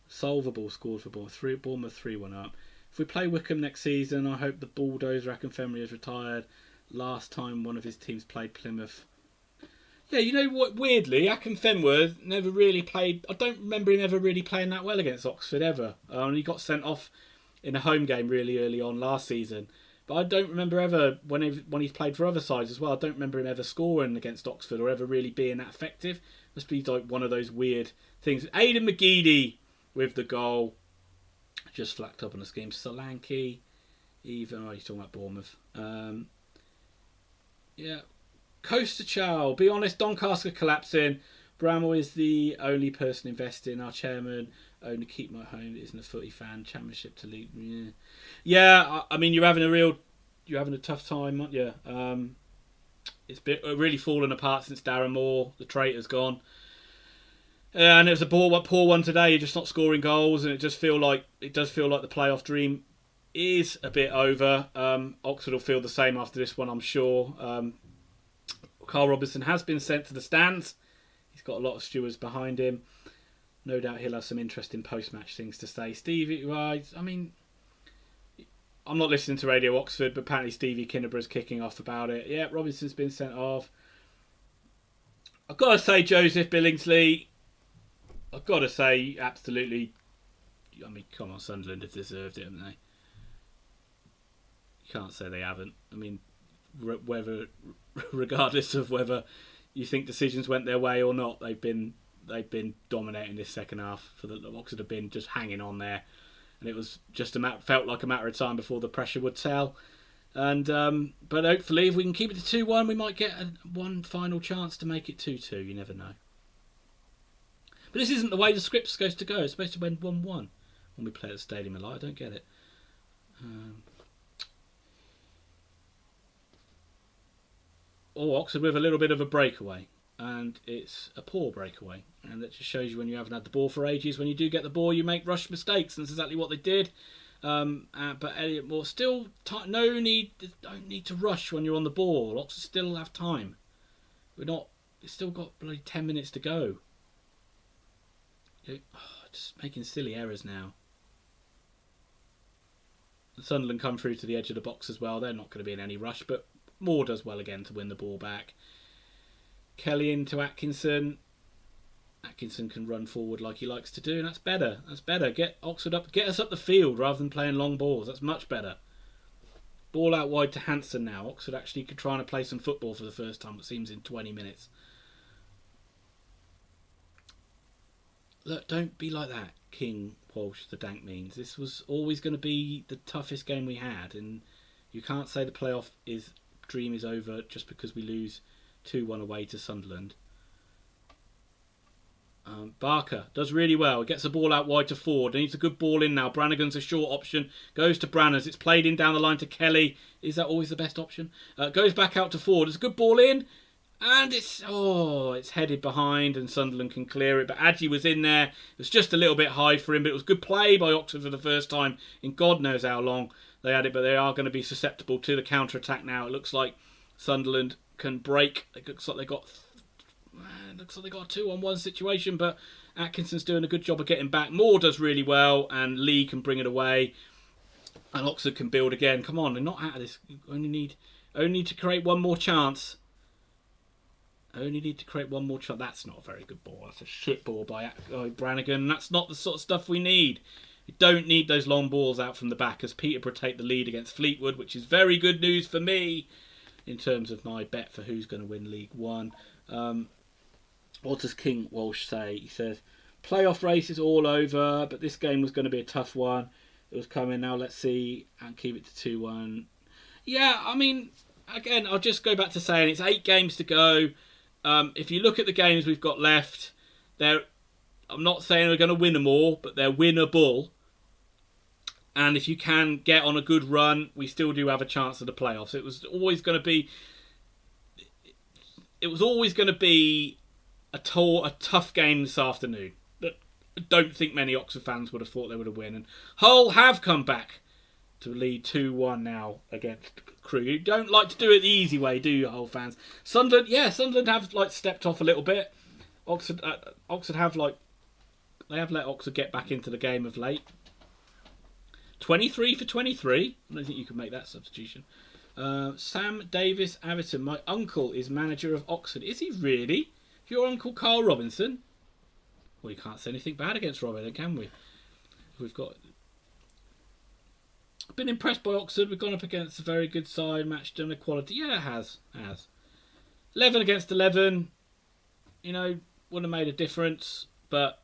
Solvable scored for Bournemouth 3-1 up. If we play Wickham next season, I hope the bulldozer Akinfenwa is retired. Last time one of his teams played Plymouth. Yeah, you know what? Weirdly, Akinfenwa never really played. I don't remember him ever really playing that well against Oxford ever. He got sent off in a home game really early on last season. But I don't remember ever, when he's played for other sides as well, I don't remember him ever scoring against Oxford or ever really being that effective. Must be like one of those weird things. Aidan McGeady with the goal. Just flacked up on the scheme. Solanke. Even, he's talking about Bournemouth. Yeah. Costa Chow. Be honest, Doncaster collapsing. Bramwell is the only person investing. Our chairman, owner, keep my home, isn't a footy fan. Championship to league. Yeah, I mean, you're having a tough time, aren't you? It's really fallen apart since Darren Moore, the traitor's gone. And it was a poor one today. You're just not scoring goals, and it does feel like the playoff dream is a bit over. Oxford will feel the same after this one, I'm sure. Karl Robinson has been sent to the stands. He's got a lot of stewards behind him. No doubt he'll have some interesting post-match things to say. Stevie, right? I mean, I'm not listening to Radio Oxford, but apparently Stevie Kinderborough's kicking off about it. Yeah, Robinson's been sent off. I've got to say, Joseph Billingsley, I've got to say, absolutely. I mean, come on, Sunderland have deserved it, haven't they? You can't say they haven't. I mean, regardless of whether you think decisions went their way or not, they've been dominating this second half. For the Oxford have been just hanging on there, and it was just felt like a matter of time before the pressure would tell. And but hopefully, if we can keep it to 2-1, we might get one final chance to make it 2-2. You never know. But this isn't the way the script's supposed to go. It's supposed to win 1-1 when we play at the Stadium of Light. I don't get it. Oxford with a little bit of a breakaway, and it's a poor breakaway, and that just shows you when you haven't had the ball for ages. When you do get the ball, you make rush mistakes, and that's exactly what they did. But Elliot Moore still don't need to rush when you're on the ball. Oxford still have time. It's still got bloody 10 minutes to go. Just making silly errors now. Sunderland come through to the edge of the box as well. They're not going to be in any rush, but Moore does well again to win the ball back. Kelly into Atkinson. Atkinson can run forward like he likes to do, and that's better. That's better. Get Oxford up, get us up the field rather than playing long balls. That's much better. Ball out wide to Hansen now. Oxford actually could try and play some football for the first time, it seems, in 20 minutes. Look, don't be like that, King Walsh, the dank means. This was always going to be the toughest game we had, and you can't say the playoff dream is over just because we lose 2-1 away to Sunderland. Barker does really well. Gets the ball out wide to Ford. Needs a good ball in now. Brannigan's a short option. Goes to Branners. It's played in down the line to Kelly. Is that always the best option? Goes back out to Ford. It's a good ball in. And it's headed behind, and Sunderland can clear it. But Adji was in there. It was just a little bit high for him, but it was good play by Oxford for the first time in God knows how long they had it. But they are going to be susceptible to the counter-attack now. It looks like Sunderland can break. It looks like they got looks like they got a 2-on-1 situation, but Atkinson's doing a good job of getting back. Moore does really well, and Lee can bring it away. And Oxford can build again. Come on, they're not out of this. You only need to create one more chance. Only need to create one more chance. That's not a very good ball. That's a shit ball by Brannigan. That's not the sort of stuff we need. You don't need those long balls out from the back, as Peterborough take the lead against Fleetwood, which is very good news for me in terms of my bet for who's going to win League One. What does King Walsh say? He says, playoff race is all over, but this game was going to be a tough one. It was coming. Now let's see and keep it to 2-1. Yeah, I mean, again, I'll just go back to saying it's 8 games to go. If you look at the games we've got left, I'm not saying we're going to win them all, but they're winnable. And if you can get on a good run, we still do have a chance of the playoffs. It was always going to be a tough game this afternoon. I don't think many Oxford fans would have thought they would have won. And Hull have come back to lead 2-1 now against Crewe. You don't like to do it the easy way, do you, Hull fans? Sunderland have stepped off a little bit. Oxford have let Oxford get back into the game of late. 23 for 23. I don't think you can make that substitution. Sam Davis Averton. My uncle is manager of Oxford. Is he really? Your uncle Karl Robinson? Well, you can't say anything bad against Robin, can we? I've been impressed by Oxford. We've gone up against a very good side, matched on equality. Yeah, it has. 11 against 11. Wouldn't have made a difference, but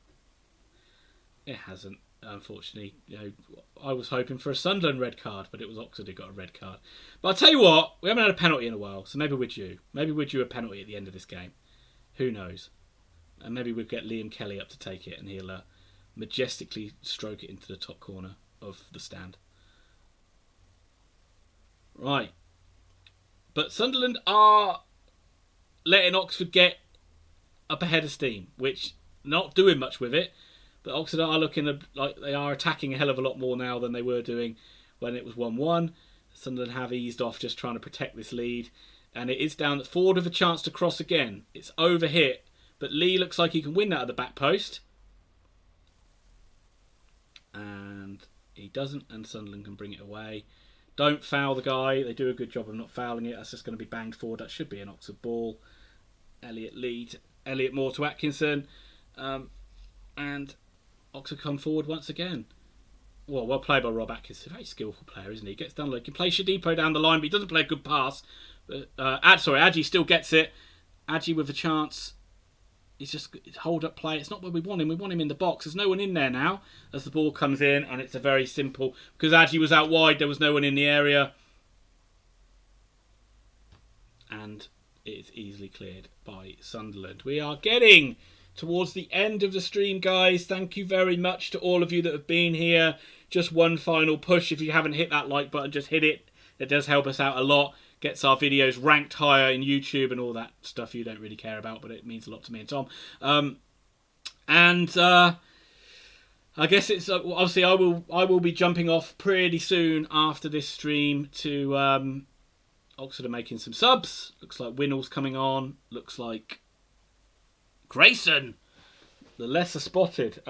it hasn't, unfortunately. I was hoping for a Sunderland red card, but it was Oxford who got a red card. But I'll tell you what, we haven't had a penalty in a while, so maybe we're due. Maybe we're due a penalty at the end of this game. Who knows? And maybe we'll get Liam Kelly up to take it, and he'll majestically stroke it into the top corner of the stand. Right. But Sunderland are letting Oxford get up ahead of steam, which not doing much with it. But Oxford are looking like they are attacking a hell of a lot more now than they were doing when it was 1-1. Sunderland have eased off just trying to protect this lead. And it is down that Ford with a chance to cross again. It's overhit, but Lee looks like he can win that at the back post. And he doesn't, and Sunderland can bring it away. Don't foul the guy. They do a good job of not fouling it. That's just going to be banged forward. That should be an Oxford ball. Elliot Moore to Atkinson. And Oxford come forward once again. Well played by Rob Atkinson. A very skillful player, isn't he? He gets down low. He can play Shadipo down the line, but he doesn't play a good pass. Adji still gets it. Adji with a chance. He's just hold up play. It's not where we want him. We want him in the box. There's no one in there now as the ball comes in, and it's a very simple, because Adji was out wide, there was no one in the area. And it's easily cleared by Sunderland. We are getting towards the end of the stream, guys. Thank you very much to all of you that have been here. Just one final push. If you haven't hit that like button, just hit it. It does help us out a lot. Gets our videos ranked higher in YouTube and all that stuff you don't really care about, but it means a lot to me and Tom. I guess it's obviously I will be jumping off pretty soon after this stream to Oxford are making some subs. Looks like Winnell's coming on. Looks like Grayson, the lesser spotted.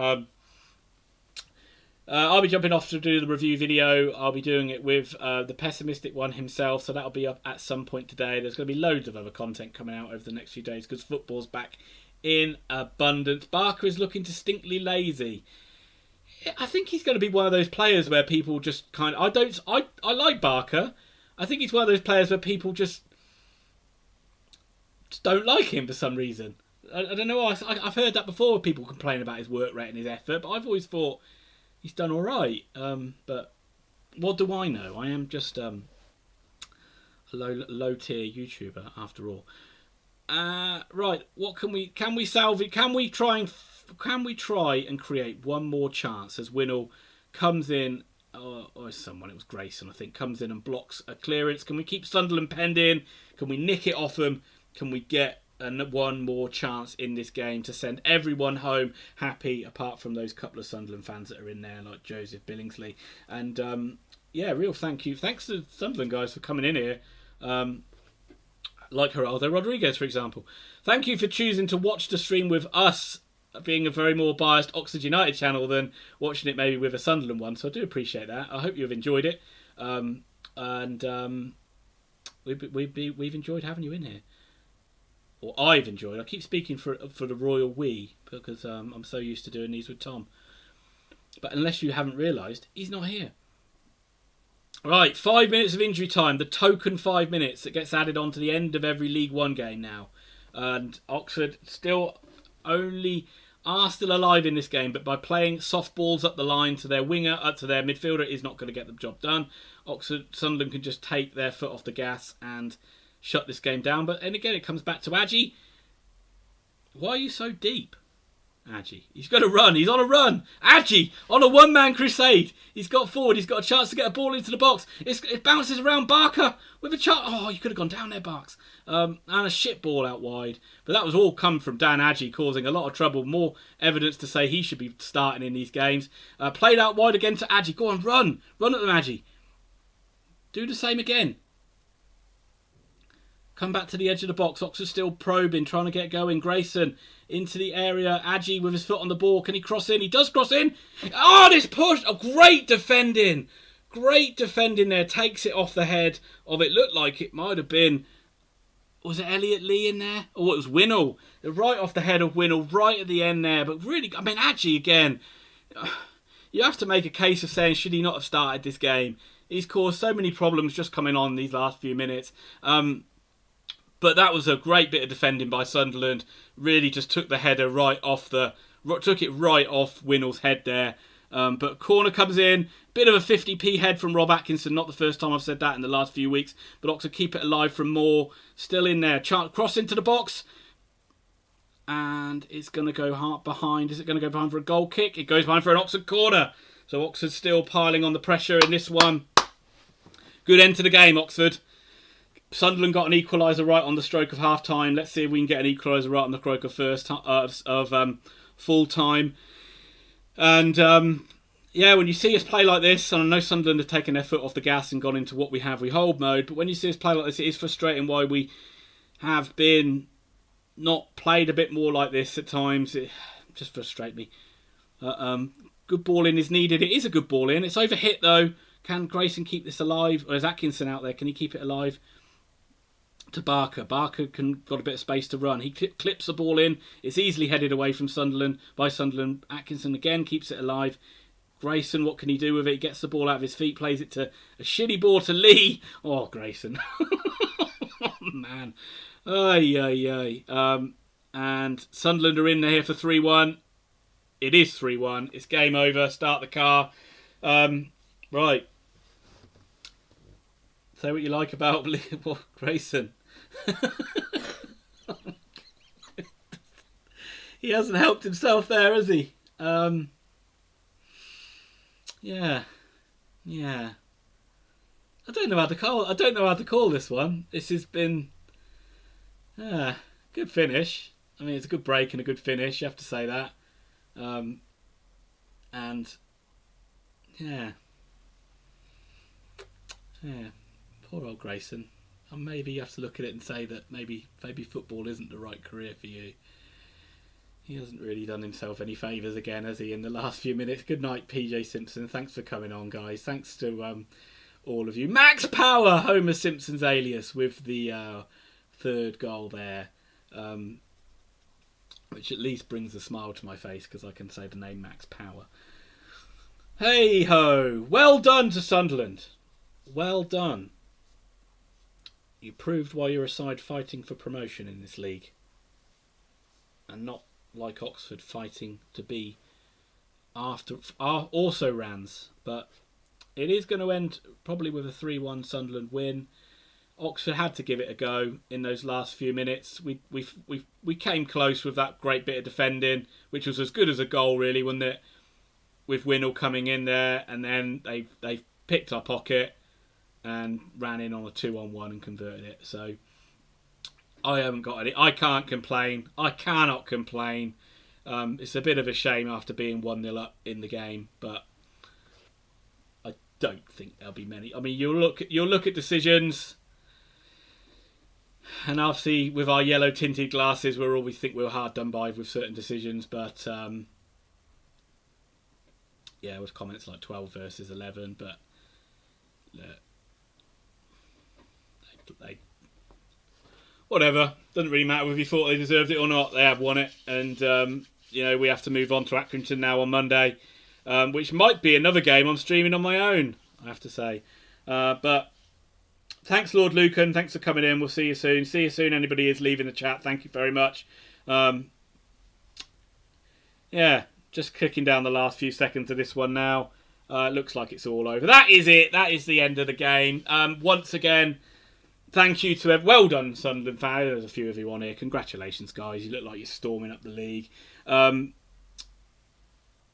I'll be jumping off to do the review video. I'll be doing it with the pessimistic one himself, so that'll be up at some point today. There's going to be loads of other content coming out over the next few days because football's back in abundance. Barker is looking distinctly lazy. I think he's going to be one of those players where people just kind of... I like Barker. I think he's one of those players where people just don't like him for some reason. I don't know why. I've heard that before, people complain about his work rate and his effort, but I've always thought he's done all right. But what do I know? I am just a low tier YouTuber after all. Right, what can we salvage? Can we try and create one more chance as Winnell comes in? Or someone, it was Grayson, I think, comes in and blocks a clearance. Can we keep Sunderland penned in? Can we nick it off them? Can we get one more chance in this game to send everyone home happy, apart from those couple of Sunderland fans that are in there, like Joseph Billingsley? And yeah, real thank you. Thanks to Sunderland guys for coming in here. like Geraldo Rodriguez, for example. Thank you for choosing to watch the stream with us, being a very more biased Oxford United channel than watching it maybe with a Sunderland one. So I do appreciate that. I hope you've enjoyed it. We've enjoyed having you in here. Or I've enjoyed. I keep speaking for the royal we, because I'm so used to doing these with Tom. But unless you haven't realised, he's not here. Right, 5 minutes of injury time. The token 5 minutes that gets added on to the end of every League One game now. And Oxford still still alive in this game, but by playing soft balls up the line to their winger, up to their midfielder, is not going to get the job done. Sunderland can just take their foot off the gas and shut this game down. And again, it comes back to Adji. Why are you so deep, Adji? He's got to run. He's on a run. Adji on a one-man crusade. He's got forward. He's got a chance to get a ball into the box. It bounces around Barker with a chance. Oh, you could have gone down there, Barks. And a shit ball out wide. But that was all come from Dan Adji, causing a lot of trouble. More evidence to say he should be starting in these games. Played out wide again to Adji. Go on, run. Run at them, Adji. Do the same again. Come back to the edge of the box. Oxford still probing, trying to get going. Grayson into the area. Adji with his foot on the ball. Can he cross in? He does cross in. Oh, this push. Oh, great defending. Great defending there. Takes it off the head of it. Looked like it might have been... Was it Elliot Lee in there? Oh, it was Winnell. Right off the head of Winnell. Right at the end there. But really, I mean, Adji again. You have to make a case of saying, should he not have started this game? He's caused so many problems just coming on these last few minutes. But that was a great bit of defending by Sunderland. Really just took the header took it right off Winnell's head there. But corner comes in. Bit of a 50p head from Rob Atkinson. Not the first time I've said that in the last few weeks. But Oxford keep it alive from Moore. Still in there. Cross into the box. And it's going to go behind. Is it going to go behind for a goal kick? It goes behind for an Oxford corner. So Oxford still piling on the pressure in this one. Good end to the game, Oxford. Sunderland got an equaliser right on the stroke of half-time. Let's see if we can get an equaliser right on the stroke of full time. And, when you see us play like this, and I know Sunderland have taken their foot off the gas and gone into what we hold mode, but when you see us play like this, it is frustrating why we have been not played a bit more like this at times. It just frustrates me. Good ball in is needed. It is a good ball in. It's overhit, though. Can Grayson keep this alive? Or is Atkinson out there? Can he keep it alive? To Barker. Barker got a bit of space to run. He clips the ball in. It's easily headed away from Sunderland. Atkinson again keeps it alive. Grayson, what can he do with it? He gets the ball out of his feet, plays it to a shitty ball to Lee. Oh, Grayson. Oh, man. And Sunderland are in there here for 3-1. It is 3-1. It's game over. Start the car. Right. Say what you like about Grayson. He hasn't helped himself there, has he? Yeah. I don't know how to call this one. This has been good finish. I mean, it's a good break and a good finish. You have to say that. Poor old Grayson. And maybe you have to look at it and say that maybe football isn't the right career for you. He hasn't really done himself any favours again, has he, in the last few minutes? Good night, PJ Simpson. Thanks for coming on, guys. Thanks to all of you. Max Power, Homer Simpson's alias, with the third goal there. Which at least brings a smile to my face because I can say the name Max Power. Hey ho! Well done to Sunderland. Well done. You proved why you're a side fighting for promotion in this league. And not like Oxford fighting to be also rans. But it is going to end probably with a 3-1 Sunderland win. Oxford had to give it a go in those last few minutes. We came close with that great bit of defending, which was as good as a goal really, wasn't it? With Winnell coming in there, and then they picked our pocket and ran in on a 2-on-1 and converted it. So I haven't got any. I can't complain. I cannot complain. It's a bit of a shame after being 1-0 up in the game, but I don't think there'll be many. I mean, you'll look at decisions. And obviously, with our yellow tinted glasses, we always think we're hard done by with certain decisions. But yeah, with comments like 12 versus 11, but they whatever, doesn't really matter if you thought they deserved it or not. They have won it, and you know, we have to move on to Accrington now on Monday, which might be another game I'm streaming on my own, I have to say. But thanks, Lord Lucan. Thanks for coming in. We'll see you soon. See you soon. Anybody is leaving the chat, thank you very much. Yeah, just clicking down the last few seconds of this one now. It looks like it's all over. That is it. That is the end of the game. Once again, thank you to well done, Sunderland fans. There's a few of you on here. Congratulations, guys. You look like you're storming up the league.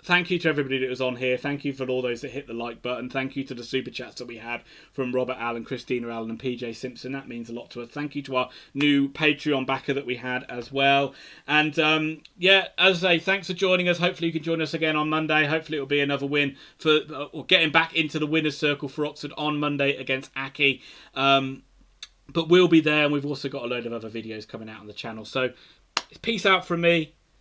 Thank you to everybody that was on here. Thank you for all those that hit the like button. Thank you to the super chats that we had from Robert Allen, Christina Allen and PJ Simpson. That means a lot to us. Thank you to our new Patreon backer that we had as well. And yeah, as I say, thanks for joining us. Hopefully you can join us again on Monday. Hopefully it'll be another win for or getting back into the winner's circle for Oxford on Monday against Aki. But we'll be there, and we've also got a load of other videos coming out on the channel. So peace out from me.